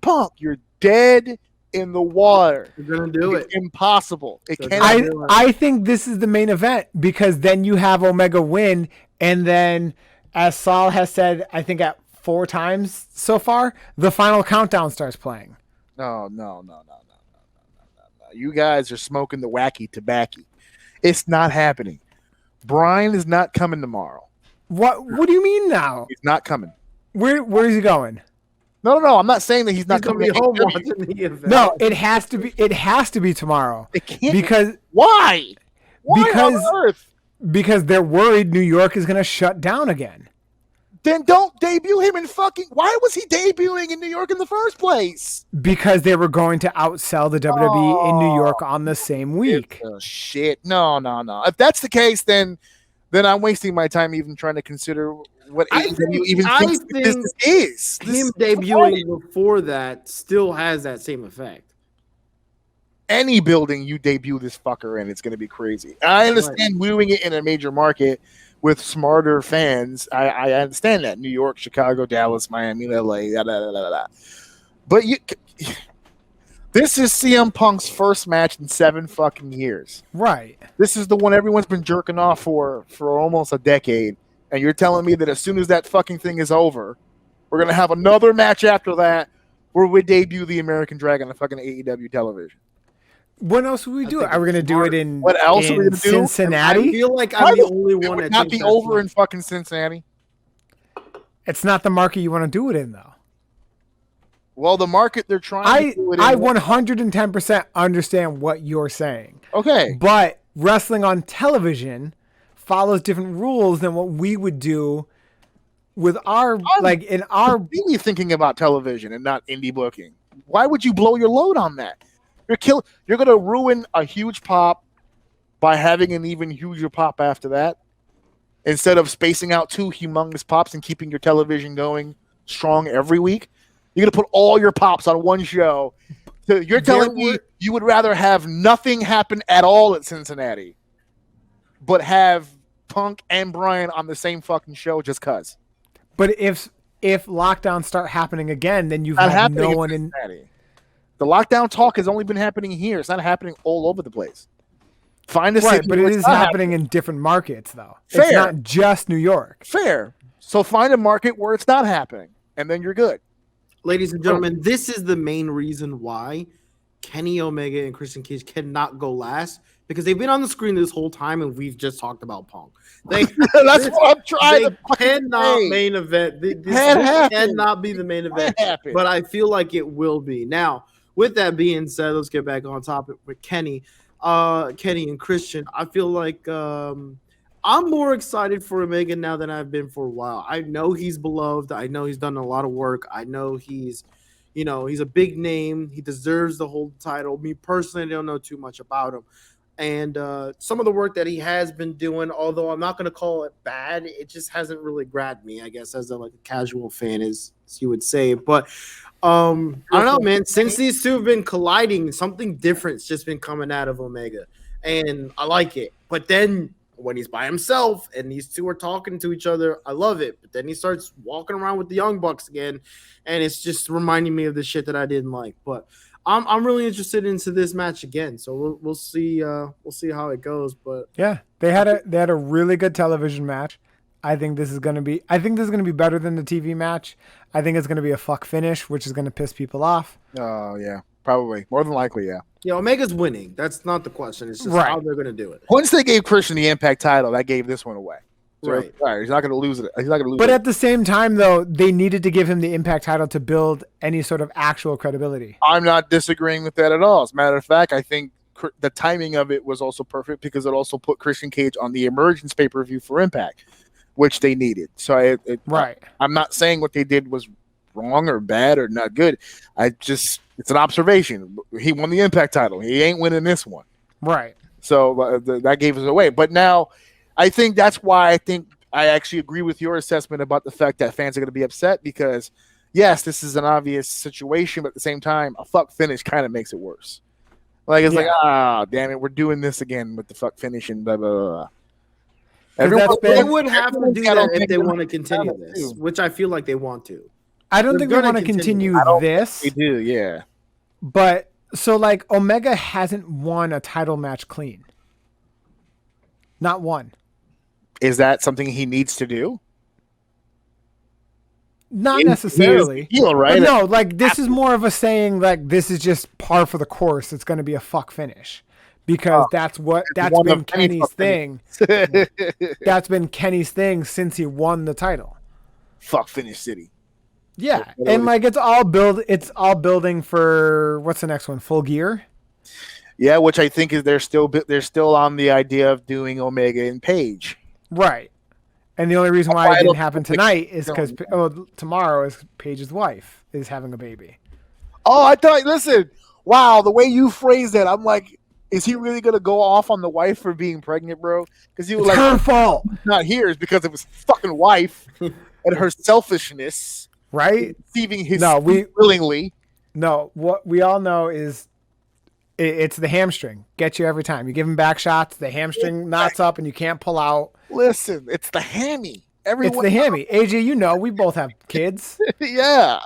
Punk, you're dead in the water. You're gonna do it. Impossible. I think this is the main event because then you have Omega win, and then as Saul has said, I think at 4 times so far, the final countdown starts playing. No. You guys are smoking the wacky tobacco. It's not happening. Brian is not coming tomorrow. What do you mean now? He's not coming. Where is he going? No. I'm not saying that he's not He's gonna be coming. home to AEW. watching the event. No, it has to be. It has to be tomorrow. It can't because why? Why Because- on earth? because they're worried New York is going to shut down again. Then don't debut him in fucking. Why was he debuting in New York in the first place? Because they were going to outsell the WWE in New York on the same week. Shit. No. If that's the case, then I'm wasting my time even trying to consider what AEW even thinks the business is. Him debuting before that still has that same effect. Any building you debut this fucker in, it's going to be crazy. I understand doing it in a major market with smarter fans. I understand that. New York, Chicago, Dallas, Miami, LA, But this is CM Punk's first match in 7 fucking years. Right. This is the one everyone's been jerking off for almost a decade. And you're telling me that as soon as that fucking thing is over, we're going to have another match after that where we debut the American Dragon on fucking AEW television. When else would we do it? Are we going to do it in, What else are we in gonna do? Cincinnati? I feel like I'm the only It one would that not thinks be that's over smart. in fucking Cincinnati. It's not the market you want to do it in, though. Well, the market they're trying to do it in. I 110% understand what you're saying. Okay. But wrestling on television follows different rules than what we would do with our, Really thinking about television and not indie booking. Why would you blow your load on that? You're going to ruin a huge pop by having an even huger pop after that, instead of spacing out 2 humongous pops and keeping your television going strong every week. You're going to put all your pops on one show. So you're telling me you would rather have nothing happen at all at Cincinnati, but have Punk and Bryan on the same fucking show just cuz. But if lockdowns start happening again, then you've Not had happening no in one in. Cincinnati. The lockdown talk has only been happening here. It's not happening all over the place. Find a Right, city but where it it's is not happening in different markets, though. Fair. It's not just New York. Fair. So find a market where it's not happening, and then you're good. Ladies and gentlemen, this is the main reason why Kenny Omega and Christian Cage cannot go last, because they've been on the screen this whole time and we've just talked about Punk. That's what I'm trying They to fucking cannot say. main event. This Can't happen. cannot be the main event, Can't happen. but I feel like it will be. Now, with that being said, let's get back on topic with Kenny and Christian. I feel like I'm more excited for Omega now than I've been for a while. I know he's beloved. I know he's done a lot of work. I know he's a big name. He deserves the whole title. Me personally, I don't know too much about him. And some of the work that he has been doing, although I'm not going to call it bad, it just hasn't really grabbed me, I guess, as a casual fan, as you would say. But I don't know, man. Since these two have been colliding, something different's just been coming out of Omega. And I like it. But then when he's by himself and these two are talking to each other, I love it. But then he starts walking around with the Young Bucks again, and it's just reminding me of the shit that I didn't like. But I'm really interested into this match again, so we'll see how it goes. But Yeah, they had a really good television match. I think this is gonna be better than the TV match. I think it's gonna be a fuck finish, which is gonna piss people off. Oh, yeah. Probably. More than likely, yeah. yeah, Omega's winning. That's not the question. It's just Right. how they're gonna do it. Once they gave Christian the Impact title, that gave this one away. So, Right. all right, he's not going to lose it. He's not going to lose But it. at the same time, though, they needed to give him the Impact title to build any sort of actual credibility. I'm not disagreeing with that at all. As a matter of fact, I think the timing of it was also perfect because it also put Christian Cage on the Emergence pay-per-view for Impact, which they needed. So Right. I'm not saying what they did was wrong or bad or not good. It's an observation. He won the Impact title. He ain't winning this one. Right. So that gave us away. But now I think that's why I actually agree with your assessment about the fact that fans are going to be upset because, yes, this is an obvious situation, but at the same time, a fuck finish kind of makes it worse. Like, it's damn it, we're doing this again with the fuck finish and blah, blah, blah. They would have to do that if they want to continue this, which I feel like they want to. I don't They're think they gonna want to continue continue. this. They do, yeah. But so like Omega hasn't won a title match clean. Not one. Is that something he needs to do? Not necessarily. He is the heel, right? But no, like this is more of a saying like this is just par for the course. It's going to be a fuck finish because that's one been of many Kenny's fuck thing. That's been Kenny's thing since he won the title. Fuck finish city. Yeah, and like it's all building for what's the next one? Full Gear. Yeah, which I think is they're still on the idea of doing Omega and Page. Right. And the only reason why it didn't happen tonight is because tomorrow is Paige's wife is having a baby. Oh, I thought. Listen, wow, the way you phrased that, I'm like, is he really gonna go off on the wife for being pregnant, bro? Because he was like, her fault. Not here is because of his fucking wife and her selfishness, right? Receiving his willingly. No, what we all know is it's the hamstring. Get you every time. You give him back shots, the hamstring knots up, and you can't pull out. Listen, it's the hammy. It's the hammy. AJ, you know, we both have kids. Yeah.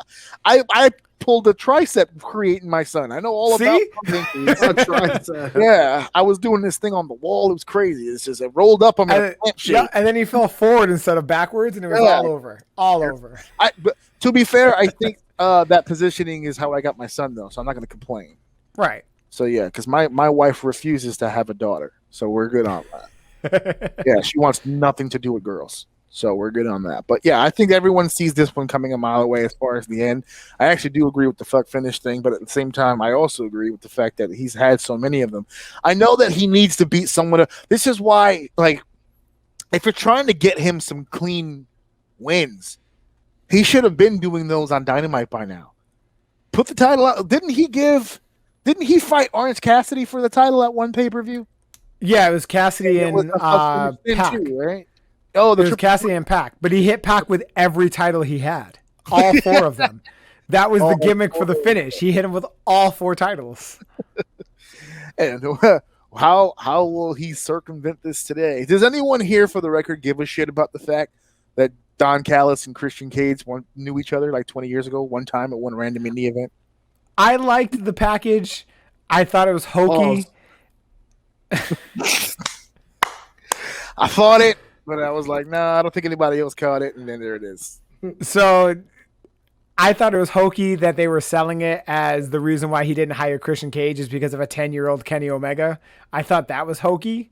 I pulled a tricep creating my son. I know all about tricep. Yeah. I was doing this thing on the wall. It was crazy. It's just, it rolled up on my yeah, and then he fell forward instead of backwards, and it was all over. All over. But to be fair, I think that positioning is how I got my son, though, so I'm not going to complain. Right. So, yeah, because my wife refuses to have a daughter, so we're good on that. Yeah, she wants nothing to do with girls. So we're good on that. But yeah, I think everyone sees this one coming a mile away as far as the end. I actually do agree with the fuck finish thing, but at the same time, I also agree with the fact that he's had so many of them. I know that he needs to beat someone. This is why, like, if you're trying to get him some clean wins, he should have been doing those on Dynamite by now. Put the title out. Didn't he fight Orange Cassidy for the title at one pay-per-view? Yeah, it was Cassidy and Pac. Too, right? Oh, it was Cassidy and Pac, but he hit Pac with every title he had, all four of them. That was the gimmick for the finish. He hit him with all four titles. And how will he circumvent this today? Does anyone here, for the record, give a shit about the fact that Don Callis and Christian Cage knew each other like 20 years ago, one time at one random indie event? I liked the package. I thought it was hokey. I thought it. But I was like, nah, I don't think anybody else caught it. And then there it is. So I thought it was hokey that they were selling it as the reason why he didn't hire Christian Cage is because of a 10-year-old Kenny Omega. I thought that was hokey.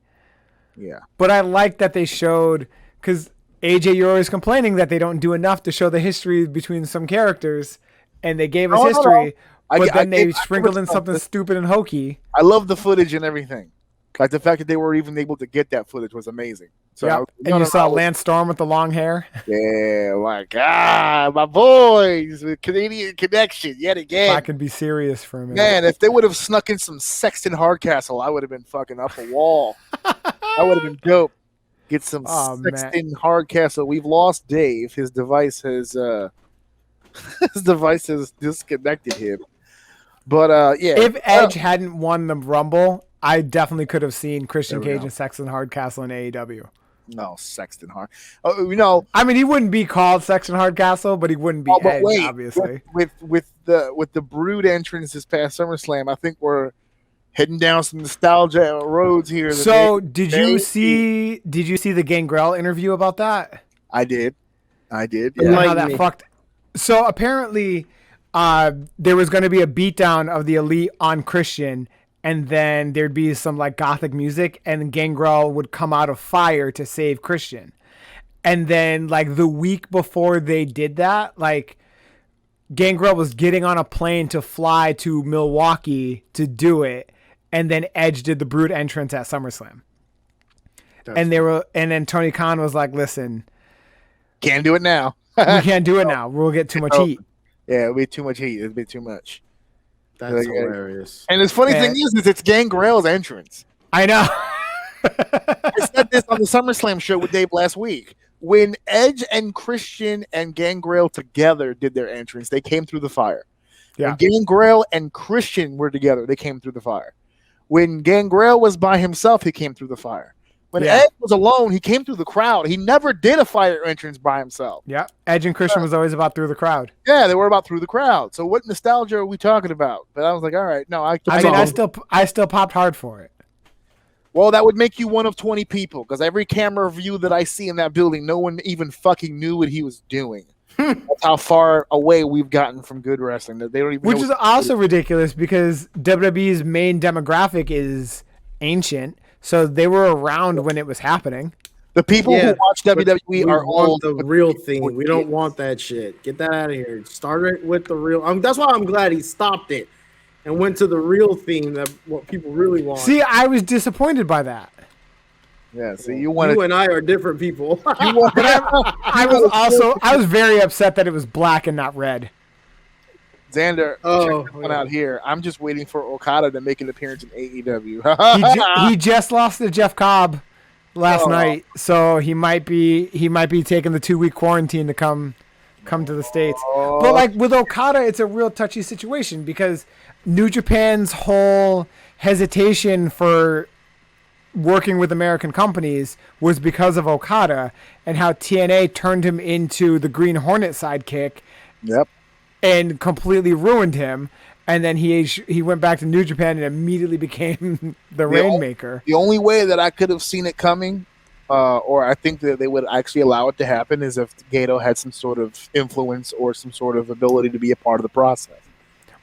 Yeah. But I liked that they showed, because AJ, you're always complaining that they don't do enough to show the history between some characters. And they gave us history, but then they sprinkled in something stupid and hokey. I love the footage and everything. Like the fact that they were even able to get that footage was amazing. So yep. And you saw Lance Storm with the long hair. Yeah, like my boys with Canadian connection yet again. I can be serious for a minute. Man, if they would have snuck in some Sexton Hardcastle, I would have been fucking up a wall. That would have been dope. Get some Sexton Hardcastle. We've lost Dave. His device has disconnected him. But yeah, if Edge hadn't won the Rumble, I definitely could have seen Christian Cage and Sexton Hardcastle in AEW. No, Sexton Hard. I mean, he wouldn't be called Sexton Hardcastle, but he wouldn't be Edge, obviously. With the Brood entrance this past SummerSlam, I think we're heading down some nostalgia roads here. So, did you see the Gangrel interview about that? I did. Yeah. How that fucked. So apparently, there was going to be a beatdown of the Elite on Christian. And then there'd be some like gothic music and Gangrel would come out of fire to save Christian. And then like the week before they did that, like Gangrel was getting on a plane to fly to Milwaukee to do it. And then Edge did the Brood entrance at SummerSlam. And then Tony Khan was like, listen, can't do it now. We can't do it now. We'll get too much heat. Yeah, it'll be too much heat. It'll be too much. That's hilarious. And the funny thing is it's Gangrel's entrance. I know. I said this on the SummerSlam show with Dave last week. When Edge and Christian and Gangrel together did their entrance, they came through the fire. Yeah. When Gangrel and Christian were together, they came through the fire. When Gangrel was by himself, he came through the fire. When Edge was alone, he came through the crowd. He never did a fire entrance by himself. Yeah, Edge and Christian was always about through the crowd. Yeah, they were about through the crowd. So what nostalgia are we talking about? But I was like, all right, no, I still popped hard for it. Well, that would make you one of 20 people because every camera view that I see in that building, no one even fucking knew what he was doing. That's how far away we've gotten from good wrestling. They don't even. Which is also ridiculous because WWE's main demographic is ancient. So they were around when it was happening. The people who watch WWE we are want old. the real thing. We don't want that shit. Get that out of here. Start it with the real. That's why I'm glad he stopped it and went to the real theme, that what people really want. See, I was disappointed by that. Yeah, so you and I are different people. I was very upset that it was black and not red. Xander, check this one out here. I'm just waiting for Okada to make an appearance in AEW. He just lost to Jeff Cobb last night, so he might be taking the 2-week quarantine to come to the States. But like with Okada, it's a real touchy situation because New Japan's whole hesitation for working with American companies was because of Okada and how TNA turned him into the Green Hornet sidekick. Yep. And completely ruined him. And then he went back to New Japan and immediately became the Rainmaker. The only way that I could have seen it coming, or I think that they would actually allow it to happen, is if Gato had some sort of influence or some sort of ability to be a part of the process.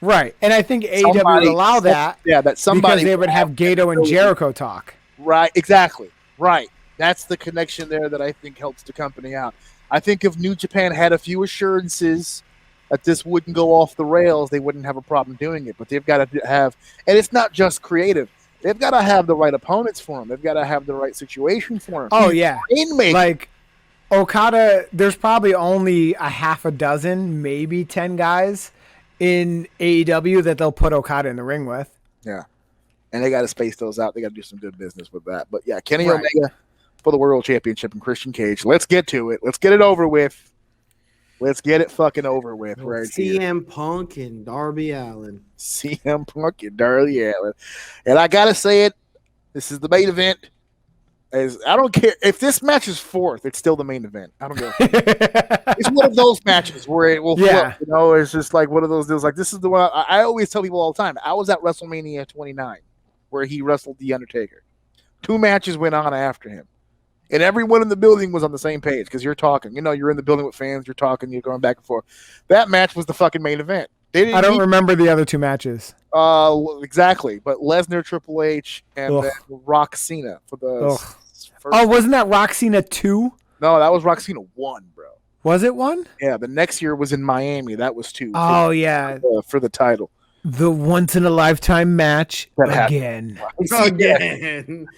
Right. And I think AEW would allow that. Yeah, that somebody because they would have Gato and Jericho talk. Right, exactly. Right. That's the connection there that I think helps the company out. I think if New Japan had a few assurances that this wouldn't go off the rails, they wouldn't have a problem doing it. But they've got to have, and it's not just creative. They've got to have the right opponents for him. They've got to have the right situation for him. Oh, yeah. Inmate. Like, Okada, there's probably only a half a dozen, maybe 10 guys in AEW that they'll put Okada in the ring with. Yeah. And they got to space those out. They got to do some good business with that. But, yeah, Kenny Omega for the World Championship and Christian Cage. Let's get to it. Let's get it over with. Let's get it fucking over with. Right CM Punk and Darby Allin. CM Punk and Darby Allin. And I got to say it, this is the main event. I don't care. If this match is fourth, it's still the main event. I don't care. It's one of those matches where it will flip. You know, it's just like one of those deals. Like, this is the one I always tell people all the time. I was at WrestleMania 29 where he wrestled The Undertaker. 2 matches went on after him. And everyone in the building was on the same page because you're talking. You know, you're in the building with fans. You're talking. You're going back and forth. That match was the fucking main event. I don't remember the other 2 matches. Exactly. But Lesnar, Triple H, and then Rock Cena for the first. Oh, wasn't that Rock Cena 2? No, that was Rock Cena 1, bro. Was it 1? Yeah, the next year was in Miami. That was 2. Oh, yeah. For the title. The once-in-a-lifetime match again.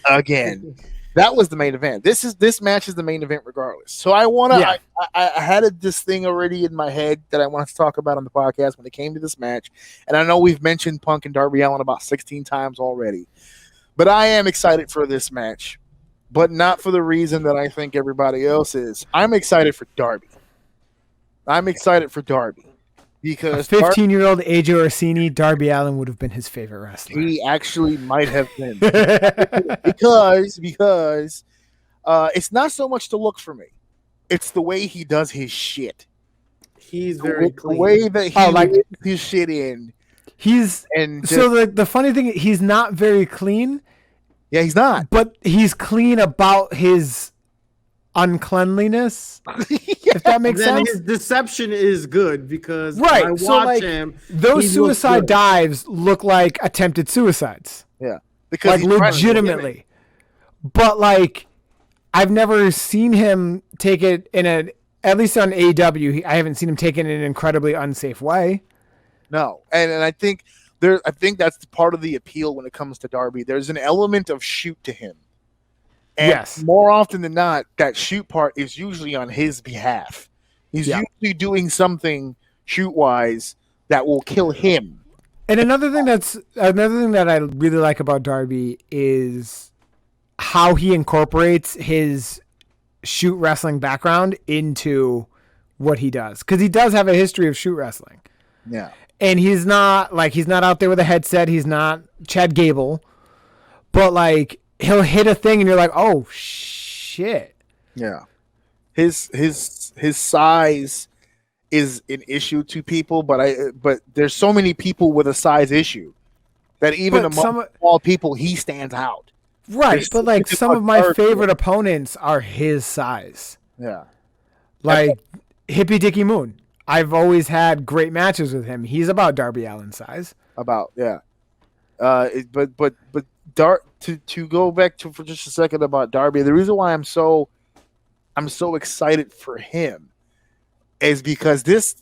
Again. That was the main event. This match is the main event regardless. So I want to. Yeah. I had this thing already in my head that I wanted to talk about on the podcast when it came to this match, and I know we've mentioned Punk and Darby Allin about 16 times already, but I am excited for this match, but not for the reason that I think everybody else is. I'm excited for Darby. Because 15-year-old ajorsini, Darby Allin would have been his favorite wrestler. He actually might have been. because it's not so much to look for me. It's the way he does his shit. He's very clean. The way that he like his shit in. The funny thing, he's not very clean. Yeah, he's not. But he's clean about his uncleanliness. If that makes sense. His deception is good because when I watch him, those suicide dives look like attempted suicides. Yeah, because like legitimately. But like, I've never seen him take it at least on AEW. I haven't seen him take it in an incredibly unsafe way. No, and I think that's part of the appeal when it comes to Darby. There's an element of shoot to him. And more often than not, that shoot part is usually on his behalf. He's usually doing something shoot-wise that will kill him. And another thing that I really like about Darby is how he incorporates his shoot wrestling background into what he does. Because he does have a history of shoot wrestling. Yeah. And he's not out there with a headset. He's not Chad Gable. But like, he'll hit a thing and you're like, oh shit. Yeah. His size is an issue to people, but there's so many people with a size issue that even among all people he stands out. Right, but like some of my favorite opponents are his size. Yeah. Like Hippie Dickie Moon. I've always had great matches with him. He's about Darby Allin's size. But to go back to for just a second about Darby, the reason why I'm so I'm so excited for him is because this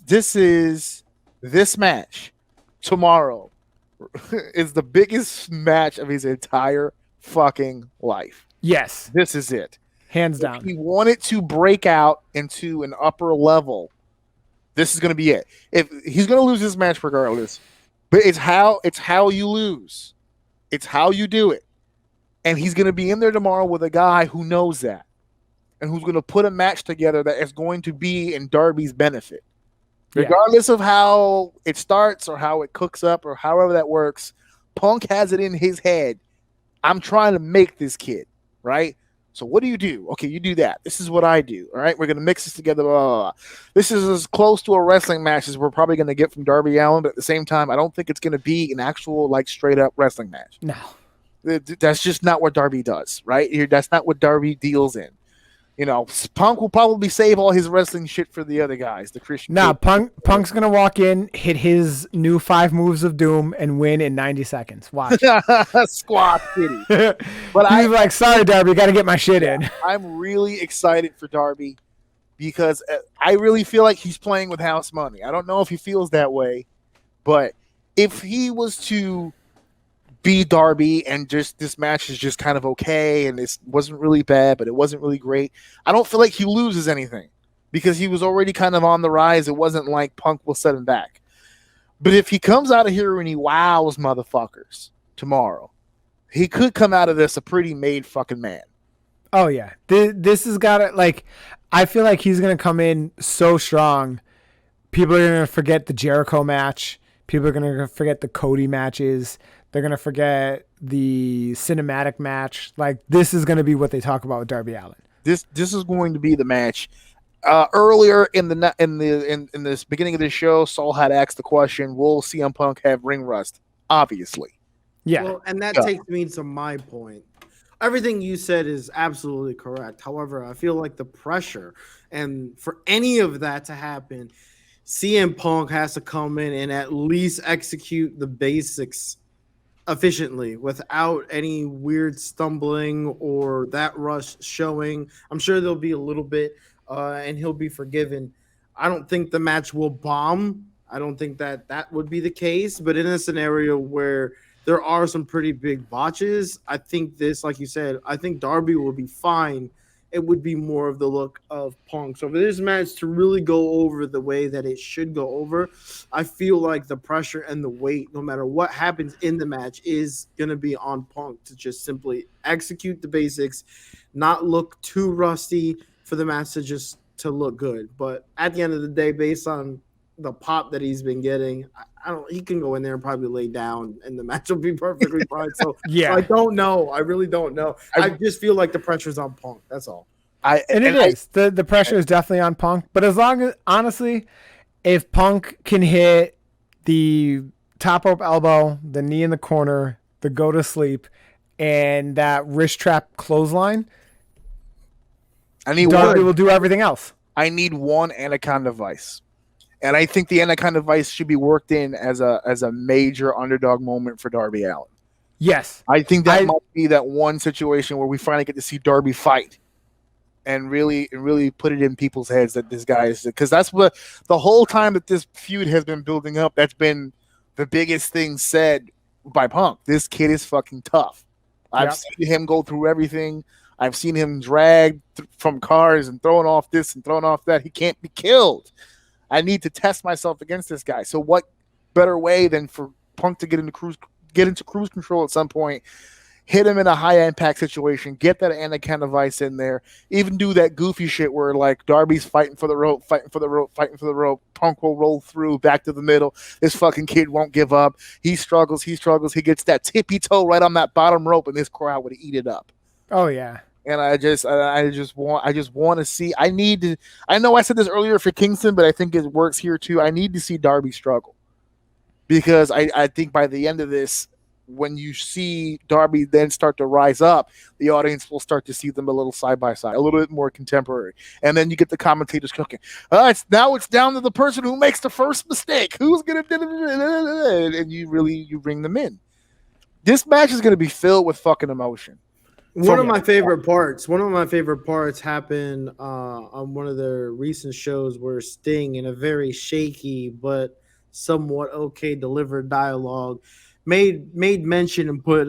match tomorrow is the biggest match of his entire fucking life. Yes, This is it. hands If down. he wanted to break out into an upper level, this is going to be it. If he's going to lose this match regardless, but it's how you lose. It's how you do it. And he's going to be in there tomorrow with a guy who knows that and who's going to put a match together that is going to be in Darby's benefit. Yeah. Regardless of how it starts or how it cooks up or however that works, Punk has it in his head. I'm trying to make this kid, right? So what do? Okay, you do that. This is what I do. All right, we're going to mix this together. Blah, blah, blah. This is as close to a wrestling match as we're probably going to get from Darby Allin, but at the same time, I don't think it's going to be an actual, like, straight-up wrestling match. No. That's just not what Darby does, right? That's not what Darby deals in. You know, Punk will probably save all his wrestling shit for the other guys, the Christian. Nah, Punk's going to walk in, hit his new 5 moves of doom, and win in 90 seconds. Watch. Squad City. But But he's like, sorry, Darby, got to get my shit in. I'm really excited for Darby because I really feel like he's playing with house money. I don't know if he feels that way, but if he was to be Darby and just this match is just kind of okay and it wasn't really bad, but it wasn't really great, I don't feel like he loses anything because he was already kind of on the rise. It wasn't like Punk will set him back. But if he comes out of here and he wows motherfuckers tomorrow, he could come out of this a pretty made fucking man. Oh, yeah. This has got to, like, I feel like he's going to come in so strong. People are going to forget the Jericho match. People are going to forget the Cody matches. They're going to forget the cinematic match. Like, this is going to be what they talk about with Darby Allin. This is going to be the match. Earlier in this beginning of the show, Saul had asked the question, will CM Punk have ring rust? Obviously. Yeah. Well, and that takes me to my point. Everything you said is absolutely correct. However, I feel like the pressure and for any of that to happen, CM Punk has to come in and at least execute the basics efficiently without any weird stumbling or that rush showing. I'm sure there'll be a little bit and he'll be forgiven. I don't think the match will bomb. I don't think that would be the case, but in a scenario where there are some pretty big botches, I think this, like you said, I think Darby will be fine. It would be more of the look of Punk. So for this match to really go over the way that it should go over, I feel like the pressure and the weight, no matter what happens in the match, is going to be on Punk to just simply execute the basics, not look too rusty for the match to look good. But at the end of the day, based on the pop that he's been getting, he can go in there and probably lay down and the match will be perfectly fine. So Yeah. I don't know. I really don't know. I just feel like the pressure's on Punk. That's all. And it is. The pressure is definitely on Punk. But as long as, honestly, if Punk can hit the top rope elbow, the knee in the corner, the go to sleep, and that wrist trap clothesline, Darby will do everything else. I need one Anaconda Vice. And I think the Anaconda Vice should be worked in as a major underdog moment for Darby Allin. Yes. I think that might be that one situation where we finally get to see Darby fight and really put it in people's heads that this guy is, because that's what the whole time that this feud has been building up, that's been the biggest thing said by Punk. This kid is fucking tough. I've seen him go through everything. I've seen him dragged from cars and thrown off this and thrown off that. He can't be killed. I need to test myself against this guy. So what better way than for Punk to get into cruise control at some point, hit him in a high impact situation, get that Anaconda Vice in there, even do that goofy shit where like Darby's fighting for the rope, Punk will roll through back to the middle. This fucking kid won't give up. He struggles. He gets that tippy toe right on that bottom rope, and this crowd would eat it up. Oh yeah. And I just want to see. I know I said this earlier for Kingston, but I think it works here too. I need to see Darby struggle, because I think by the end of this, when you see Darby then start to rise up, the audience will start to see them a little side by side, a little bit more contemporary. And then you get the commentators cooking. It's down to the person who makes the first mistake. Who's gonna do it? And you bring them in. This match is gonna be filled with fucking emotion. One of my favorite parts happened on one of their recent shows where Sting, in a very shaky but somewhat okay delivered dialogue, made mention and put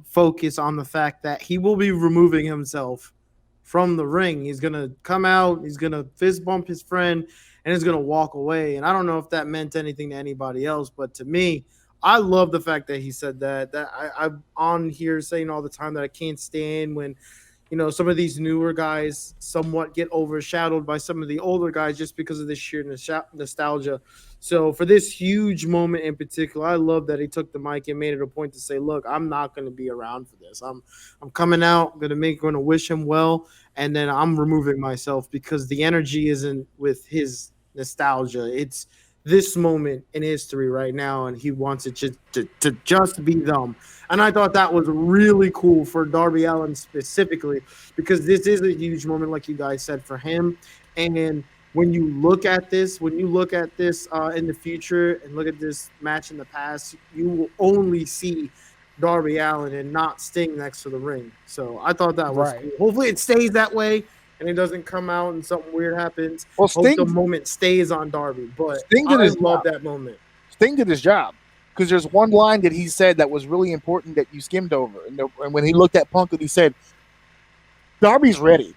focus on the fact that he will be removing himself from the ring. He's gonna come out, he's gonna fist bump his friend, and he's gonna walk away. And I don't know if that meant anything to anybody else, but to me, I love the fact that he said that. I'm on here saying all the time that I can't stand when, some of these newer guys somewhat get overshadowed by some of the older guys just because of this sheer nostalgia. So for this huge moment in particular, I love that he took the mic and made it a point to say, look, I'm not going to be around for this. I'm coming out, going to wish him well, and then I'm removing myself because the energy isn't with his nostalgia. It's this moment in history right now, and he wants it to just be them. And I thought that was really cool for Darby Allin specifically, because this is a huge moment, like you guys said, for him. And when you look at this in the future and look at this match in the past, you will only see Darby Allin and not Sting next to the ring. So I thought that was cool. Hopefully it stays that way and it doesn't come out and something weird happens. Well, Hope the moment stays on Darby. But I love that moment. Sting did his job, because there's one line that he said that was really important that you skimmed over. And when he looked at Punk, and he said, Darby's ready.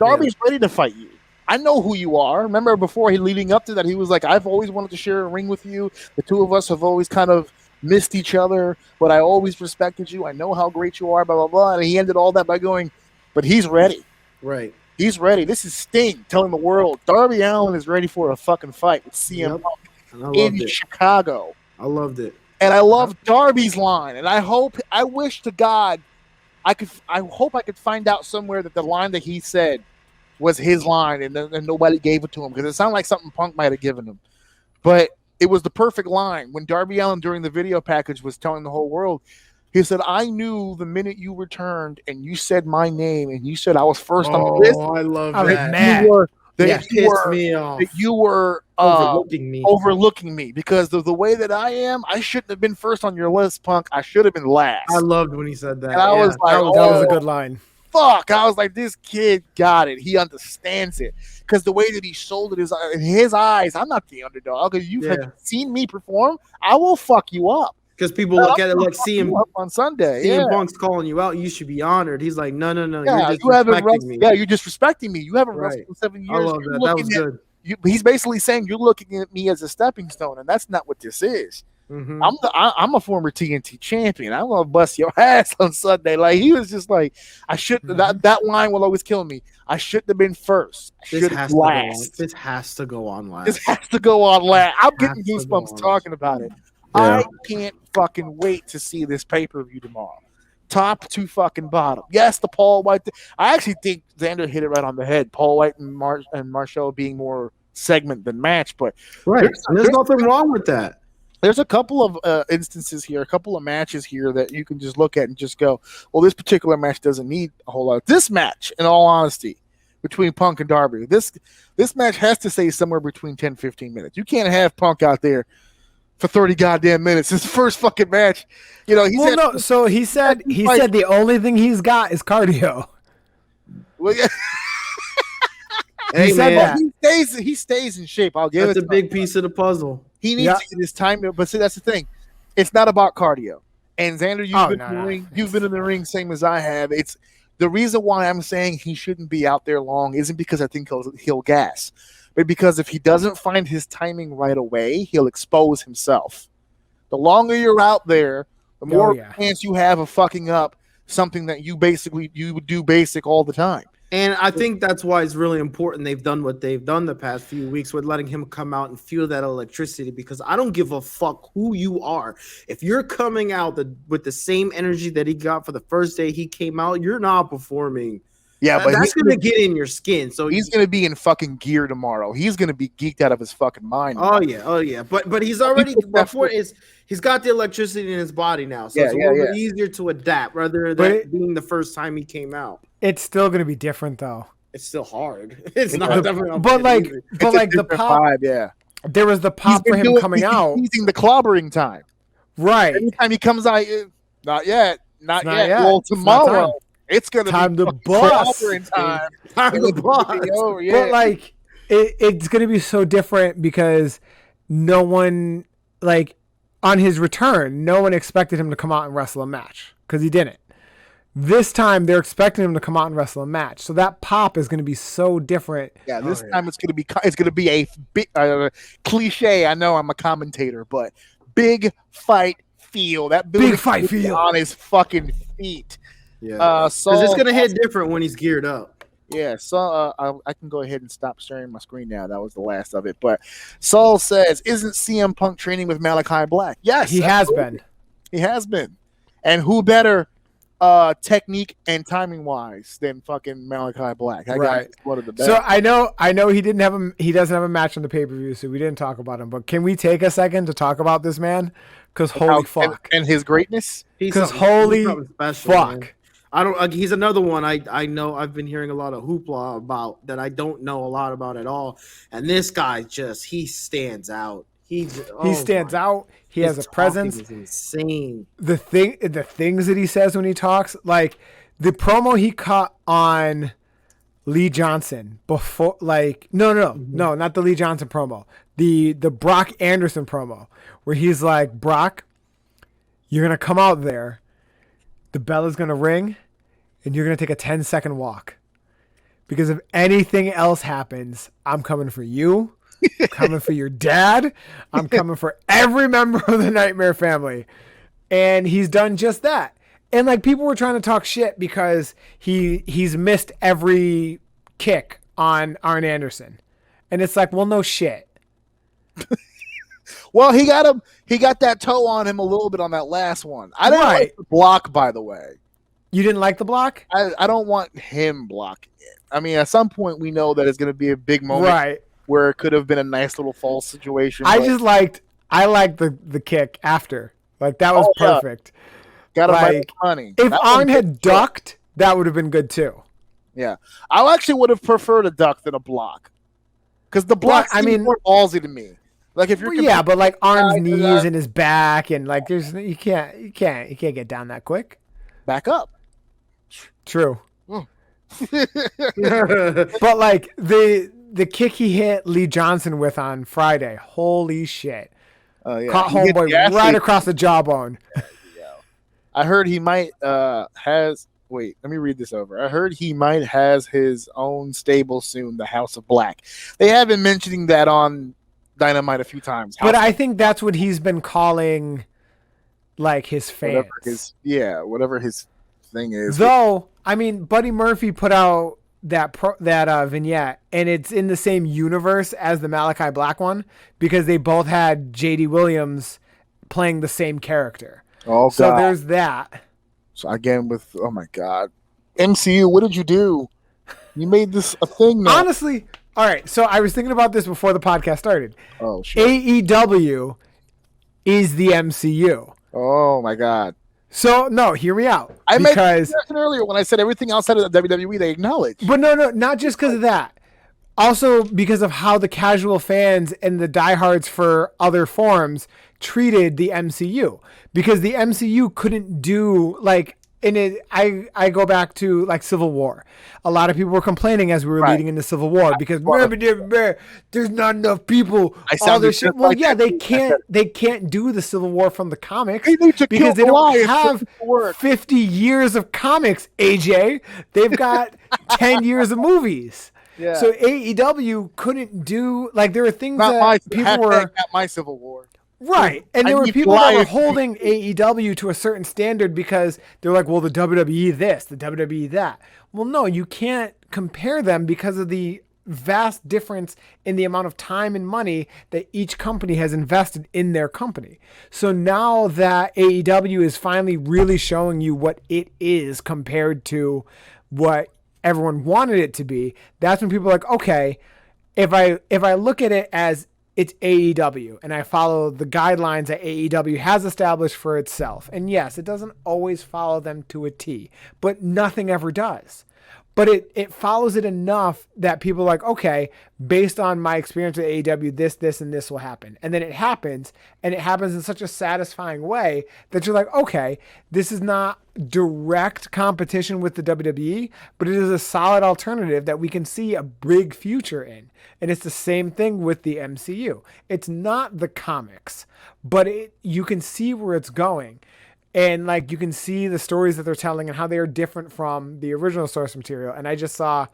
Darby's ready to fight you. I know who you are. Remember before leading up to that, he was like, I've always wanted to share a ring with you. The two of us have always kind of missed each other, but I always respected you. I know how great you are, blah, blah, blah. And he ended all that by going, but he's ready. Right. He's ready. This is Sting telling the world Darby Allin is ready for a fucking fight with CM Punk in Chicago. I loved it. And I love Darby's line. And I wish to God I hope I could find out somewhere that the line that he said was his line and nobody gave it to him, because it sounded like something Punk might have given him. But it was the perfect line. When Darby Allin during the video package was telling the whole world, he said, I knew the minute you returned and you said my name and you said I was first on the list. Oh, I love that. You were overlooking me because of the way that I am. I shouldn't have been first on your list, Punk. I should have been last. I loved when he said that. And I was like, that was a good line. Fuck. I was like, this kid got it. He understands it. Because the way that he sold it is in his eyes, I'm not the underdog. Because you've seen me perform, I will fuck you up. Because people look at it like CM on Sunday. CM Punk's calling you out. You should be honored. He's like, no. Yeah, you're disrespecting me. Yeah, you're disrespecting me. You haven't wrestled in 7 years. I love that. That was good. He's basically saying you're looking at me as a stepping stone, and that's not what this is. Mm-hmm. I'm a former TNT champion. I'm gonna bust your ass on Sunday. Like, he was just like, I shouldn't. That line will always kill me. I shouldn't have been first. This has to go on last. This has to go on last. I'm getting goosebumps talking about it. Yeah. I can't fucking wait to see this pay-per-view tomorrow. Top to fucking bottom. Yes, the Paul White. I actually think Xander hit it right on the head. Paul White and Marshall being more segment than match, but there's nothing wrong with that. There's a couple of instances here, a couple of matches here that you can just look at and just go, well, this particular match doesn't need a whole lot. This match, in all honesty, between Punk and Darby, this match has to stay somewhere between 10-15 minutes. You can't have Punk out there for 30 goddamn minutes. His first fucking match. So he said the only thing he's got is cardio. Well, yeah. Hey, man. He stays in shape. I'll give it. That's a big piece of the puzzle. He needs to get his time. But see, that's the thing. It's not about cardio. And Xander, you've been in the ring same as I have. It's the reason why I'm saying he shouldn't be out there long isn't because I think he'll gas, but because if he doesn't find his timing right away, he'll expose himself. The longer you're out there, the more chance you have of fucking up something that you would do basic all the time. And I think that's why it's really important they've done what they've done the past few weeks with letting him come out and feel that electricity, because I don't give a fuck who you are. If you're coming out with the same energy that he got for the first day he came out, you're not performing. Yeah, but that's going to get in your skin. So he's going to be in fucking gear tomorrow. He's going to be geeked out of his fucking mind. Oh yeah. But he's already he's got the electricity in his body now, so it's a little bit easier to adapt rather than being the first time he came out. It's still going to be different though. It's still hard. It's not definitely. But the pop, vibe, there was the pop for him coming out. He's using the clobbering time. Right. Anytime he comes out, not yet. Not not yet. yet. Well, It's not tomorrow time. it's gonna Time be to fucking bust. clobbering time. Time And to it's gonna be bust. over, yeah. But like it's gonna be so different because no one like on his return, no one expected him to come out and wrestle a match because he didn't. This time they're expecting him to come out and wrestle a match, so that pop is going to be so different. Yeah, this time it's gonna be a big cliche. I know I'm a commentator, but big fight feel. That Big fight feel on his fucking feet. Yeah, So because it's gonna hit different when he's geared up. Yeah, so I can go ahead and stop sharing my screen now. That was the last of it. But Saul says, "Isn't CM Punk training with Malachi Black?" Yes, He has been. He has been. And who better technique and timing wise than fucking Malachi Black? That guy is one of the best. So I know he doesn't have a match on the pay-per-view, so we didn't talk about him. But can we take a second to talk about this man? Because holy fuck. And his greatness. Because holy special, fuck. Man. I don't. He's another one. I know. I've been hearing a lot of hoopla about that. I don't know a lot about at all. And this guy he stands out. He stands out. He has a presence. Is insane. The things that he says when he talks, like the promo he cut on Lee Johnson before, like no, not the Lee Johnson promo. The Brock Anderson promo where he's like, Brock, you're gonna come out there, the bell is gonna ring, and you're gonna take a 10-second walk. Because if anything else happens, I'm coming for you. I'm coming for your dad. I'm coming for every member of the Nightmare family. And he's done just that. And like people were trying to talk shit because he's missed every kick on Arn Anderson. And it's like, well, no shit. Well, he got that toe on him a little bit on that last one. I didn't like the block, by the way. You didn't like the block? I don't want him blocking it. I mean, at some point we know that it's going to be a big moment where it could have been a nice little false situation. I liked the kick after. Like that was perfect. Got him like, right money. If Arn had ducked, that would have been good too. Yeah. I actually would have preferred a duck than a block. Because the block seems more ballsy to me. Like if you're but like Arn's knees and his back and like there's you can't get down that quick. Back up. True. But like the kick he hit Lee Johnson with on Friday, holy shit. Oh yeah. Caught homeboy right across the jawbone. I heard he might wait, let me read this over. I heard he might has his own stable soon, the House of Black. They have been mentioning that on Dynamite a few times. But I think that's what he's been calling like his fans. Whatever his thing is. Though, I mean, Buddy Murphy put out that vignette, and it's in the same universe as the Malachi Black one because they both had J.D. Williams playing the same character. Oh, so God. There's that. So again, oh my God, MCU, what did you do? You made this a thing now. Honestly, all right. So I was thinking about this before the podcast started. Oh shit. AEW is the MCU. Oh my God. So no, hear me out. I made a suggestion earlier when I said everything outside of the WWE they acknowledge. But no, not just because of that. Also because of how the casual fans and the diehards for other forms treated the MCU. Because the MCU couldn't do like I go back to like Civil War. A lot of people were complaining as we were leading into Civil War because there's not enough people. All this shit. Well, yeah, they can't do the Civil War from the comics because they don't have 50 years of comics. AJ, they've got 10 years of movies. Yeah. So AEW couldn't do like there were things people were not my Civil War. Right. And there were people that were holding AEW to a certain standard because they're like, well, the WWE this, the WWE that. Well, no, you can't compare them because of the vast difference in the amount of time and money that each company has invested in their company. So now that AEW is finally really showing you what it is compared to what everyone wanted it to be, that's when people are like, okay, if I look at it as it's AEW and I follow the guidelines that AEW has established for itself. And yes, it doesn't always follow them to a T, but nothing ever does. but it follows it enough that people are like, okay, based on my experience with AEW, this, and this will happen. And then it happens, and it happens in such a satisfying way that you're like, okay, this is not direct competition with the WWE, but it is a solid alternative that we can see a big future in. And it's the same thing with the MCU. It's not the comics, but you can see where it's going. And like you can see the stories that they're telling and how they are different from the original source material. And I just saw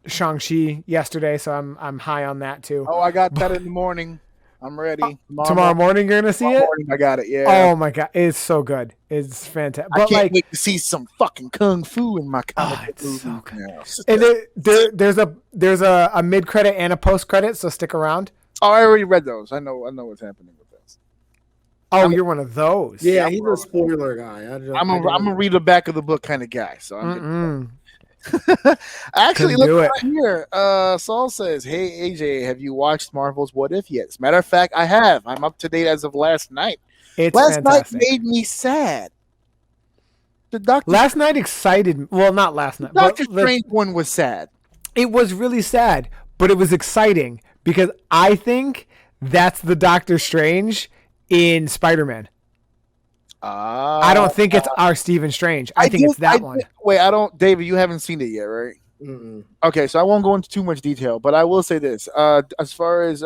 Shang-Chi yesterday, so I'm high on that too. Oh, I got that in the morning. I'm ready. Tomorrow morning you're gonna see it? Morning, I got it. Yeah. Oh my god, it's so good. It's fantastic. I can't wait to see some fucking kung fu in my comic book it's movie so good. now. And there's a mid credit and a post credit, so stick around. Oh, I already read those. I know what's happening with this. Oh, you're one of those. Yeah, he's a spoiler guy. I'm a read the back of the book kind of guy. So I'm actually Couldn't do look it. right here. Saul says, "Hey AJ, have you watched Marvel's What If yet?" As a matter of fact, I have. I'm up to date as of last night. It's Last fantastic. night made me sad. Last night excited me. Well, not last night. Doctor but Strange one was sad. It was really sad, but it was exciting because I think that's the Doctor Strange in Spider-Man. I don't think it's our Stephen Strange. I think it's that one. Wait, David, you haven't seen it yet, right? Mm-mm. Okay, so I won't go into too much detail, but I will say this: as far as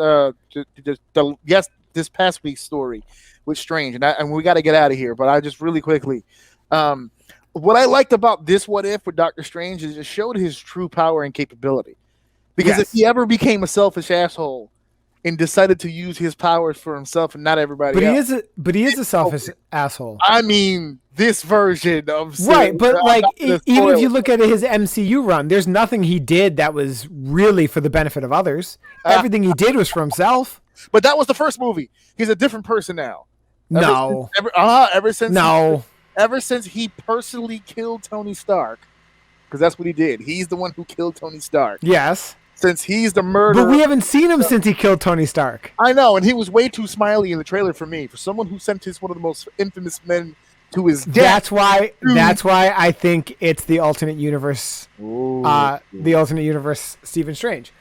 this past week's story with Strange, and we got to get out of here, but I just really quickly, what I liked about this What If with Doctor Strange is it showed his true power and capability. Because if he ever became a selfish asshole and decided to use his powers for himself and not everybody else, he is a selfish asshole. I mean, this version of Right, but like even if you spoil- look at his MCU run, there's nothing he did that was really for the benefit of others. Everything he did was for himself. But that was the first movie. He's a different person now. No. Ever since he personally killed Tony Stark, because that's what he did. He's the one who killed Tony Stark. Yes. Since he's the murderer. But we haven't seen him since he killed Tony Stark. I know, and he was way too smiley in the trailer for me. For someone who sent one of the most infamous men to his death. That's why I think it's the alternate universe. The alternate universe Stephen Strange.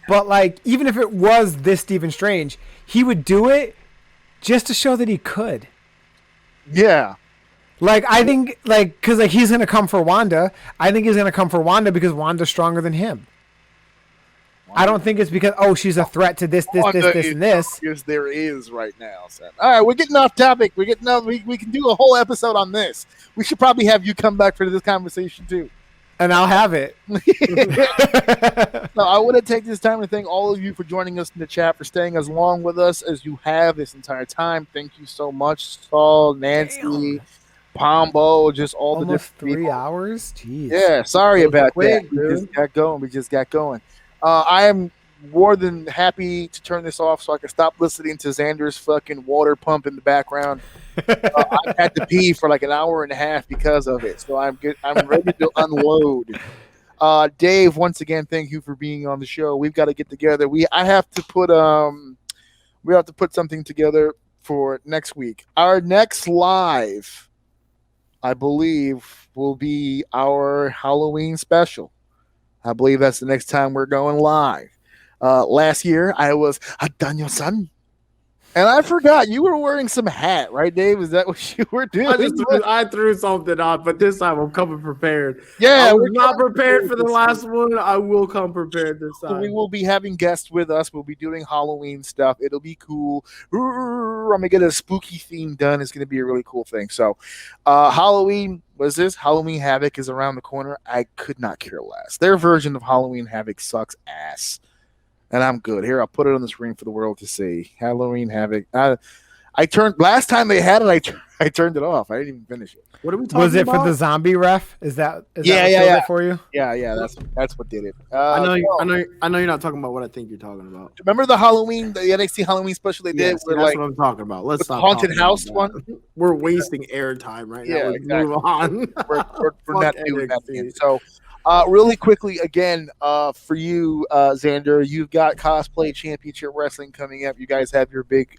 But like, even if it was this Stephen Strange, he would do it just to show that he could. Yeah. Like, I think, like, because like he's gonna come for Wanda. I think he's gonna come for Wanda because Wanda's stronger than him. I don't think it's because she's a threat to this, and this. Because there is right now. So. All right, we're getting off topic. We can do a whole episode on this. We should probably have you come back for this conversation too. And I'll have it. So I want to take this time to thank all of you for joining us in the chat, for staying as long with us as you have this entire time. Thank you so much, Saul, Nancy, Pombo, just all almost the different 3 people. hours. Jeez. Yeah, sorry about quick, that. We just got going. I am more than happy to turn this off so I can stop listening to Xander's fucking water pump in the background. I had to pee for like an hour and a half because of it, so I'm good. I'm ready to unload. Dave, once again, thank you for being on the show. We've got to get together. We have to put something together for next week. Our next live, I believe, will be our Halloween special. I believe that's the next time we're going live. Last year, I was Daniel-san. And I forgot, you were wearing some hat, right, Dave? Is that what you were doing? I threw something on, but this time I'm coming prepared. Yeah, I was not prepared for the last one. I will come prepared this So time. we will be having guests with us. We'll be doing Halloween stuff. It'll be cool. I'm going to get a spooky theme done. It's going to be a really cool thing. So Halloween, what is this? Halloween Havoc is around the corner. I could not care less. Their version of Halloween Havoc sucks ass. And I'm good. Here, I'll put it on the screen for the world to see. Halloween Havoc. Last time they had it, I turned it off. I didn't even finish it. What are we talking Was it about? for the zombie ref? Is that what killed yeah. it for you? Yeah, that's what did it. I know you're not talking about what I think you're talking about. Remember the NXT Halloween special they did? Yes, Where, that's like, what I'm talking about. Let's the stop haunted talking house about that. one? We're wasting airtime right now. Yeah, Let's exactly. move on. we're not Fuck doing that NXT. again. So, really quickly again, for you, Xander, you've got Cosplay Championship Wrestling coming up. You guys have your big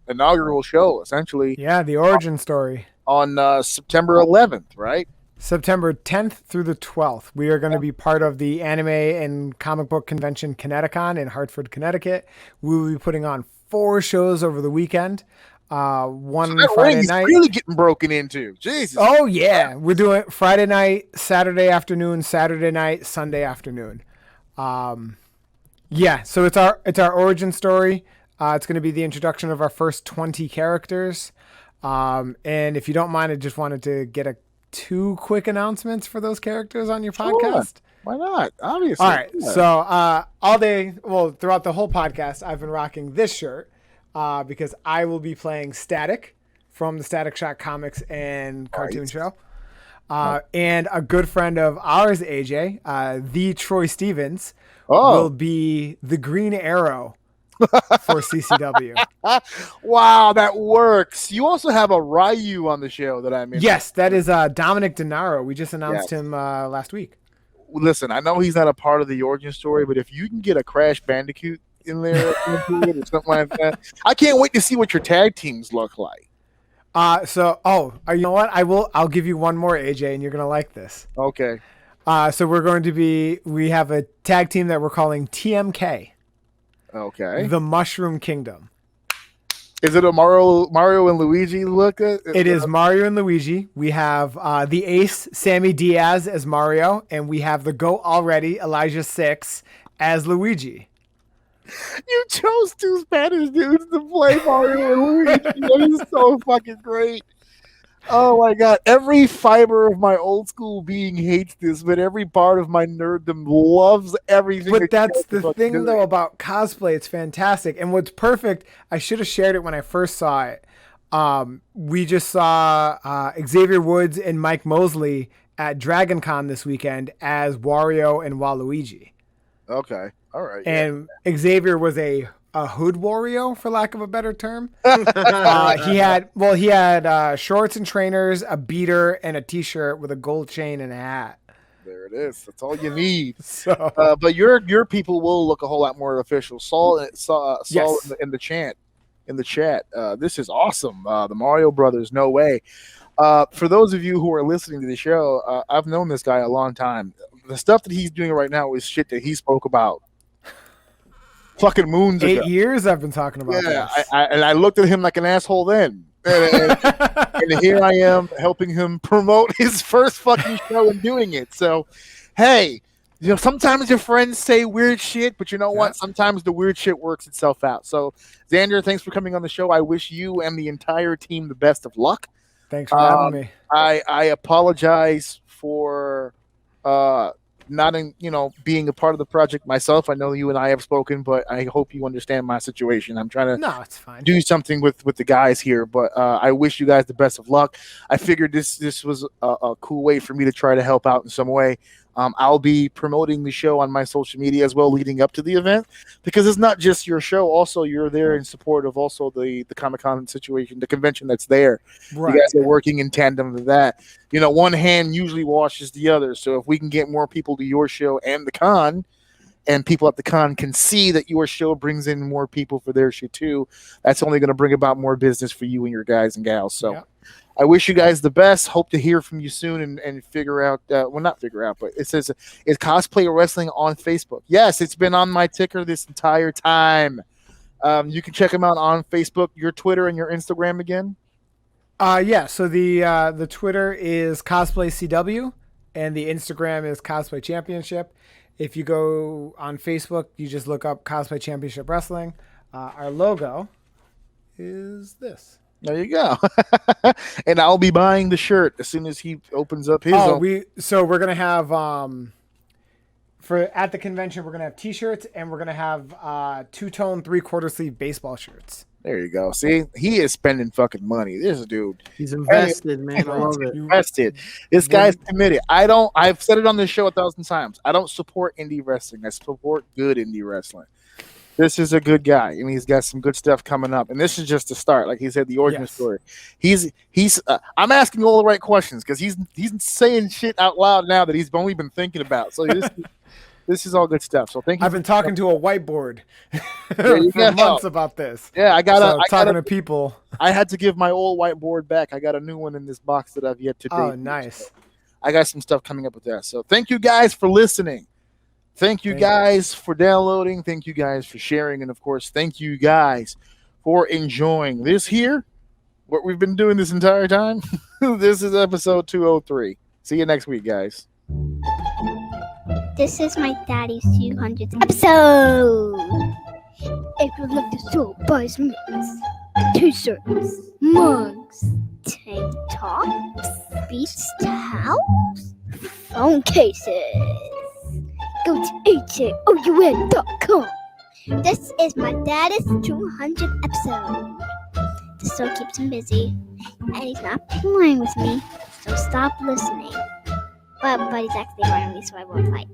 inaugural show, essentially, Yeah, the origin story. on September 11th, right? September 10th through the 12th. We are going to be part of the Anime and Comic Book Convention Connecticut in Hartford, Connecticut. We will be putting on 4 shows over the weekend. One So that Friday ring is night. really getting broken into. Jesus. Oh yeah, we're doing Friday night, Saturday afternoon, Saturday night, Sunday afternoon. Yeah, so it's our origin story. It's going to be the introduction of our first 20 characters. And if you don't mind, I just wanted to get 2 quick announcements for those characters on your podcast. Why not? Obviously. All right. Yeah. So all day, well, throughout the whole podcast, I've been rocking this shirt because I will be playing Static from the Static Shock comics and cartoon show. And a good friend of ours, AJ, the Troy Stevens, will be the Green Arrow for CCW. Wow, that works. You also have a Ryu on the show that I'm in. Yes, that is Dominic DeNaro. We just announced him last week. Listen, I know he's not a part of the origin story, but if you can get a Crash Bandicoot in there or something like that, I can't wait to see what your tag teams look like. You know what? I'll give you one more, AJ, and you're gonna like this. Okay. So we have a tag team that we're calling TMK. Okay. The Mushroom Kingdom. Is it a Mario and Luigi look? It is Mario and Luigi. We have the Ace, Sammy Diaz as Mario, and we have the GOAT already, Elijah Six, as Luigi. You chose 2 Spanish dudes to play Mario and Luigi. That is so fucking great. Oh my god! Every fiber of my old school being hates this, but every part of my nerddom loves everything. But that's the thing, though, about cosplay. It's fantastic, and what's perfect. I should have shared it when I first saw it. We just saw Xavier Woods and Mike Mosley at Dragon Con this weekend as Wario and Waluigi. Okay, all right. And Xavier was a hood Wario, for lack of a better term. He had shorts and trainers, a beater, and a T-shirt with a gold chain and a hat. There it is. That's all you need. So, but your people will look a whole lot more official. Saul yes. in the chat. This is awesome. The Mario Brothers, no way. For those of you who are listening to the show, I've known this guy a long time. The stuff that he's doing right now is shit that he spoke about fucking moons ago. 8 years I've been talking about this. I looked at him like an asshole then. And here I am helping him promote his first fucking show and doing it. So, hey, sometimes your friends say weird shit, but you know what? Sometimes the weird shit works itself out. So, Xander, thanks for coming on the show. I wish you and the entire team the best of luck. Thanks for having me. I apologize for not being a part of the project myself. I know you and I have spoken, but I hope you understand my situation. I'm trying to it's fine. do something with the guys here, but I wish you guys the best of luck. I figured this was a cool way for me to try to help out in some way. I'll be promoting the show on my social media as well leading up to the event, because it's not just your show. Also, you're there in support of also the Comic-Con situation, the convention that's there. Right. You guys are working in tandem with that. One hand usually washes the other. So if we can get more people to your show and the con, and people at the con can see that your show brings in more people for their shit too, that's only going to bring about more business for you and your guys and gals. So I wish you guys the best. Hope to hear from you soon and figure out, not figure out, but it says, is Cosplay Wrestling on Facebook? Yes, it's been on my ticker this entire time. You can check them out on Facebook, your Twitter and your Instagram again. So the Twitter is Cosplay CW and the Instagram is Cosplay Championship. If you go on Facebook, you just look up Cosplay Championship Wrestling. Our logo is this. There you go. And I'll be buying the shirt as soon as he opens up his own. We're going to have at the convention, we're going to have T-shirts and we're going to have two-tone 3/4 sleeve baseball shirts. There you go. See, he is spending fucking money. This dude. He's invested, man. I love it. Invested. This guy's committed. I've said it on this show 1,000 times. I don't support indie wrestling. I support good indie wrestling. This is a good guy, and he's got some good stuff coming up. And this is just the start. Like he said, the origin story. He's. I'm asking all the right questions because he's saying shit out loud now that he's only been thinking about. So this is all good stuff. So thank you. I've been talking to a whiteboard for months about this. Yeah, I talking to people. I had to give my old whiteboard back. I got a new one in this box that I've yet to do. Oh, nice. I got some stuff coming up with that. So thank you guys for listening. Thank you guys for downloading. Thank you guys for sharing. And, of course, thank you guys for enjoying this here, what we've been doing this entire time. This is episode 203. See you next week, guys. This is my daddy's 200th episode. If you'd like to so buy some mitts, t-shirts, mugs, tank tops, beach towels, phone cases, go to ajoursin.com. This is my daddy's 200th episode. This show keeps him busy, and he's not playing with me, so stop listening. But he's actually running me, so I won't fight.